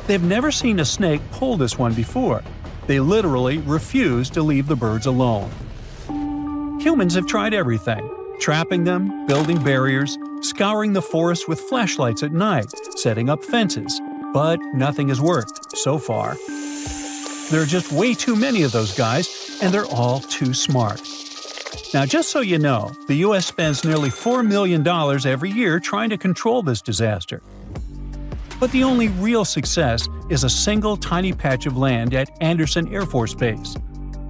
B: They've never seen a snake pull this one before. They literally refuse to leave the birds alone. Humans have tried everything: trapping them, building barriers, scouring the forest with flashlights at night, setting up fences. But nothing has worked, so far. There are just way too many of those guys, and they're all too smart. Now, just so you know, the U.S. spends nearly $4 million every year trying to control this disaster. But the only real success is a single tiny patch of land at Andersen Air Force Base.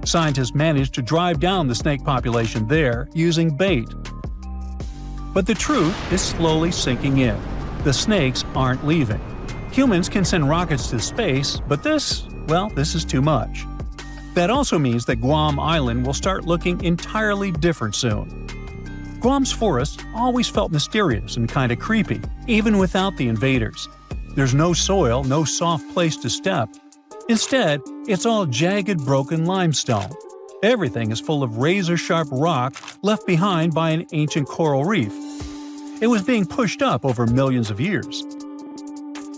B: Scientists managed to drive down the snake population there using bait. But the truth is slowly sinking in. The snakes aren't leaving. Humans can send rockets to space, but this is too much. That also means that Guam Island will start looking entirely different soon. Guam's forests always felt mysterious and kind of creepy, even without the invaders. There's no soil, no soft place to step. Instead, it's all jagged, broken limestone. Everything is full of razor-sharp rock left behind by an ancient coral reef. It was being pushed up over millions of years.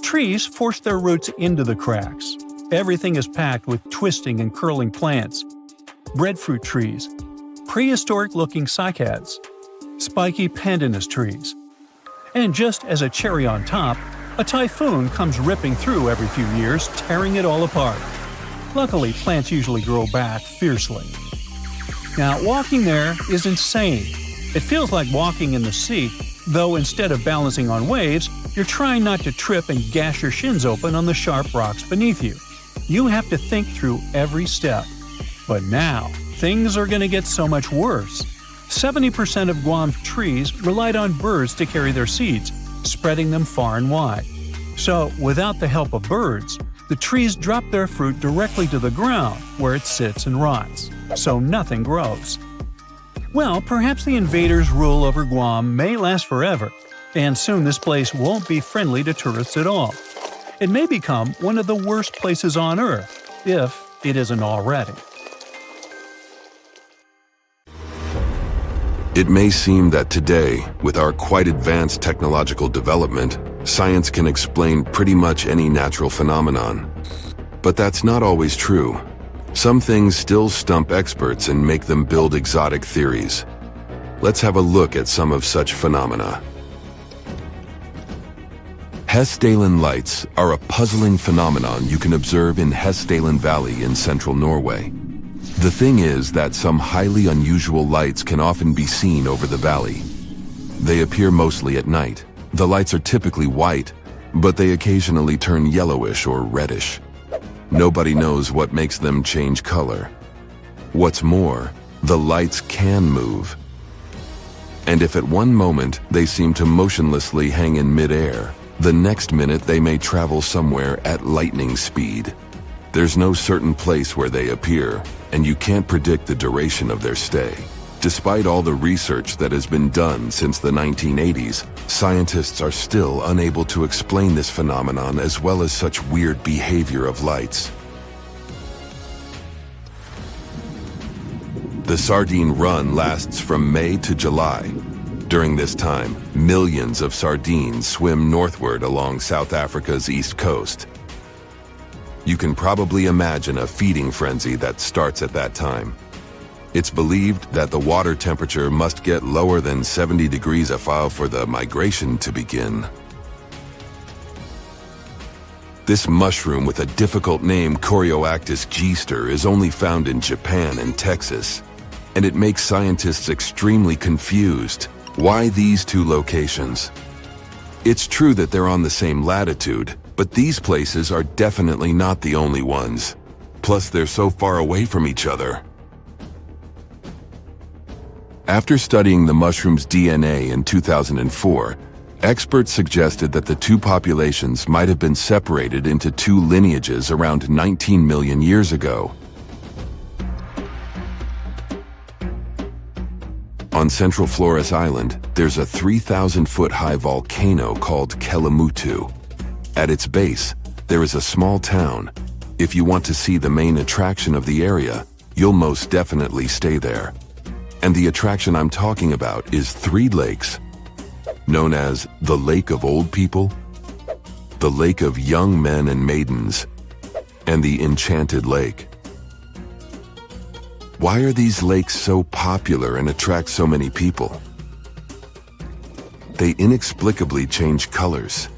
B: Trees force their roots into the cracks. Everything is packed with twisting and curling plants. Breadfruit trees, prehistoric-looking cycads, spiky pandanus trees. And just as a cherry on top, a typhoon comes ripping through every few years, tearing it all apart. Luckily, plants usually grow back fiercely. Now, walking there is insane. It feels like walking in the sea, though instead of balancing on waves, you're trying not to trip and gash your shins open on the sharp rocks beneath you. You have to think through every step. But now, things are going to get so much worse. 70% of Guam's trees relied on birds to carry their seeds, spreading them far and wide. So, without the help of birds, the trees drop their fruit directly to the ground, where it sits and rots. So nothing grows. Well, perhaps the invaders' rule over Guam may last forever, and soon this place won't be friendly to tourists at all. It may become one of the worst places on Earth, if it isn't already.
D: It may seem that today, with our quite advanced technological development, science can explain pretty much any natural phenomenon. But that's not always true. Some things still stump experts and make them build exotic theories. Let's have a look at some of such phenomena. Hessdalen lights are a puzzling phenomenon you can observe in Hessdalen Valley in central Norway. The thing is that some highly unusual lights can often be seen over the valley. They appear mostly at night. The lights are typically white, but they occasionally turn yellowish or reddish. Nobody knows what makes them change color. What's more, the lights can move. And if at one moment they seem to motionlessly hang in midair, the next minute they may travel somewhere at lightning speed. There's no certain place where they appear, and you can't predict the duration of their stay. Despite all the research that has been done since the 1980s, scientists are still unable to explain this phenomenon as well as such weird behavior of lights. The sardine run lasts from May to July. During this time, millions of sardines swim northward along South Africa's east coast. You can probably imagine a feeding frenzy that starts at that time. It's believed that the water temperature must get lower than 70 degrees F for the migration to begin. This mushroom with a difficult name, Corioactis gister, is only found in Japan and Texas, and it makes scientists extremely confused. Why these two locations? It's true that they're on the same latitude, but these places are definitely not the only ones. Plus, they're so far away from each other. After studying the mushroom's DNA in 2004, experts suggested that the two populations might have been separated into two lineages around 19 million years ago. On Central Flores Island, there's a 3,000-foot-high volcano called Kelimutu. At its base, there is a small town. If you want to see the main attraction of the area, you'll most definitely stay there. And the attraction I'm talking about is 3 lakes, known as the Lake of Old People, the Lake of Young Men and Maidens, and the Enchanted Lake. Why are these lakes so popular and attract so many people? They inexplicably change colors.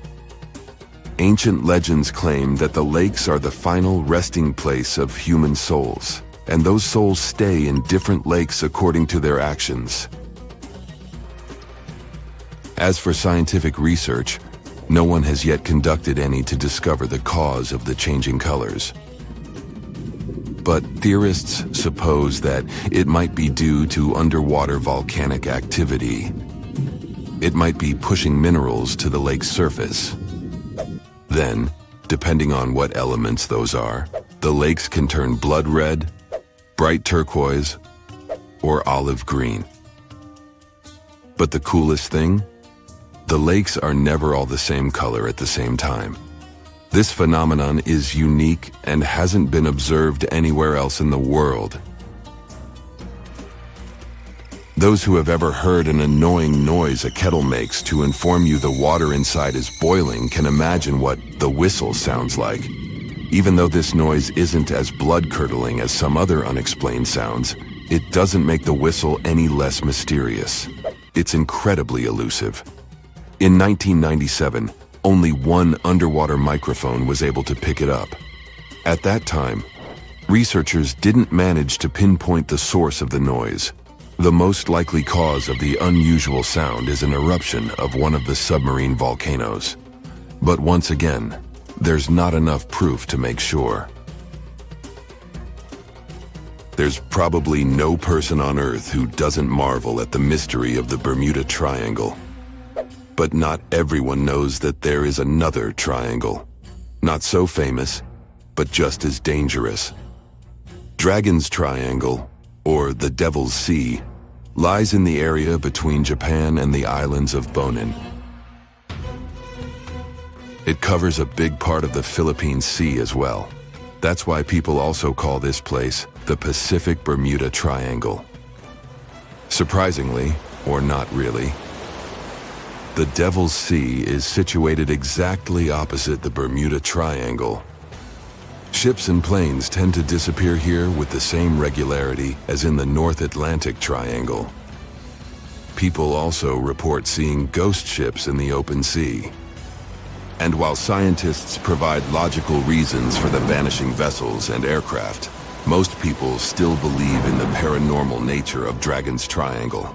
D: Ancient legends claim that the lakes are the final resting place of human souls, and those souls stay in different lakes according to their actions. As for scientific research, no one has yet conducted any to discover the cause of the changing colors. But theorists suppose that it might be due to underwater volcanic activity. It might be pushing minerals to the lake's surface. Then, depending on what elements those are, the lakes can turn blood red, bright turquoise, or olive green. But the coolest thing? The lakes are never all the same color at the same time. This phenomenon is unique and hasn't been observed anywhere else in the world. Those who have ever heard an annoying noise a kettle makes to inform you the water inside is boiling can imagine what the whistle sounds like. Even though this noise isn't as blood-curdling as some other unexplained sounds, it doesn't make the whistle any less mysterious. It's incredibly elusive. In 1997, only one underwater microphone was able to pick it up. At that time, researchers didn't manage to pinpoint the source of the noise. The most likely cause of the unusual sound is an eruption of one of the submarine volcanoes. But once again, there's not enough proof to make sure. There's probably no person on Earth who doesn't marvel at the mystery of the Bermuda Triangle. But not everyone knows that there is another triangle. Not so famous, but just as dangerous. Dragon's Triangle, or the Devil's Sea, lies in the area between Japan and the islands of Bonin. It covers a big part of the Philippine Sea as well. That's why people also call this place the Pacific Bermuda Triangle. Surprisingly, or not really, the Devil's Sea is situated exactly opposite the Bermuda Triangle. Ships and planes tend to disappear here with the same regularity as in the North Atlantic Triangle. People also report seeing ghost ships in the open sea. And while scientists provide logical reasons for the vanishing vessels and aircraft, most people still believe in the paranormal nature of Dragon's Triangle.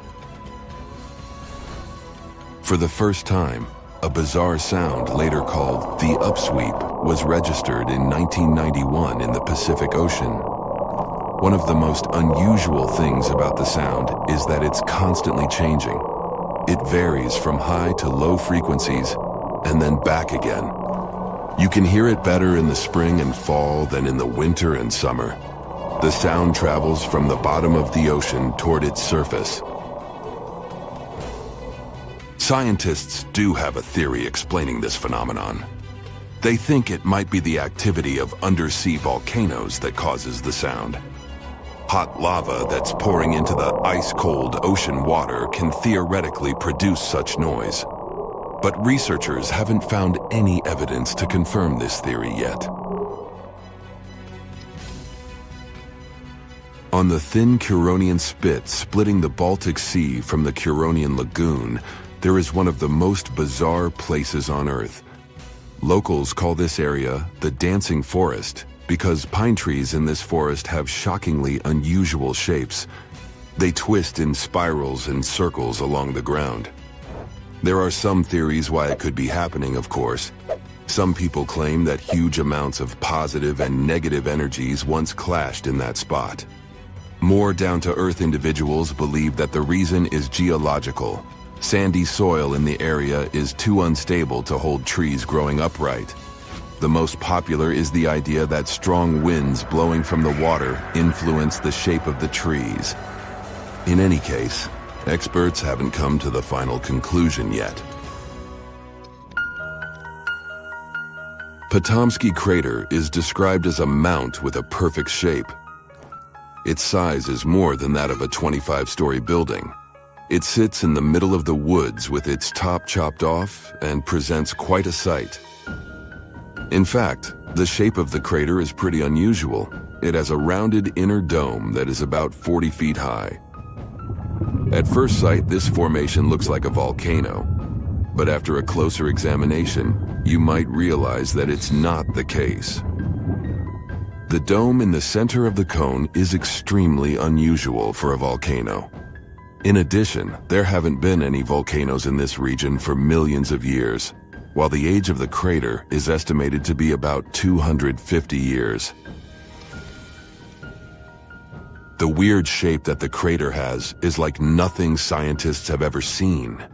D: For the first time, a bizarre sound later called the upsweep was registered in 1991 in the Pacific Ocean. One of the most unusual things about the sound is that it's constantly changing. It varies from high to low frequencies and then back again. You can hear it better in the spring and fall than in the winter and summer. The sound travels from the bottom of the ocean toward its surface. Scientists do have a theory explaining this phenomenon. They think it might be the activity of undersea volcanoes that causes the sound. Hot lava that's pouring into the ice-cold ocean water can theoretically produce such noise. But researchers haven't found any evidence to confirm this theory yet. On the thin Curonian spit splitting the Baltic Sea from the Curonian Lagoon, there is one of the most bizarre places on Earth. Locals call this area the Dancing Forest because pine trees in this forest have shockingly unusual shapes. They twist in spirals and circles along the ground. There are some theories why it could be happening, of course. Some people claim that huge amounts of positive and negative energies once clashed in that spot. More down-to-earth individuals believe that the reason is geological. Sandy soil in the area is too unstable to hold trees growing upright. The most popular is the idea that strong winds blowing from the water influence the shape of the trees. In any case, experts haven't come to the final conclusion yet. Potomsky Crater is described as a mount with a perfect shape. Its size is more than that of a 25-story building. It sits in the middle of the woods with its top chopped off and presents quite a sight. In fact, the shape of the crater is pretty unusual. It has a rounded inner dome that is about 40 feet high. At first sight, this formation looks like a volcano, but after a closer examination, you might realize that it's not the case. The dome in the center of the cone is extremely unusual for a volcano. In addition, there haven't been any volcanoes in this region for millions of years, while the age of the crater is estimated to be about 250 years. The weird shape that the crater has is like nothing scientists have ever seen.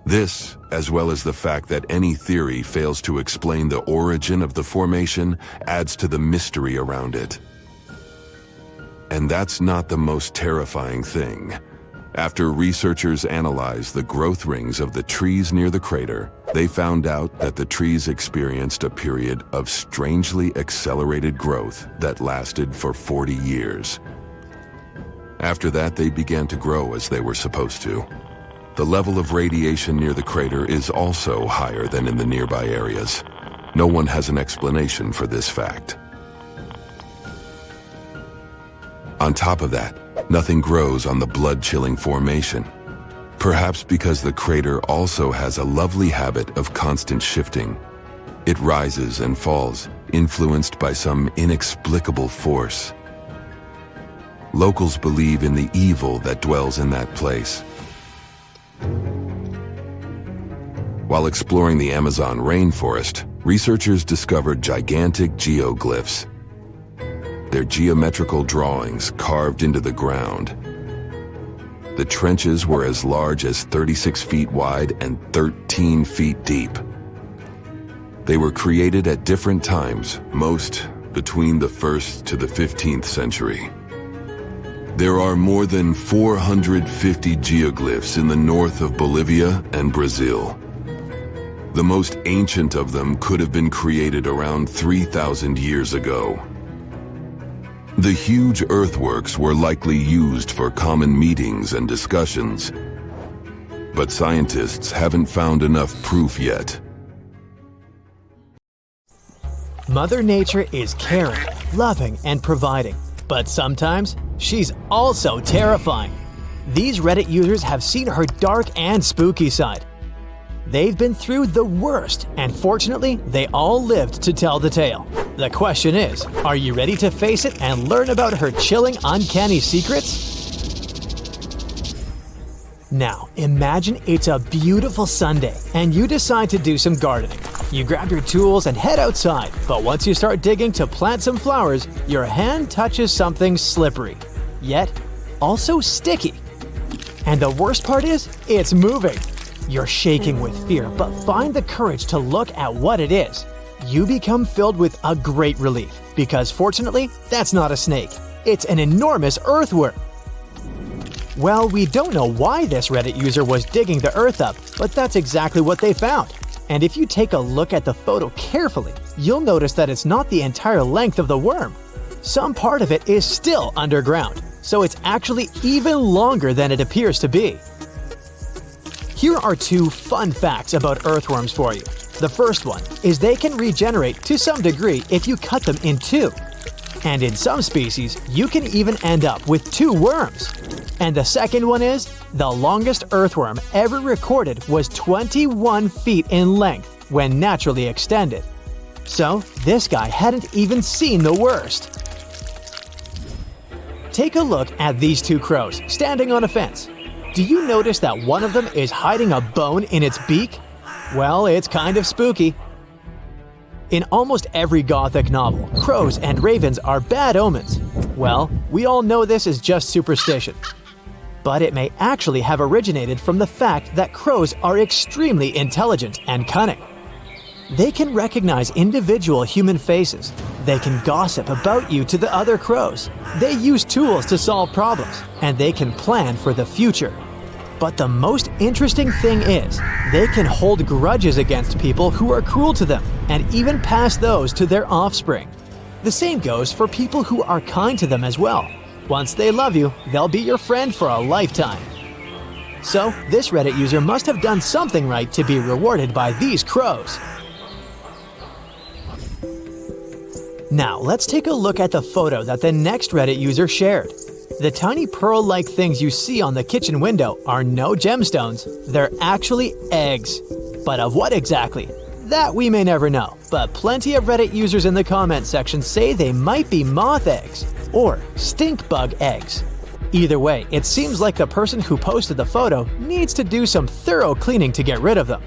D: This, as well as the fact that any theory fails to explain the origin of the formation, adds to the mystery around it. And that's not the most terrifying thing. After researchers analyzed the growth rings of the trees near the crater, they found out that the trees experienced a period of strangely accelerated growth that lasted for 40 years. After that, they began to grow as they were supposed to. The level of radiation near the crater is also higher than in the nearby areas. No one has an explanation for this fact. On top of that, nothing grows on the blood-chilling formation. Perhaps because the crater also has a lovely habit of constant shifting. It rises and falls, influenced by some inexplicable force. Locals believe in the evil that dwells in that place. While exploring the Amazon rainforest, researchers discovered gigantic geoglyphs. They're geometrical drawings carved into the ground. The trenches were as large as 36 feet wide and 13 feet deep. They were created at different times, most between the 1st to the 15th century. There are more than 450 geoglyphs in the north of Bolivia and Brazil. The most ancient of them could have been created around 3,000 years ago. The huge earthworks were likely used for common meetings and discussions, but scientists haven't found enough proof yet.
A: Mother Nature is caring, loving, and providing, but sometimes she's also terrifying. These Reddit users have seen her dark and spooky side. They've been through the worst, and fortunately, they all lived to tell the tale. The question is, are you ready to face it and learn about her chilling, uncanny secrets? Now, imagine it's a beautiful Sunday, and you decide to do some gardening. You grab your tools and head outside, but once you start digging to plant some flowers, your hand touches something slippery, yet also sticky. And the worst part is, it's moving. You're shaking with fear, but find the courage to look at what it is. You become filled with a great relief, because fortunately, that's not a snake. It's an enormous earthworm. Well, we don't know why this Reddit user was digging the earth up, but that's exactly what they found. And if you take a look at the photo carefully, you'll notice that it's not the entire length of the worm. Some part of it is still underground, so it's actually even longer than it appears to be. Here are 2 fun facts about earthworms for you. The first one is they can regenerate to some degree if you cut them in 2. And in some species, you can even end up with 2 worms. And the second one is, the longest earthworm ever recorded was 21 feet in length when naturally extended. So, this guy hadn't even seen the worst. Take a look at these 2 crows standing on a fence. Do you notice that one of them is hiding a bone in its beak? Well, it's kind of spooky. In almost every gothic novel, crows and ravens are bad omens. Well, we all know this is just superstition. But it may actually have originated from the fact that crows are extremely intelligent and cunning. They can recognize individual human faces. They can gossip about you to the other crows. They use tools to solve problems, and they can plan for the future. But the most interesting thing is, they can hold grudges against people who are cruel to them, and even pass those to their offspring. The same goes for people who are kind to them as well. Once they love you, they'll be your friend for a lifetime. So, this Reddit user must have done something right to be rewarded by these crows. Now, let's take a look at the photo that the next Reddit user shared. The tiny pearl-like things you see on the kitchen window are no gemstones, they're actually eggs. But of what exactly? That we may never know, but plenty of Reddit users in the comment section say they might be moth eggs, or stink bug eggs. Either way, it seems like the person who posted the photo needs to do some thorough cleaning to get rid of them.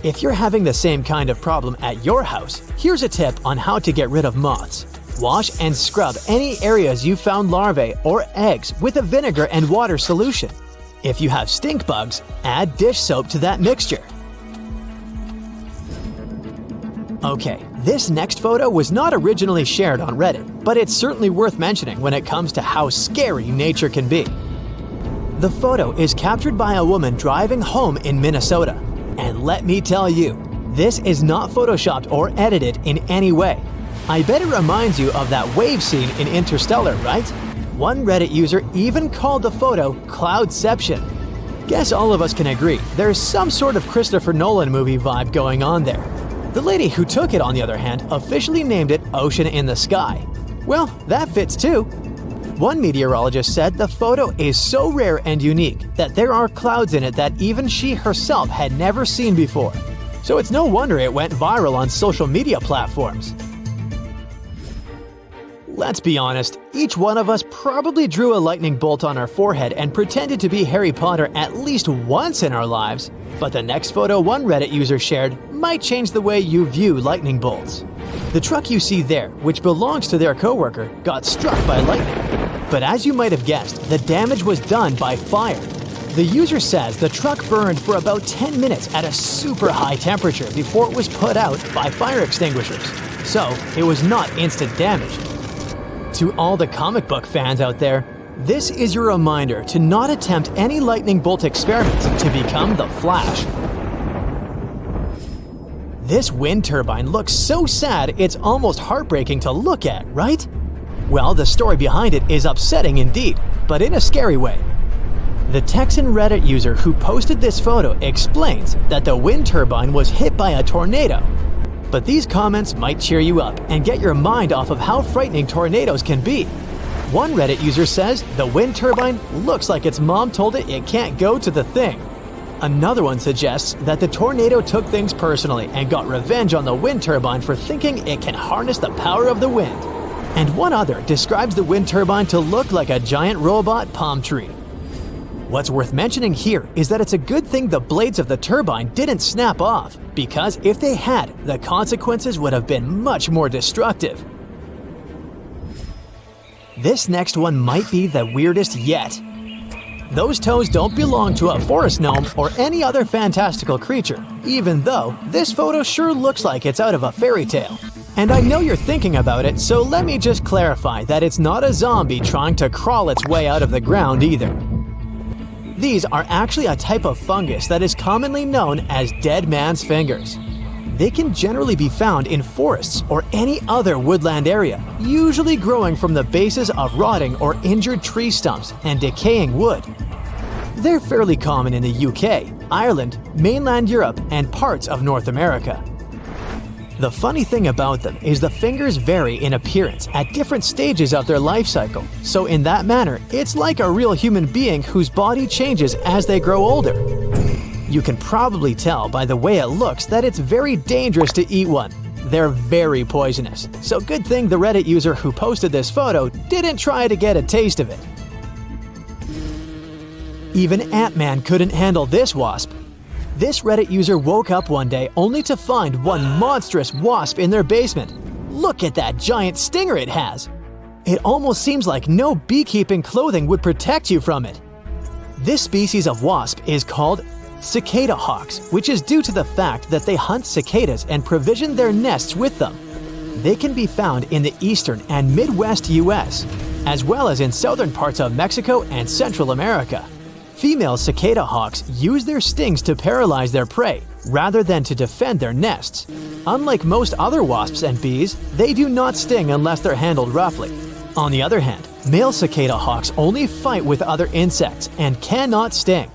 A: If you're having the same kind of problem at your house, here's a tip on how to get rid of moths. Wash and scrub any areas you found larvae or eggs with a vinegar and water solution. If you have stink bugs, add dish soap to that mixture. Okay, this next photo was not originally shared on Reddit, but it's certainly worth mentioning when it comes to how scary nature can be. The photo is captured by a woman driving home in Minnesota. And let me tell you, this is not photoshopped or edited in any way. I bet it reminds you of that wave scene in Interstellar, right? One Reddit user even called the photo Cloudception. Guess all of us can agree there's some sort of Christopher Nolan movie vibe going on there. The lady who took it, on the other hand, officially named it Ocean in the Sky. Well, that fits too. One meteorologist said the photo is so rare and unique that there are clouds in it that even she herself had never seen before. So it's no wonder it went viral on social media platforms. Let's be honest, each one of us probably drew a lightning bolt on our forehead and pretended to be Harry Potter at least once in our lives. But the next photo one Reddit user shared might change the way you view lightning bolts. The truck you see there, which belongs to their coworker, got struck by lightning. But as you might have guessed, the damage was done by fire. The user says the truck burned for about 10 minutes at a super high temperature before it was put out by fire extinguishers. So, it was not instant damage. To all the comic book fans out there, this is your reminder to not attempt any lightning bolt experiments to become the Flash. This wind turbine looks so sad it's almost heartbreaking to look at, right? Well, the story behind it is upsetting indeed, but in a scary way. The Texan Reddit user who posted this photo explains that the wind turbine was hit by a tornado. But these comments might cheer you up and get your mind off of how frightening tornadoes can be. One Reddit user says the wind turbine looks like its mom told it can't go to the thing. Another one suggests that the tornado took things personally and got revenge on the wind turbine for thinking it can harness the power of the wind. And one other describes the wind turbine to look like a giant robot palm tree. What's worth mentioning here is that it's a good thing the blades of the turbine didn't snap off, because if they had, the consequences would have been much more destructive. This next one might be the weirdest yet. Those toes don't belong to a forest gnome or any other fantastical creature, even though this photo sure looks like it's out of a fairy tale. And I know you're thinking about it, so let me just clarify that it's not a zombie trying to crawl its way out of the ground either. These are actually a type of fungus that is commonly known as dead man's fingers. They can generally be found in forests or any other woodland area, usually growing from the bases of rotting or injured tree stumps and decaying wood. They're fairly common in the UK, Ireland, mainland Europe, and parts of North America. The funny thing about them is the fingers vary in appearance at different stages of their life cycle, so in that manner, it's like a real human being whose body changes as they grow older. You can probably tell by the way it looks that it's very dangerous to eat one. They're very poisonous, so good thing the Reddit user who posted this photo didn't try to get a taste of it. Even Ant-Man couldn't handle this wasp. This Reddit user woke up one day only to find one monstrous wasp in their basement. Look at that giant stinger it has! It almost seems like no beekeeping clothing would protect you from it. This species of wasp is called cicada hawks, which is due to the fact that they hunt cicadas and provision their nests with them. They can be found in the eastern and Midwest US, as well as in southern parts of Mexico and Central America. Female cicada hawks use their stings to paralyze their prey, rather than to defend their nests. Unlike most other wasps and bees, they do not sting unless they're handled roughly. On the other hand, male cicada hawks only fight with other insects and cannot sting.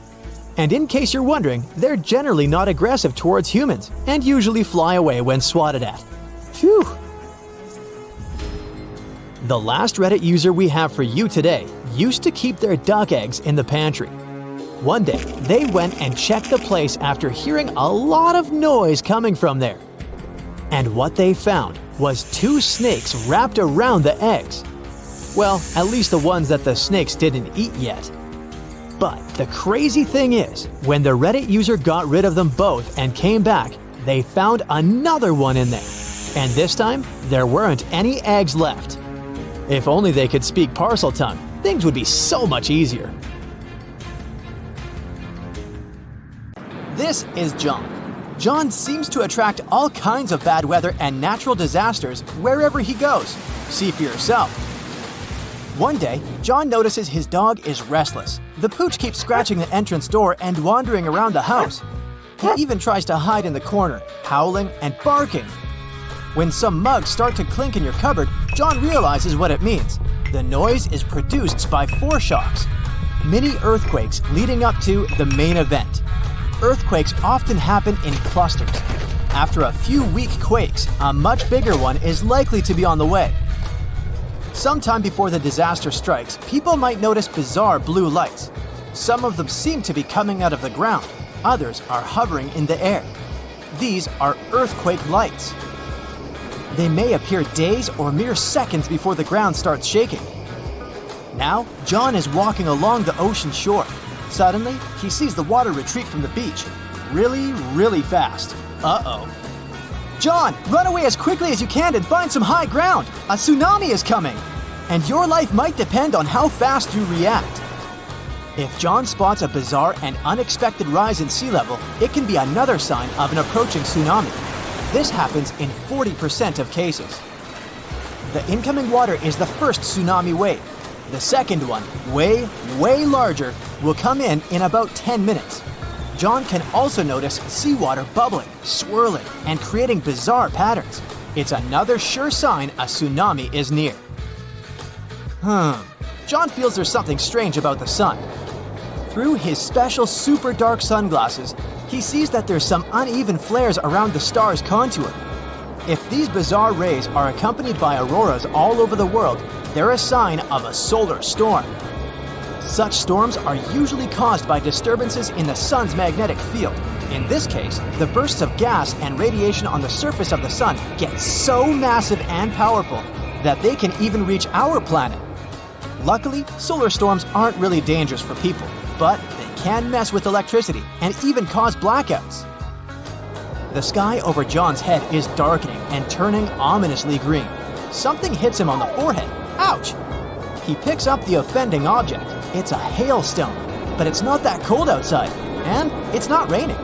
A: And in case you're wondering, they're generally not aggressive towards humans and usually fly away when swatted at. Phew! The last Reddit user we have for you today used to keep their duck eggs in the pantry. One day, they went and checked the place after hearing a lot of noise coming from there. And what they found was 2 snakes wrapped around the eggs. Well, at least the ones that the snakes didn't eat yet. But the crazy thing is, when the Reddit user got rid of them both and came back, they found another one in there. And this time, there weren't any eggs left. If only they could speak parcel tongue, things would be so much easier. This is John. John seems to attract all kinds of bad weather and natural disasters wherever he goes. See for yourself. One day, John notices his dog is restless. The pooch keeps scratching the entrance door and wandering around the house. He even tries to hide in the corner, howling and barking. When some mugs start to clink in your cupboard, John realizes what it means. The noise is produced by foreshocks, mini earthquakes leading up to the main event. Earthquakes often happen in clusters. After a few weak quakes, a much bigger one is likely to be on the way. Sometime before the disaster strikes, people might notice bizarre blue lights. Some of them seem to be coming out of the ground. Others are hovering in the air. These are earthquake lights. They may appear days or mere seconds before the ground starts shaking. Now, John is walking along the ocean shore. Suddenly, he sees the water retreat from the beach. Really fast. Uh-oh. John, run away as quickly as you can and find some high ground. A tsunami is coming. And your life might depend on how fast you react. If John spots a bizarre and unexpected rise in sea level, it can be another sign of an approaching tsunami. This happens in 40% of cases. The incoming water is the first tsunami wave. The second one, way larger, will come in about 10 minutes. John can also notice seawater bubbling, swirling, and creating bizarre patterns. It's another sure sign a tsunami is near. John feels there's something strange about the sun. Through his special super dark sunglasses, he sees that there's some uneven flares around the star's contour. If these bizarre rays are accompanied by auroras all over the world, they're a sign of a solar storm. Such storms are usually caused by disturbances in the sun's magnetic field. In this case, the bursts of gas and radiation on the surface of the sun get so massive and powerful that they can even reach our planet. Luckily, solar storms aren't really dangerous for people, but they can mess with electricity and even cause blackouts. The sky over John's head is darkening and turning ominously green. Something hits him on the forehead. Ouch! He picks up the offending object. It's a hailstone, but it's not that cold outside, and it's not raining.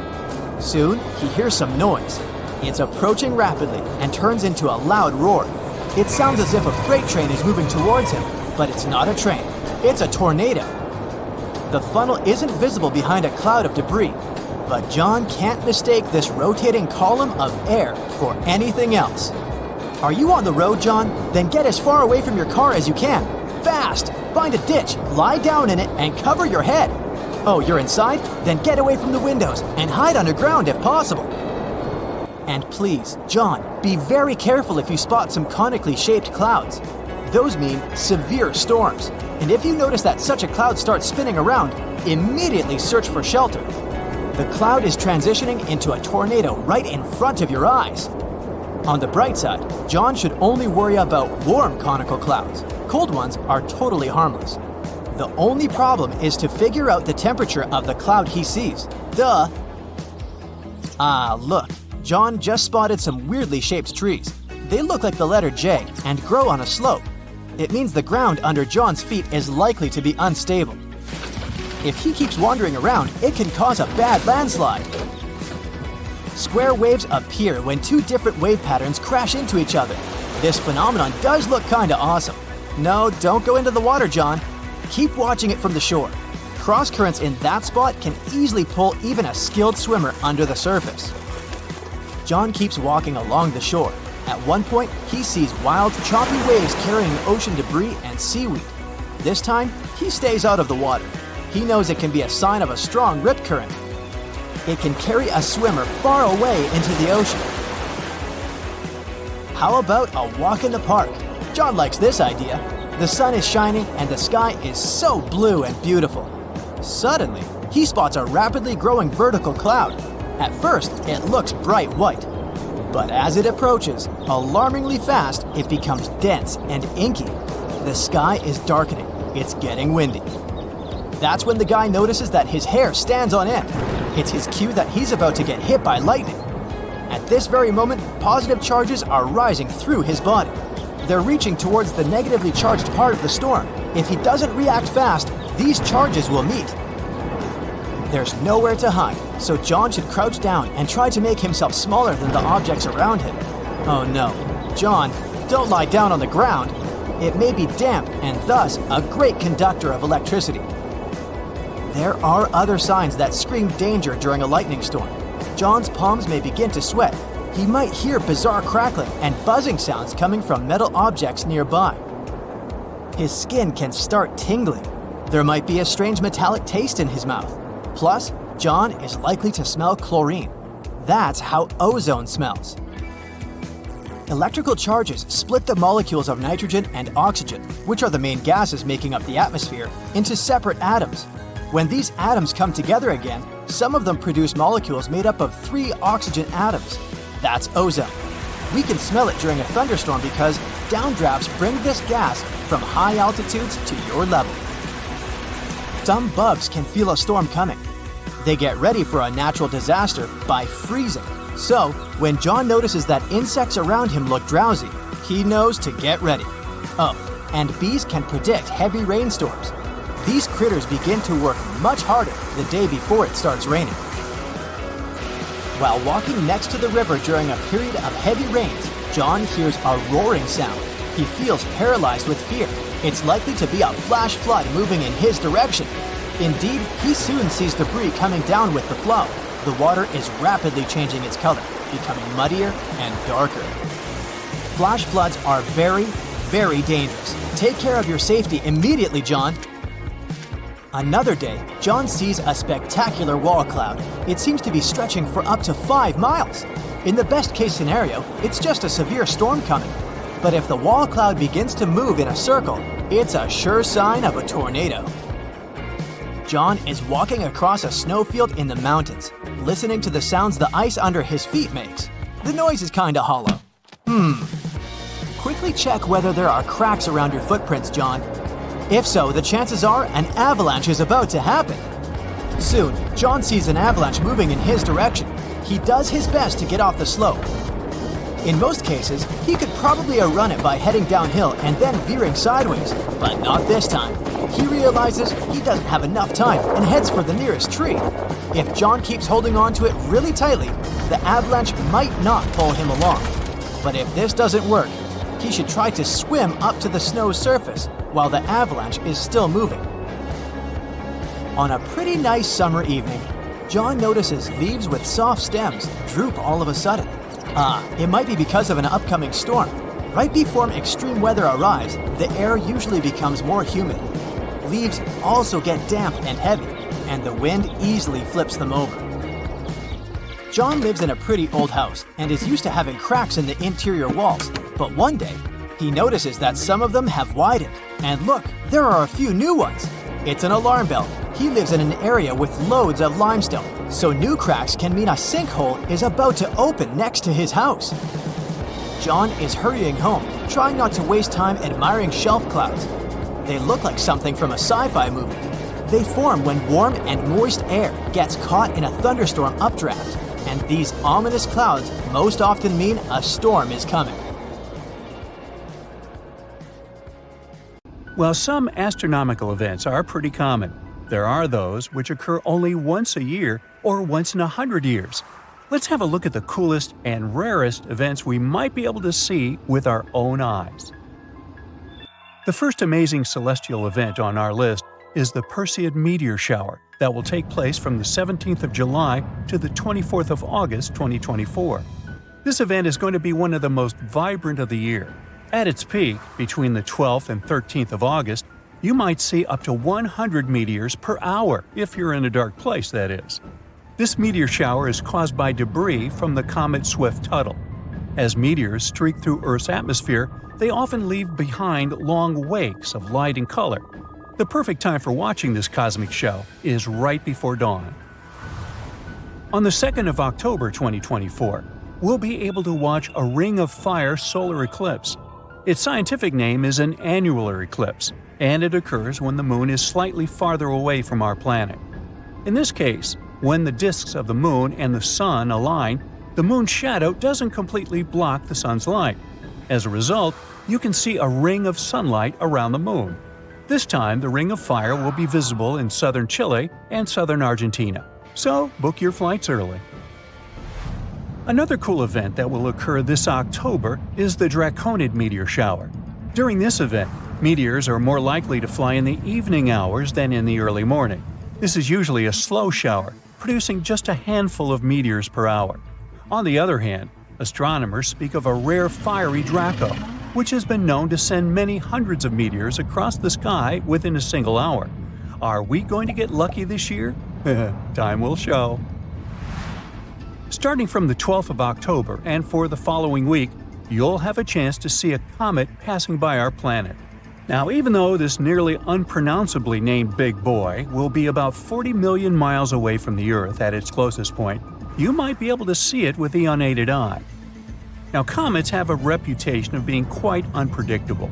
A: Soon, he hears some noise. It's approaching rapidly and turns into a loud roar. It sounds as if a freight train is moving towards him, but it's not a train. It's a tornado. The funnel isn't visible behind a cloud of debris, but John can't mistake this rotating column of air for anything else. Are you on the road, John? Then get as far away from your car as you can. Fast! Find a ditch, lie down in it, and cover your head. Oh, you're inside? Then get away from the windows and hide underground if possible. And please, John, be very careful if you spot some conically shaped clouds. Those mean severe storms. And if you notice that such a cloud starts spinning around, immediately search for shelter. The cloud is transitioning into a tornado right in front of your eyes. On the bright side, John should only worry about warm conical clouds. Cold ones are totally harmless. The only problem is to figure out the temperature of the cloud he sees. Duh! Ah, look. John just spotted some weirdly shaped trees. They look like the letter J and grow on a slope. It means the ground under John's feet is likely to be unstable. If he keeps wandering around, it can cause a bad landslide. Square waves appear when two different wave patterns crash into each other. This phenomenon does look kinda awesome. No, don't go into the water, John. Keep watching it from the shore. Cross currents in that spot can easily pull even a skilled swimmer under the surface. John keeps walking along the shore. At one point, he sees wild, choppy waves carrying ocean debris and seaweed. This time, he stays out of the water. He knows it can be a sign of a strong rip current. It can carry a swimmer far away into the ocean. How about a walk in the park? John likes this idea. The sun is shining and the sky is so blue and beautiful. Suddenly, he spots a rapidly growing vertical cloud. At first, it looks bright white. But as it approaches, alarmingly fast, it becomes dense and inky. The sky is darkening. It's getting windy. That's when the guy notices that his hair stands on end. It's his cue that he's about to get hit by lightning. At this very moment, positive charges are rising through his body. They're reaching towards the negatively charged part of the storm. If he doesn't react fast, these charges will meet. There's nowhere to hide, so John should crouch down and try to make himself smaller than the objects around him. Oh no, John, don't lie down on the ground. It may be damp and thus a great conductor of electricity. There are other signs that scream danger during a lightning storm. John's palms may begin to sweat. He might hear bizarre crackling and buzzing sounds coming from metal objects nearby. His skin can start tingling. There might be a strange metallic taste in his mouth. Plus, John is likely to smell chlorine. That's how ozone smells. Electrical charges split the molecules of nitrogen and oxygen, which are the main gases making up the atmosphere, into separate atoms. When these atoms come together again, some of them produce molecules made up of 3 oxygen atoms. That's ozone. We can smell it during a thunderstorm because downdrafts bring this gas from high altitudes to your level. Some bugs can feel a storm coming. They get ready for a natural disaster by freezing. So, when John notices that insects around him look drowsy, he knows to get ready. Oh, and bees can predict heavy rainstorms. These critters begin to work much harder the day before it starts raining. While walking next to the river during a period of heavy rains, John hears a roaring sound. He feels paralyzed with fear. It's likely to be a flash flood moving in his direction. Indeed, he soon sees debris coming down with the flow. The water is rapidly changing its color, becoming muddier and darker. Flash floods are very, very dangerous. Take care of your safety immediately, John. Another day, John sees a spectacular wall cloud. It seems to be stretching for up to 5 miles. In the best case scenario, it's just a severe storm coming. But if the wall cloud begins to move in a circle, it's a sure sign of a tornado. John is walking across a snowfield in the mountains, listening to the sounds the ice under his feet makes. The noise is kinda hollow. Quickly check whether there are cracks around your footprints, John. If so, the chances are an avalanche is about to happen. Soon, John sees an avalanche moving in his direction. He does his best to get off the slope. In most cases, he could probably outrun it by heading downhill and then veering sideways, but not this time. He realizes he doesn't have enough time and heads for the nearest tree. If John keeps holding on to it really tightly, the avalanche might not pull him along. But if this doesn't work, he should try to swim up to the snow's surface while the avalanche is still moving. On a pretty nice summer evening, John notices leaves with soft stems droop all of a sudden. It might be because of an upcoming storm. Right before extreme weather arrives, the air usually becomes more humid. Leaves also get damp and heavy, and the wind easily flips them over. John lives in a pretty old house and is used to having cracks in the interior walls, but one day, he notices that some of them have widened. And look, there are a few new ones. It's an alarm bell. He lives in an area with loads of limestone, so new cracks can mean a sinkhole is about to open next to his house. John is hurrying home, trying not to waste time admiring shelf clouds. They look like something from a sci-fi movie. They form when warm and moist air gets caught in a thunderstorm updraft, and these ominous clouds most often mean a storm is coming.
B: While some astronomical events are pretty common, there are those which occur only once a year or once in 100 years. Let's have a look at the coolest and rarest events we might be able to see with our own eyes. The first amazing celestial event on our list is the Perseid meteor shower that will take place from the 17th of July to the 24th of August 2024. This event is going to be one of the most vibrant of the year. At its peak, between the 12th and 13th of August, you might see up to 100 meteors per hour, if you're in a dark place, that is. This meteor shower is caused by debris from the comet Swift-Tuttle. As meteors streak through Earth's atmosphere, they often leave behind long wakes of light and color. The perfect time for watching this cosmic show is right before dawn. On the 2nd of October 2024, we'll be able to watch a ring of fire solar eclipse. Its scientific name is an annular eclipse, and it occurs when the moon is slightly farther away from our planet. In this case, when the disks of the moon and the sun align, the moon's shadow doesn't completely block the sun's light. As a result, you can see a ring of sunlight around the moon. This time, the ring of fire will be visible in southern Chile and southern Argentina, so book your flights early. Another cool event that will occur this October is the Draconid meteor shower. During this event, meteors are more likely to fly in the evening hours than in the early morning. This is usually a slow shower, producing just a handful of meteors per hour. On the other hand, astronomers speak of a rare fiery Draco, which has been known to send many hundreds of meteors across the sky within a single hour. Are we going to get lucky this year? Time will show. Starting from the 12th of October and for the following week, you'll have a chance to see a comet passing by our planet. Now, even though this nearly unpronounceably named big boy will be about 40 million miles away from the Earth at its closest point, you might be able to see it with the unaided eye. Now, comets have a reputation of being quite unpredictable.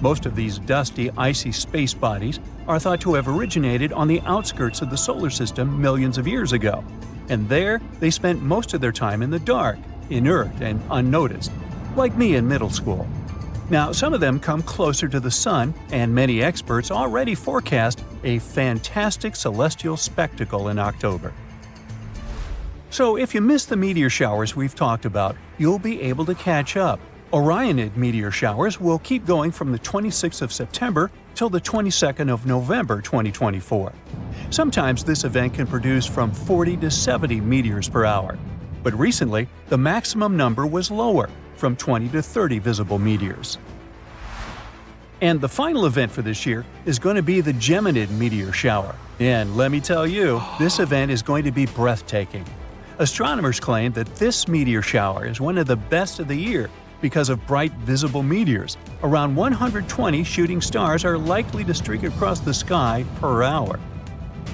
B: Most of these dusty, icy space bodies are thought to have originated on the outskirts of the solar system millions of years ago, and there they spent most of their time in the dark, inert and unnoticed, like me in middle school. Now, some of them come closer to the sun, and many experts already forecast a fantastic celestial spectacle in October. So if you missed the meteor showers we've talked about, you'll be able to catch up. Orionid meteor showers will keep going from the 26th of September till the 22nd of November 2024. Sometimes this event can produce from 40 to 70 meteors per hour, but recently the maximum number was lower, from 20 to 30 visible meteors. And the final event for this year is going to be the Geminid meteor shower. And let me tell you, this event is going to be breathtaking. Astronomers claim that this meteor shower is one of the best of the year because of bright visible meteors. Around 120 shooting stars are likely to streak across the sky per hour.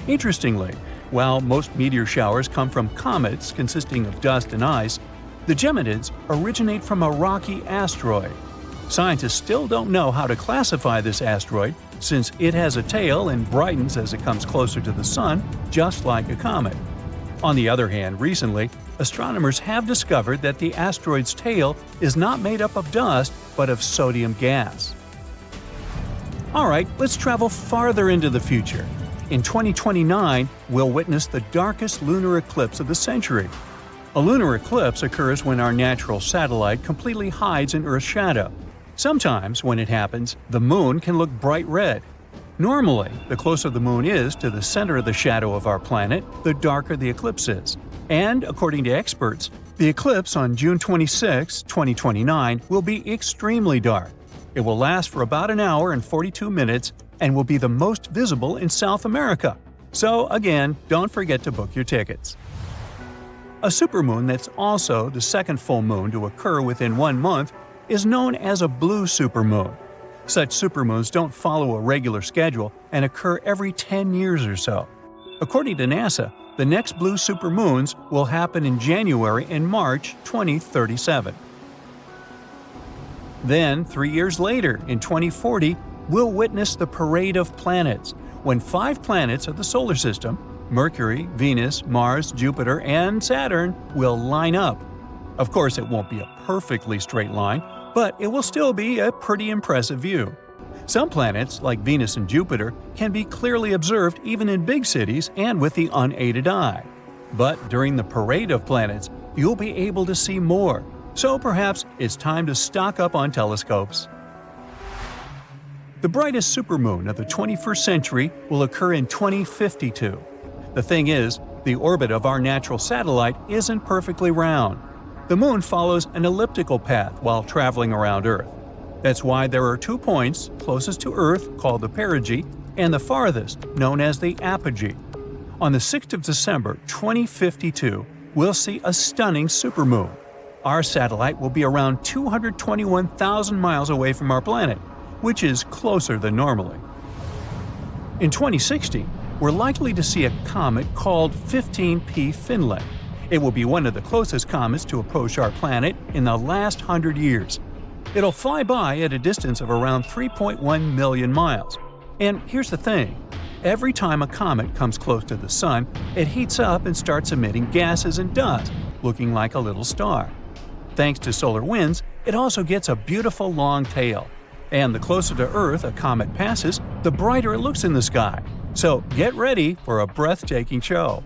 B: Interestingly, while most meteor showers come from comets consisting of dust and ice, the Geminids originate from a rocky asteroid. Scientists still don't know how to classify this asteroid since it has a tail and brightens as it comes closer to the sun, just like a comet. On the other hand, recently, astronomers have discovered that the asteroid's tail is not made up of dust, but of sodium gas. Alright, let's travel farther into the future. In 2029, we'll witness the darkest lunar eclipse of the century. A lunar eclipse occurs when our natural satellite completely hides in Earth's shadow. Sometimes, when it happens, the moon can look bright red. Normally, the closer the moon is to the center of the shadow of our planet, the darker the eclipse is. And, according to experts, the eclipse on June 26, 2029 will be extremely dark. It will last for about an hour and 42 minutes and will be the most visible in South America. So, again, don't forget to book your tickets. A supermoon that's also the second full moon to occur within 1 month is known as a blue supermoon. Such supermoons don't follow a regular schedule and occur every 10 years or so. According to NASA, the next blue supermoons will happen in January and March 2037. Then, 3 years later, in 2040, we'll witness the Parade of Planets, when 5 planets of the solar system – Mercury, Venus, Mars, Jupiter, and Saturn – will line up. Of course, it won't be a perfectly straight line, but it will still be a pretty impressive view. Some planets, like Venus and Jupiter, can be clearly observed even in big cities and with the unaided eye. But during the Parade of Planets, you'll be able to see more, so perhaps it's time to stock up on telescopes. The brightest supermoon of the 21st century will occur in 2052. The thing is, the orbit of our natural satellite isn't perfectly round. The moon follows an elliptical path while traveling around Earth. That's why there are 2 points closest to Earth, called the perigee, and the farthest, known as the apogee. On the 6th of December 2052, we'll see a stunning supermoon. Our satellite will be around 221,000 miles away from our planet, which is closer than normally. In 2060, we're likely to see a comet called 15P Finlay. It will be one of the closest comets to approach our planet in the last 100 years. It'll fly by at a distance of around 3.1 million miles. And here's the thing. Every time a comet comes close to the Sun, it heats up and starts emitting gases and dust, looking like a little star. Thanks to solar winds, it also gets a beautiful long tail. And the closer to Earth a comet passes, the brighter it looks in the sky. So get ready for a breathtaking show.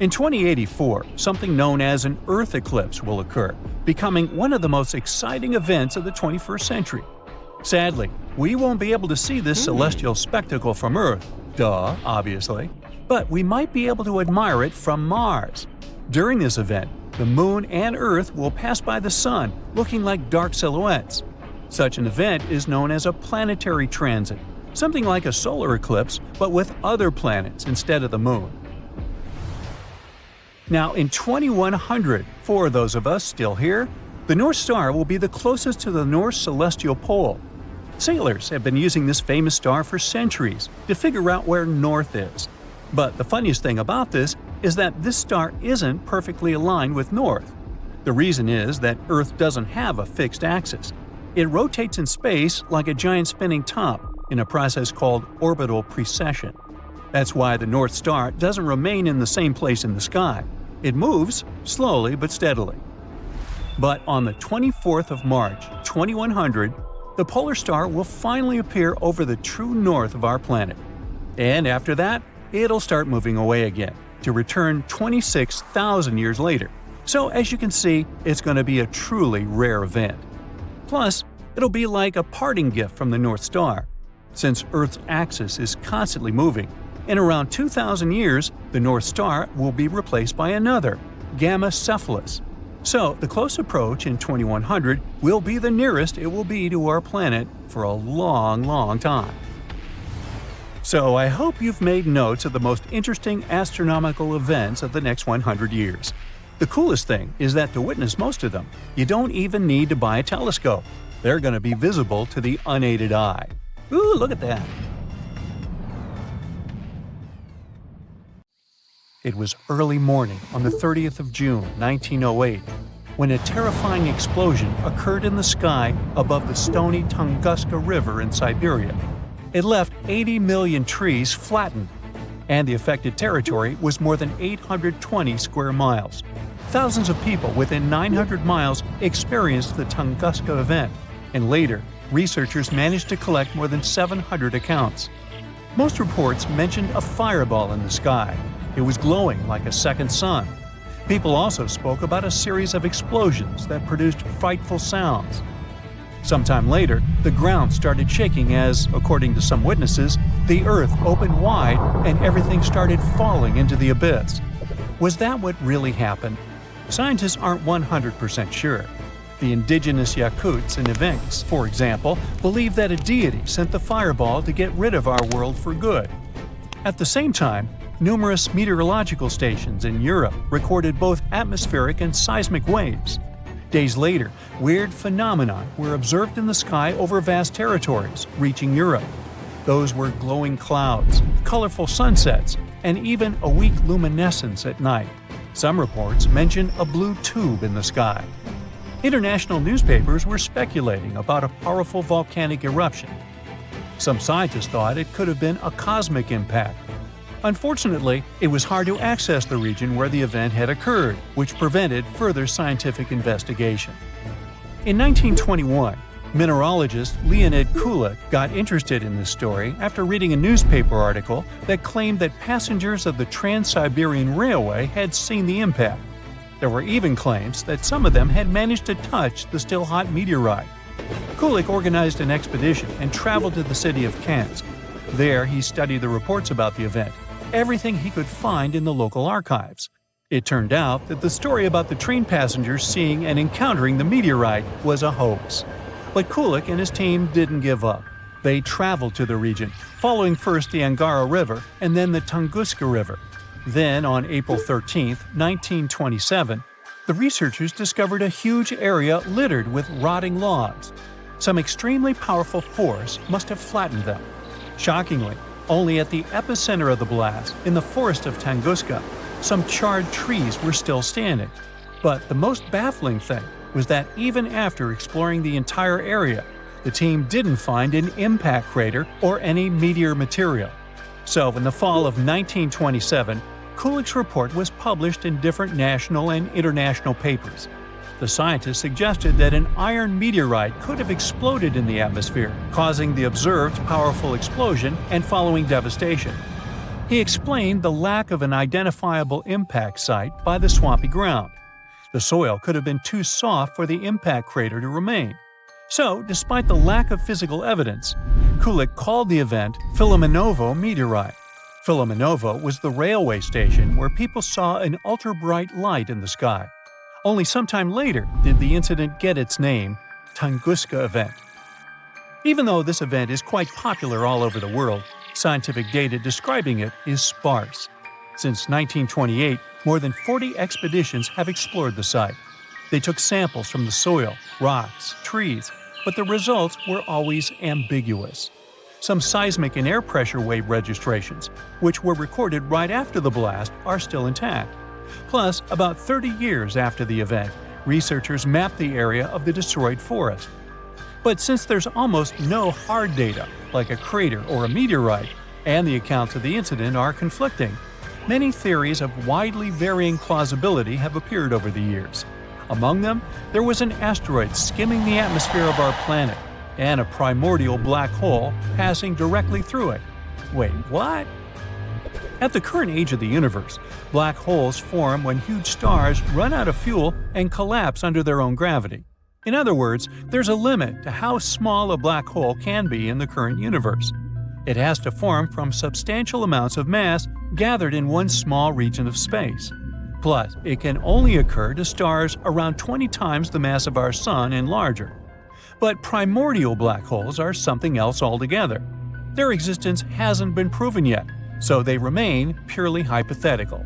B: In 2084, something known as an Earth eclipse will occur, becoming one of the most exciting events of the 21st century. Sadly, we won't be able to see this celestial spectacle from Earth, obviously, but we might be able to admire it from Mars. During this event, the Moon and Earth will pass by the Sun, looking like dark silhouettes. Such an event is known as a planetary transit, something like a solar eclipse, but with other planets instead of the Moon. Now, in 2100, for those of us still here, the North Star will be the closest to the North celestial pole. Sailors have been using this famous star for centuries to figure out where north is. But the funniest thing about this is that this star isn't perfectly aligned with north. The reason is that Earth doesn't have a fixed axis. It rotates in space like a giant spinning top in a process called orbital precession. That's why the North Star doesn't remain in the same place in the sky. It moves, slowly but steadily. But on the 24th of March, 2100, the polar star will finally appear over the true north of our planet. And after that, it'll start moving away again, to return 26,000 years later. So as you can see, it's going to be a truly rare event. Plus, it'll be like a parting gift from the North Star. Since Earth's axis is constantly moving, in around 2,000 years, the North Star will be replaced by another, Gamma Cephalus. So, the close approach in 2100 will be the nearest it will be to our planet for a long, long time. So, I hope you've made notes of the most interesting astronomical events of the next 100 years. The coolest thing is that to witness most of them, you don't even need to buy a telescope. They're going to be visible to the unaided eye. Ooh, look at that! It was early morning on the 30th of June, 1908, when a terrifying explosion occurred in the sky above the stony Tunguska River in Siberia. It left 80 million trees flattened, and the affected territory was more than 820 square miles. Thousands of people within 900 miles experienced the Tunguska event, and later, researchers managed to collect more than 700 accounts. Most reports mentioned a fireball in the sky. It was glowing like a second sun. People also spoke about a series of explosions that produced frightful sounds. Sometime later, the ground started shaking as, according to some witnesses, the earth opened wide and everything started falling into the abyss. Was that what really happened? Scientists aren't 100% sure. The indigenous Yakuts in Evenks, for example, believe that a deity sent the fireball to get rid of our world for good. At the same time, numerous meteorological stations in Europe recorded both atmospheric and seismic waves. Days later, weird phenomena were observed in the sky over vast territories, reaching Europe. Those were glowing clouds, colorful sunsets, and even a weak luminescence at night. Some reports mention a blue tube in the sky. International newspapers were speculating about a powerful volcanic eruption. Some scientists thought it could have been a cosmic impact. Unfortunately, it was hard to access the region where the event had occurred, which prevented further scientific investigation. In 1921, mineralogist Leonid Kulik got interested in this story after reading a newspaper article that claimed that passengers of the Trans-Siberian Railway had seen the impact. There were even claims that some of them had managed to touch the still-hot meteorite. Kulik organized an expedition and traveled to the city of Kansk. There, he studied the reports about the event, everything he could find in the local archives. It turned out that the story about the train passengers seeing and encountering the meteorite was a hoax. But Kulik and his team didn't give up. They traveled to the region, following first the Angara River and then the Tunguska River. Then, on April 13, 1927, the researchers discovered a huge area littered with rotting logs. Some extremely powerful force must have flattened them. Shockingly, only at the epicenter of the blast, in the forest of Tunguska, some charred trees were still standing. But the most baffling thing was that even after exploring the entire area, the team didn't find an impact crater or any meteor material. So, in the fall of 1927, Kulik's report was published in different national and international papers. The scientists suggested that an iron meteorite could have exploded in the atmosphere, causing the observed powerful explosion and following devastation. He explained the lack of an identifiable impact site by the swampy ground. The soil could have been too soft for the impact crater to remain. So, despite the lack of physical evidence, Kulik called the event Filimonovo meteorite. Filimonovo was the railway station where people saw an ultra-bright light in the sky. Only sometime later did the incident get its name, Tunguska event. Even though this event is quite popular all over the world, scientific data describing it is sparse. Since 1928, more than 40 expeditions have explored the site. They took samples from the soil, rocks, trees, but the results were always ambiguous. Some seismic and air pressure wave registrations, which were recorded right after the blast, are still intact. Plus, about 30 years after the event, researchers mapped the area of the destroyed forest. But since there's almost no hard data, like a crater or a meteorite, and the accounts of the incident are conflicting, many theories of widely varying plausibility have appeared over the years. Among them, there was an asteroid skimming the atmosphere of our planet, and a primordial black hole passing directly through it. Wait, what? At the current age of the universe, black holes form when huge stars run out of fuel and collapse under their own gravity. In other words, there's a limit to how small a black hole can be in the current universe. It has to form from substantial amounts of mass gathered in one small region of space. Plus, it can only occur to stars around 20 times the mass of our Sun and larger. But primordial black holes are something else altogether. Their existence hasn't been proven yet, so they remain purely hypothetical.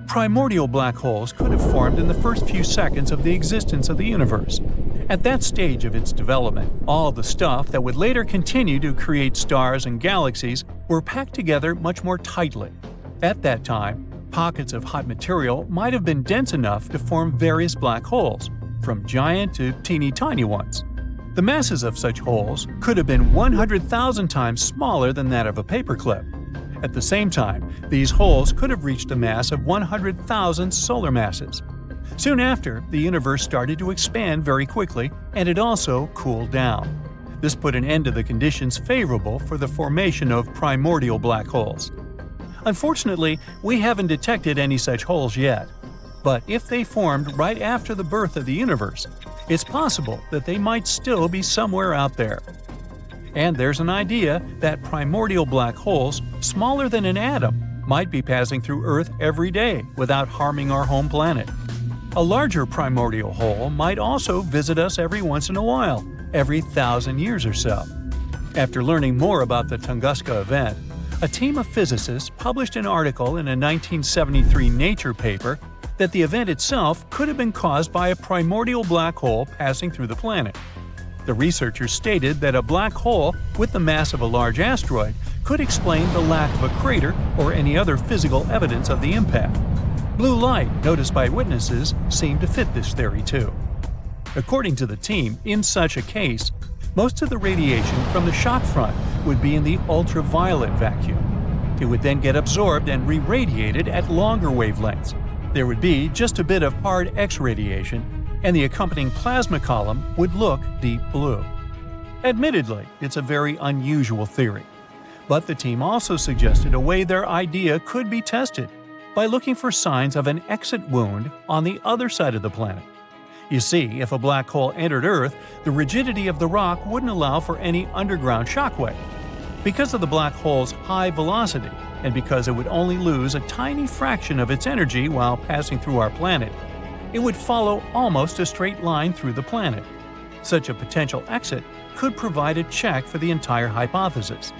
B: Primordial black holes could have formed in the first few seconds of the existence of the universe. At that stage of its development, all the stuff that would later continue to create stars and galaxies were packed together much more tightly. At that time, pockets of hot material might have been dense enough to form various black holes, from giant to teeny-tiny ones. The masses of such holes could have been 100,000 times smaller than that of a paperclip. At the same time, these holes could have reached a mass of 100,000 solar masses. Soon after, the universe started to expand very quickly, and it also cooled down. This put an end to the conditions favorable for the formation of primordial black holes. Unfortunately, we haven't detected any such holes yet. But if they formed right after the birth of the universe, it's possible that they might still be somewhere out there. And there's an idea that primordial black holes, smaller than an atom, might be passing through Earth every day without harming our home planet. A larger primordial hole might also visit us every once in a while, every 1,000 years or so. After learning more about the Tunguska event, A team of physicists published an article in a 1973 Nature paper that the event itself could have been caused by a primordial black hole passing through the planet. The researchers stated that a black hole with the mass of a large asteroid could explain the lack of a crater or any other physical evidence of the impact. Blue light, noticed by witnesses, seemed to fit this theory too. According to the team, in such a case, most of the radiation from the shock front would be in the ultraviolet vacuum. It would then get absorbed and re-radiated at longer wavelengths. There would be just a bit of hard X radiation, and the accompanying plasma column would look deep blue. Admittedly, it's a very unusual theory, but the team also suggested a way their idea could be tested by looking for signs of an exit wound on the other side of the planet. You see, if a black hole entered Earth, the rigidity of the rock wouldn't allow for any underground shockwave. Because of the black hole's high velocity, and because it would only lose a tiny fraction of its energy while passing through our planet, it would follow almost a straight line through the planet. Such a potential exit could provide a check for the entire hypothesis.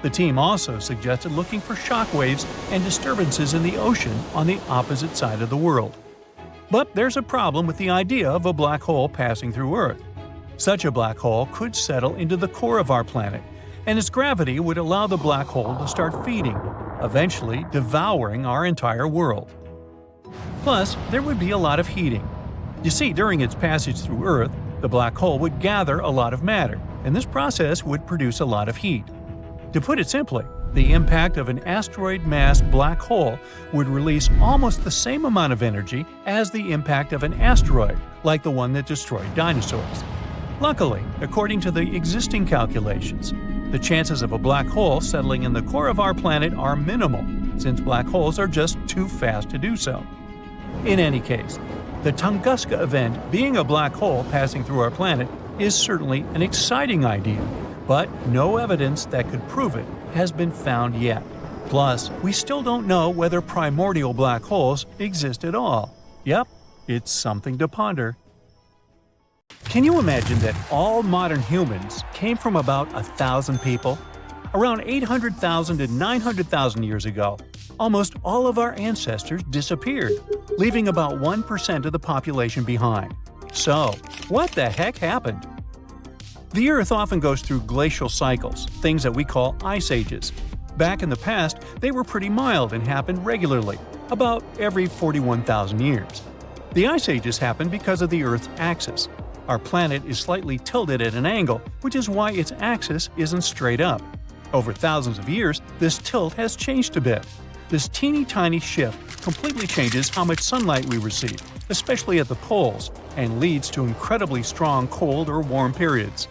B: The team also suggested looking for shockwaves and disturbances in the ocean on the opposite side of the world. But there's a problem with the idea of a black hole passing through Earth. Such a black hole could settle into the core of our planet, and its gravity would allow the black hole to start feeding, eventually devouring our entire world. Plus, there would be a lot of heating. You see, during its passage through Earth, the black hole would gather a lot of matter, and this process would produce a lot of heat. To put it simply, the impact of an asteroid-mass black hole would release almost the same amount of energy as the impact of an asteroid, like the one that destroyed dinosaurs. Luckily, according to the existing calculations, the chances of a black hole settling in the core of our planet are minimal, since black holes are just too fast to do so. In any case, the Tunguska event being a black hole passing through our planet is certainly an exciting idea, but no evidence that could prove it has been found yet. Plus, we still don't know whether primordial black holes exist at all. Yep, it's something to ponder. Can you imagine that all modern humans came from about 1,000 people? Around 800,000 to 900,000 years ago, almost all of our ancestors disappeared, leaving about 1% of the population behind. So, what the heck happened? The Earth often goes through glacial cycles, things that we call ice ages. Back in the past, they were pretty mild and happened regularly, about every 41,000 years. The ice ages happened because of the Earth's axis. Our planet is slightly tilted at an angle, which is why its axis isn't straight up. Over thousands of years, this tilt has changed a bit. This teeny-tiny shift completely changes how much sunlight we receive, especially at the poles, and leads to incredibly strong cold or warm periods.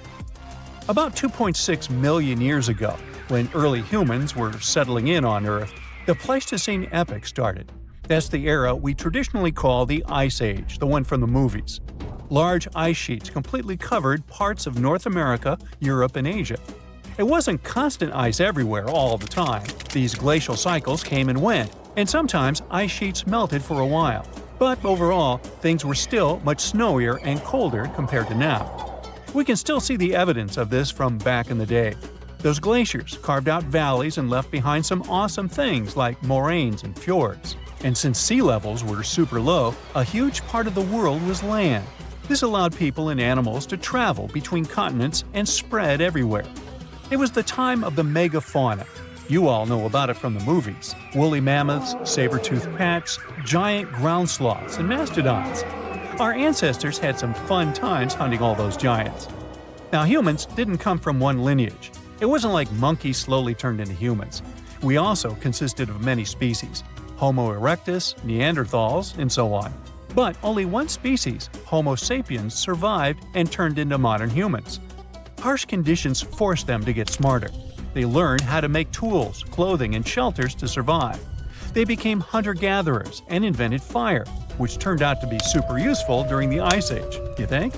B: About 2.6 million years ago, when early humans were settling in on Earth, the Pleistocene epoch started. That's the era we traditionally call the Ice Age, the one from the movies. Large ice sheets completely covered parts of North America, Europe, and Asia. It wasn't constant ice everywhere all the time. These glacial cycles came and went, and sometimes ice sheets melted for a while. But overall, things were still much snowier and colder compared to now. We can still see the evidence of this from back in the day. Those glaciers carved out valleys and left behind some awesome things like moraines and fjords. And since sea levels were super low, a huge part of the world was land. This allowed people and animals to travel between continents and spread everywhere. It was the time of the megafauna. You all know about it from the movies. Woolly mammoths, saber-toothed cats, giant ground sloths, and mastodons. Our ancestors had some fun times hunting all those giants. Now, humans didn't come from one lineage. It wasn't like monkeys slowly turned into humans. We also consisted of many species: Homo erectus, Neanderthals, and so on. But only one species, Homo sapiens, survived and turned into modern humans. Harsh conditions forced them to get smarter. They learned how to make tools, clothing, and shelters to survive. They became hunter-gatherers and invented fire, which turned out to be super useful during the Ice Age, you think?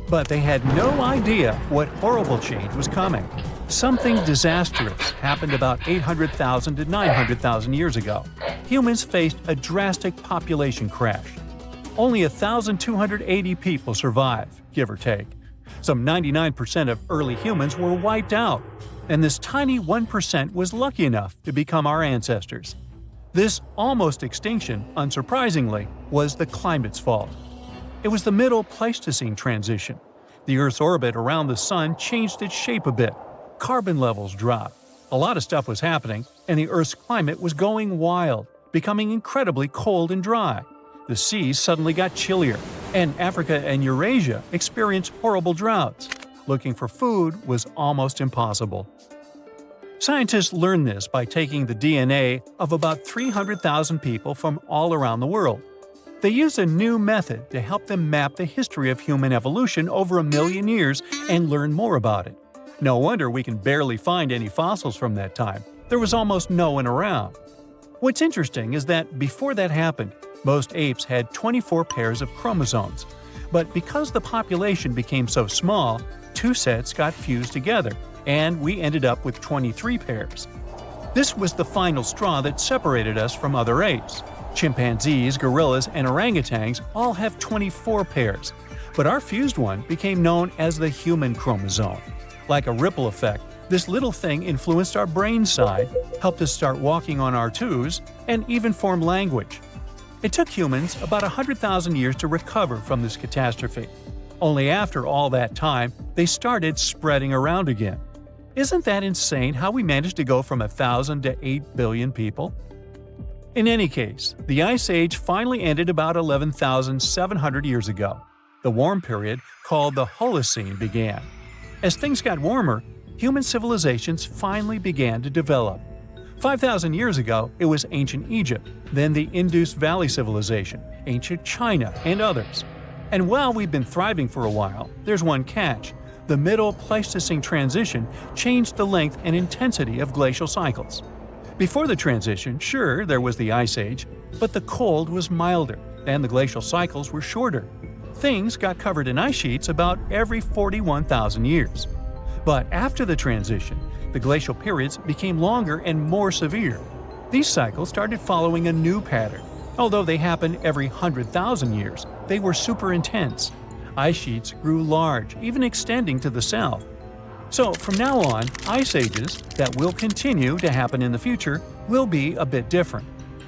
B: But they had no idea what horrible change was coming. Something disastrous happened about 800,000 to 900,000 years ago. Humans faced a drastic population crash. Only 1,280 people survived, give or take. Some 99% of early humans were wiped out, and this tiny 1% was lucky enough to become our ancestors. This almost extinction, unsurprisingly, was the climate's fault. It was the Middle Pleistocene transition. The Earth's orbit around the Sun changed its shape a bit. Carbon levels dropped. A lot of stuff was happening, and the Earth's climate was going wild, becoming incredibly cold and dry. The seas suddenly got chillier, and Africa and Eurasia experienced horrible droughts. Looking for food was almost impossible. Scientists learned this by taking the DNA of about 300,000 people from all around the world. They used a new method to help them map the history of human evolution over 1 million years and learn more about it. No wonder we can barely find any fossils from that time. There was almost no one around. What's interesting is that before that happened, most apes had 24 pairs of chromosomes. But because the population became so small, 2 sets got fused together, and we ended up with 23 pairs. This was the final straw that separated us from other apes. Chimpanzees, gorillas, and orangutans all have 24 pairs, but our fused one became known as the human chromosome. Like a ripple effect, this little thing influenced our brain side, helped us start walking on our toes, and even form language. It took humans about 100,000 years to recover from this catastrophe. Only after all that time, they started spreading around again. Isn't that insane how we managed to go from 1,000 to 8 billion people? In any case, the Ice Age finally ended about 11,700 years ago. The warm period, called the Holocene, began. As things got warmer, human civilizations finally began to develop. 5,000 years ago, it was ancient Egypt, then the Indus Valley Civilization, ancient China, and others. And while we've been thriving for a while, there's one catch. The Middle Pleistocene transition changed the length and intensity of glacial cycles. Before the transition, sure, there was the Ice Age, but the cold was milder, and the glacial cycles were shorter. Things got covered in ice sheets about every 41,000 years. But after the transition, the glacial periods became longer and more severe. These cycles started following a new pattern. Although they happened every 100,000 years, they were super intense. Ice sheets grew large, even extending to the south. So from now on, ice ages that will continue to happen in the future will be a bit different.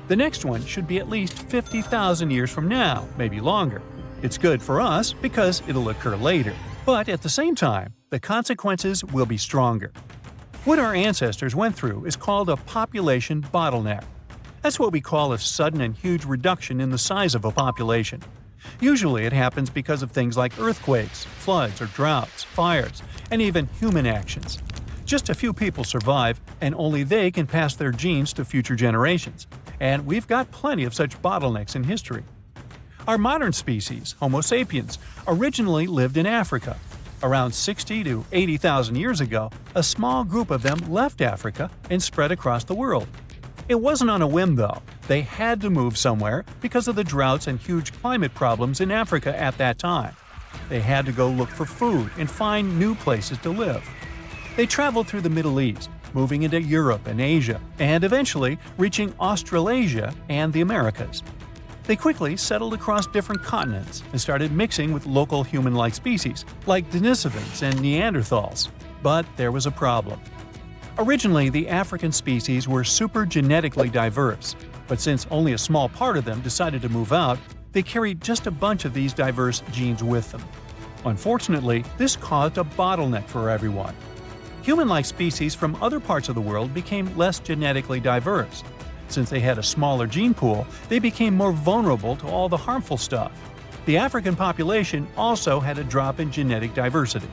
B: The next one should be at least 50,000 years from now, maybe longer. It's good for us because it'll occur later. But at the same time, the consequences will be stronger. What our ancestors went through is called a population bottleneck. That's what we call a sudden and huge reduction in the size of a population. Usually it happens because of things like earthquakes, floods or droughts, fires, and even human actions. Just a few people survive, and only they can pass their genes to future generations. And we've got plenty of such bottlenecks in history. Our modern species, Homo sapiens, originally lived in Africa. Around 60 to 80,000 years ago, a small group of them left Africa and spread across the world. It wasn't on a whim, though. They had to move somewhere because of the droughts and huge climate problems in Africa at that time. They had to go look for food and find new places to live. They traveled through the Middle East, moving into Europe and Asia, and eventually reaching Australasia and the Americas. They quickly settled across different continents and started mixing with local human-like species, like Denisovans and Neanderthals. But there was a problem. Originally, the African species were super genetically diverse, but since only a small part of them decided to move out, they carried just a bunch of these diverse genes with them. Unfortunately, this caused a bottleneck for everyone. Human-like species from other parts of the world became less genetically diverse. Since they had a smaller gene pool, they became more vulnerable to all the harmful stuff. The African population also had a drop in genetic diversity.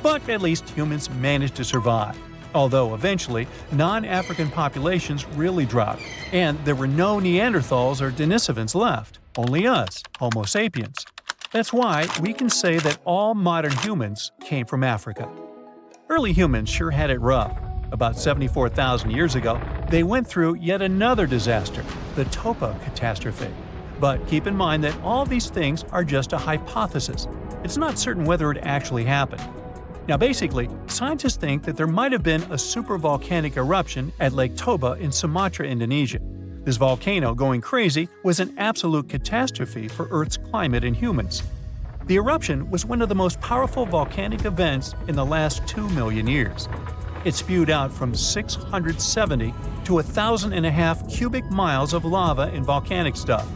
B: But at least humans managed to survive. Although eventually, non-African populations really dropped, and there were no Neanderthals or Denisovans left, only us, Homo sapiens. That's why we can say that all modern humans came from Africa. Early humans sure had it rough. About 74,000 years ago, they went through yet another disaster, the Topo catastrophe. But keep in mind that all these things are just a hypothesis. It's not certain whether it actually happened. Now basically, scientists think that there might have been a supervolcanic eruption at Lake Toba in Sumatra, Indonesia. This volcano going crazy was an absolute catastrophe for Earth's climate and humans. The eruption was one of the most powerful volcanic events in the last 2 million years. It spewed out from 670 to 1,500 cubic miles of lava and volcanic stuff.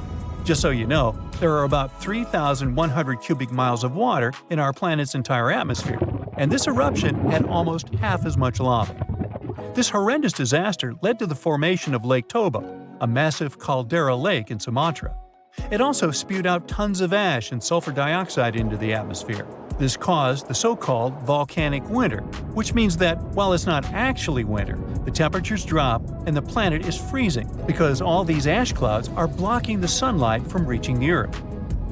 B: Just so you know, there are about 3,100 cubic miles of water in our planet's entire atmosphere, and this eruption had almost half as much lava. This horrendous disaster led to the formation of Lake Toba, a massive caldera lake in Sumatra. It also spewed out tons of ash and sulfur dioxide into the atmosphere. This caused the so-called volcanic winter, which means that while it's not actually winter, the temperatures drop and the planet is freezing because all these ash clouds are blocking the sunlight from reaching the Earth.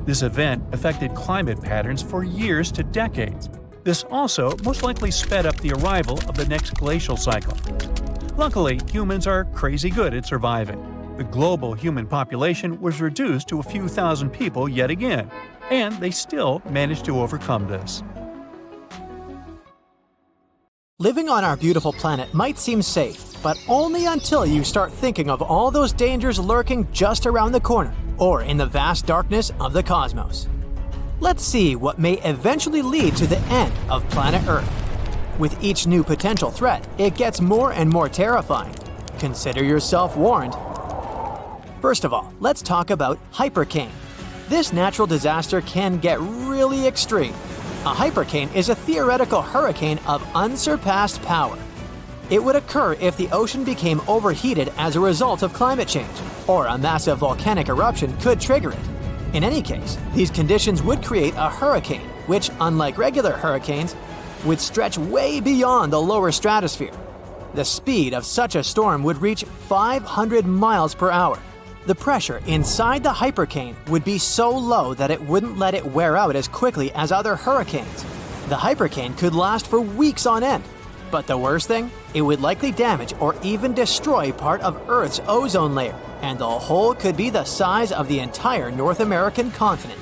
B: This event affected climate patterns for years to decades. This also most likely sped up the arrival of the next glacial cycle. Luckily, humans are crazy good at surviving. The global human population was reduced to a few thousand people yet again, and they still managed to overcome this.
A: Living on our beautiful planet might seem safe, but only until you start thinking of all those dangers lurking just around the corner or in the vast darkness of the cosmos. Let's see what may eventually lead to the end of planet Earth. With each new potential threat, it gets more and more terrifying. Consider yourself warned. First of all, let's talk about hypercane. This natural disaster can get really extreme. A hypercane is a theoretical hurricane of unsurpassed power. It would occur if the ocean became overheated as a result of climate change, or a massive volcanic eruption could trigger it. In any case, these conditions would create a hurricane, which, unlike regular hurricanes, would stretch way beyond the lower stratosphere. The speed of such a storm would reach 500 miles per hour. The pressure inside the hypercane would be so low that it wouldn't let it wear out as quickly as other hurricanes. The hypercane could last for weeks on end. But the worst thing? It would likely damage or even destroy part of Earth's ozone layer, and the hole could be the size of the entire North American continent.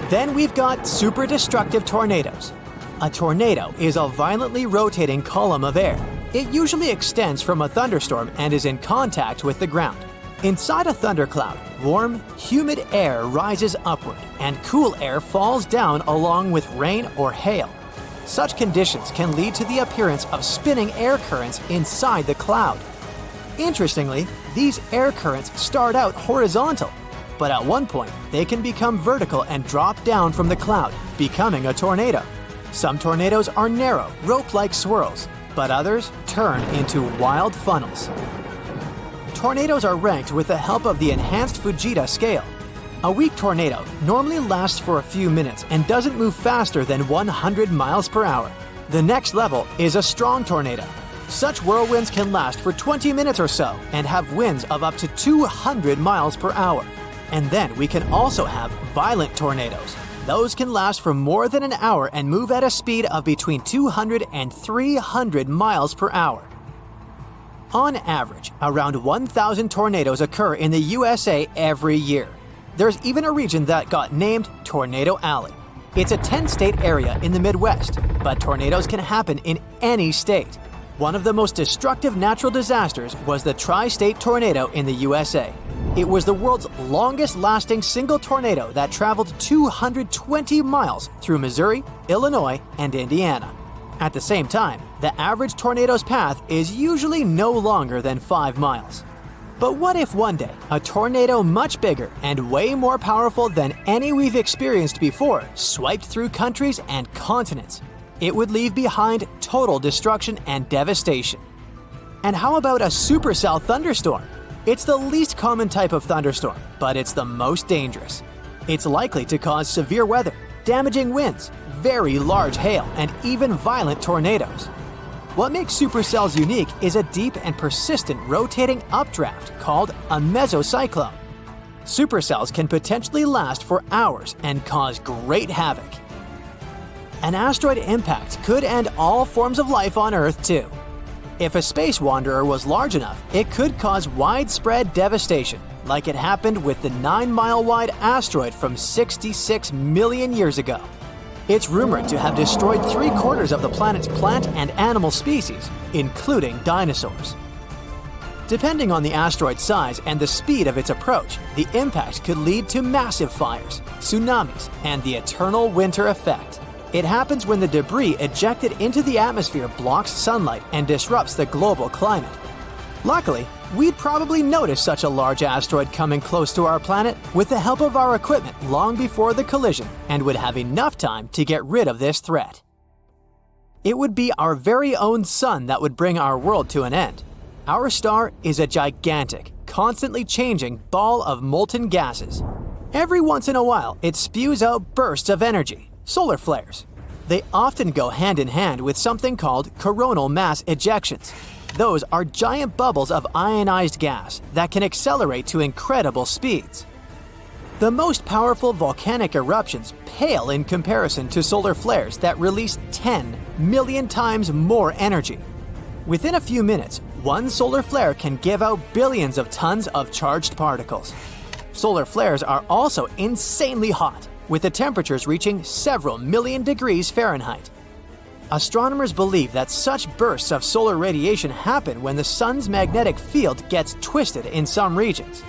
A: Then we've got super destructive tornadoes. A tornado is a violently rotating column of air. It usually extends from a thunderstorm and is in contact with the ground. Inside a thundercloud, warm, humid air rises upward, and cool air falls down along with rain or hail. Such conditions can lead to the appearance of spinning air currents inside the cloud. Interestingly, these air currents start out horizontal, but at one point they can become vertical and drop down from the cloud, becoming a tornado. Some tornadoes are narrow, rope-like swirls, but others turn into wild funnels. Tornadoes are ranked with the help of the enhanced Fujita scale. A weak tornado normally lasts for a few minutes and doesn't move faster than 100 miles per hour. The next level is a strong tornado. Such whirlwinds can last for 20 minutes or so and have winds of up to 200 miles per hour. And then we can also have violent tornadoes. Those can last for more than an hour and move at a speed of between 200 and 300 miles per hour. On average, around 1,000 tornadoes occur in the USA every year. There's even a region that got named Tornado Alley. It's a 10-state area in the Midwest, but tornadoes can happen in any state. One of the most destructive natural disasters was the tri-state tornado in the USA. It was the world's longest-lasting single tornado that traveled 220 miles through Missouri, Illinois, and Indiana. At the same time, the average tornado's path is usually no longer than 5 miles. But what if one day, a tornado much bigger and way more powerful than any we've experienced before swiped through countries and continents? It would leave behind total destruction and devastation. And how about a supercell thunderstorm? It's the least common type of thunderstorm, but it's the most dangerous. It's likely to cause severe weather, damaging winds, very large hail, and even violent tornadoes. What makes supercells unique is a deep and persistent rotating updraft called a mesocyclone. Supercells can potentially last for hours and cause great havoc. An asteroid impact could end all forms of life on Earth too. If a space wanderer was large enough, it could cause widespread devastation, like it happened with the 9-mile-wide asteroid from 66 million years ago. It's rumored to have destroyed 3/4 of the planet's plant and animal species, including dinosaurs. Depending on the asteroid's size and the speed of its approach, the impact could lead to massive fires, tsunamis, and the eternal winter effect. It happens when the debris ejected into the atmosphere blocks sunlight and disrupts the global climate. Luckily, we'd probably notice such a large asteroid coming close to our planet with the help of our equipment long before the collision and would have enough time to get rid of this threat. It would be our very own sun that would bring our world to an end. Our star is a gigantic, constantly changing ball of molten gases. Every once in a while, it spews out bursts of energy, solar flares. They often go hand in hand with something called coronal mass ejections. Those are giant bubbles of ionized gas that can accelerate to incredible speeds. The most powerful volcanic eruptions pale in comparison to solar flares that release 10 million times more energy. Within a few minutes, one solar flare can give out billions of tons of charged particles. Solar flares are also insanely hot, with the temperatures reaching several million degrees Fahrenheit. Astronomers believe that such bursts of solar radiation happen when the sun's magnetic field gets twisted in some regions.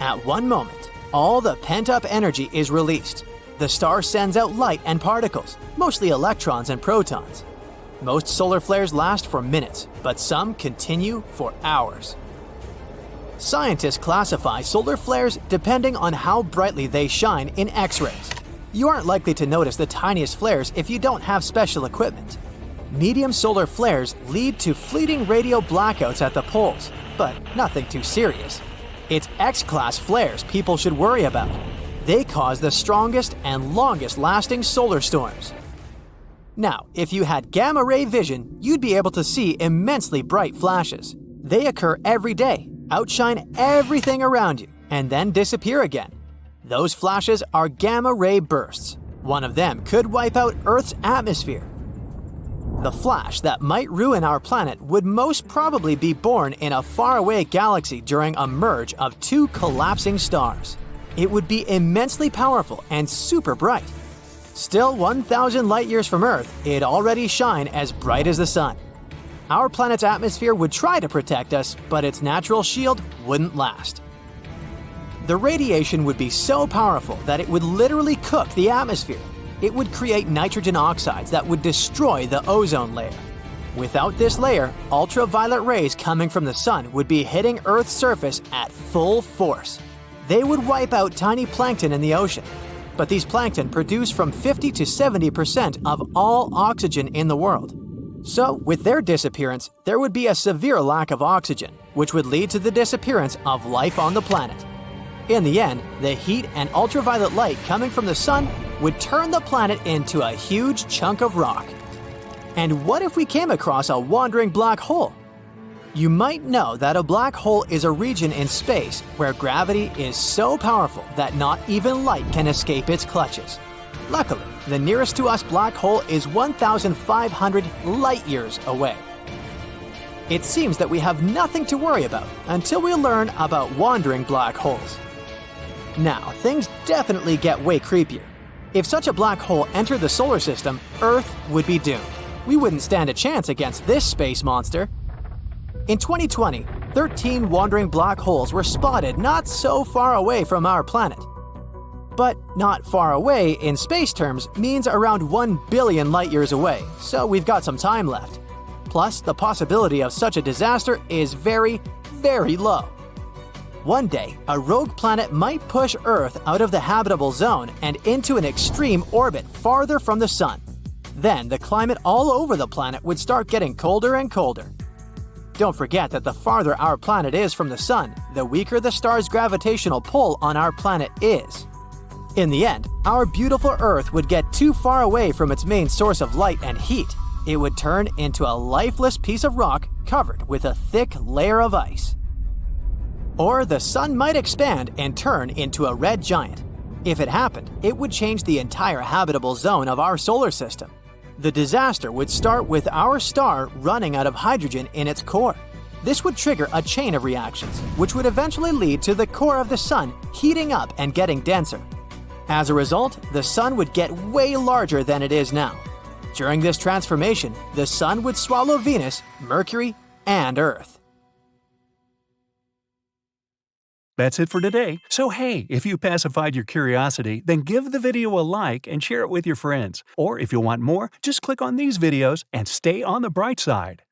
A: At one moment, all the pent-up energy is released. The star sends out light and particles, mostly electrons and protons. Most solar flares last for minutes, but some continue for hours. Scientists classify solar flares depending on how brightly they shine in X-rays. You aren't likely to notice the tiniest flares if you don't have special equipment. Medium solar flares lead to fleeting radio blackouts at the poles, but nothing too serious. It's X-class flares people should worry about. They cause the strongest and longest-lasting solar storms. Now, if you had gamma-ray vision, you'd be able to see immensely bright flashes. They occur every day, outshine everything around you, and then disappear again. Those flashes are gamma-ray bursts. One of them could wipe out Earth's atmosphere. The flash that might ruin our planet would most probably be born in a faraway galaxy during a merge of two collapsing stars. It would be immensely powerful and super bright. Still 1,000 light-years from Earth, it'd already shine as bright as the sun. Our planet's atmosphere would try to protect us, but its natural shield wouldn't last. The radiation would be so powerful that it would literally cook the atmosphere. It would create nitrogen oxides that would destroy the ozone layer. Without this layer, ultraviolet rays coming from the sun would be hitting Earth's surface at full force. They would wipe out tiny plankton in the ocean. But these plankton produce from 50 to 70% of all oxygen in the world. So, with their disappearance, there would be a severe lack of oxygen, which would lead to the disappearance of life on the planet. In the end, the heat and ultraviolet light coming from the sun would turn the planet into a huge chunk of rock. And what if we came across a wandering black hole? You might know that a black hole is a region in space where gravity is so powerful that not even light can escape its clutches. Luckily, the nearest to us black hole is 1,500 light-years away. It seems that we have nothing to worry about until we learn about wandering black holes. Now, things definitely get way creepier. If such a black hole entered the solar system, Earth would be doomed. We wouldn't stand a chance against this space monster. In 2020, 13 wandering black holes were spotted not so far away from our planet. But not far away in space terms means around 1 billion light-years away, so we've got some time left. Plus, the possibility of such a disaster is very, very low. One day, a rogue planet might push Earth out of the habitable zone and into an extreme orbit farther from the sun. Then the climate all over the planet would start getting colder and colder. Don't forget that the farther our planet is from the sun, the weaker the star's gravitational pull on our planet is. In the end, our beautiful Earth would get too far away from its main source of light and heat. It would turn into a lifeless piece of rock covered with a thick layer of ice. Or the sun might expand and turn into a red giant. If it happened, it would change the entire habitable zone of our solar system. The disaster would start with our star running out of hydrogen in its core. This would trigger a chain of reactions, which would eventually lead to the core of the sun heating up and getting denser. As a result, the sun would get way larger than it is now. During this transformation, the sun would swallow Venus, Mercury, and Earth.
B: That's it for today. So hey, if you pacified your curiosity, then give the video a like and share it with your friends. Or if you want more, just click on these videos and stay on the bright side.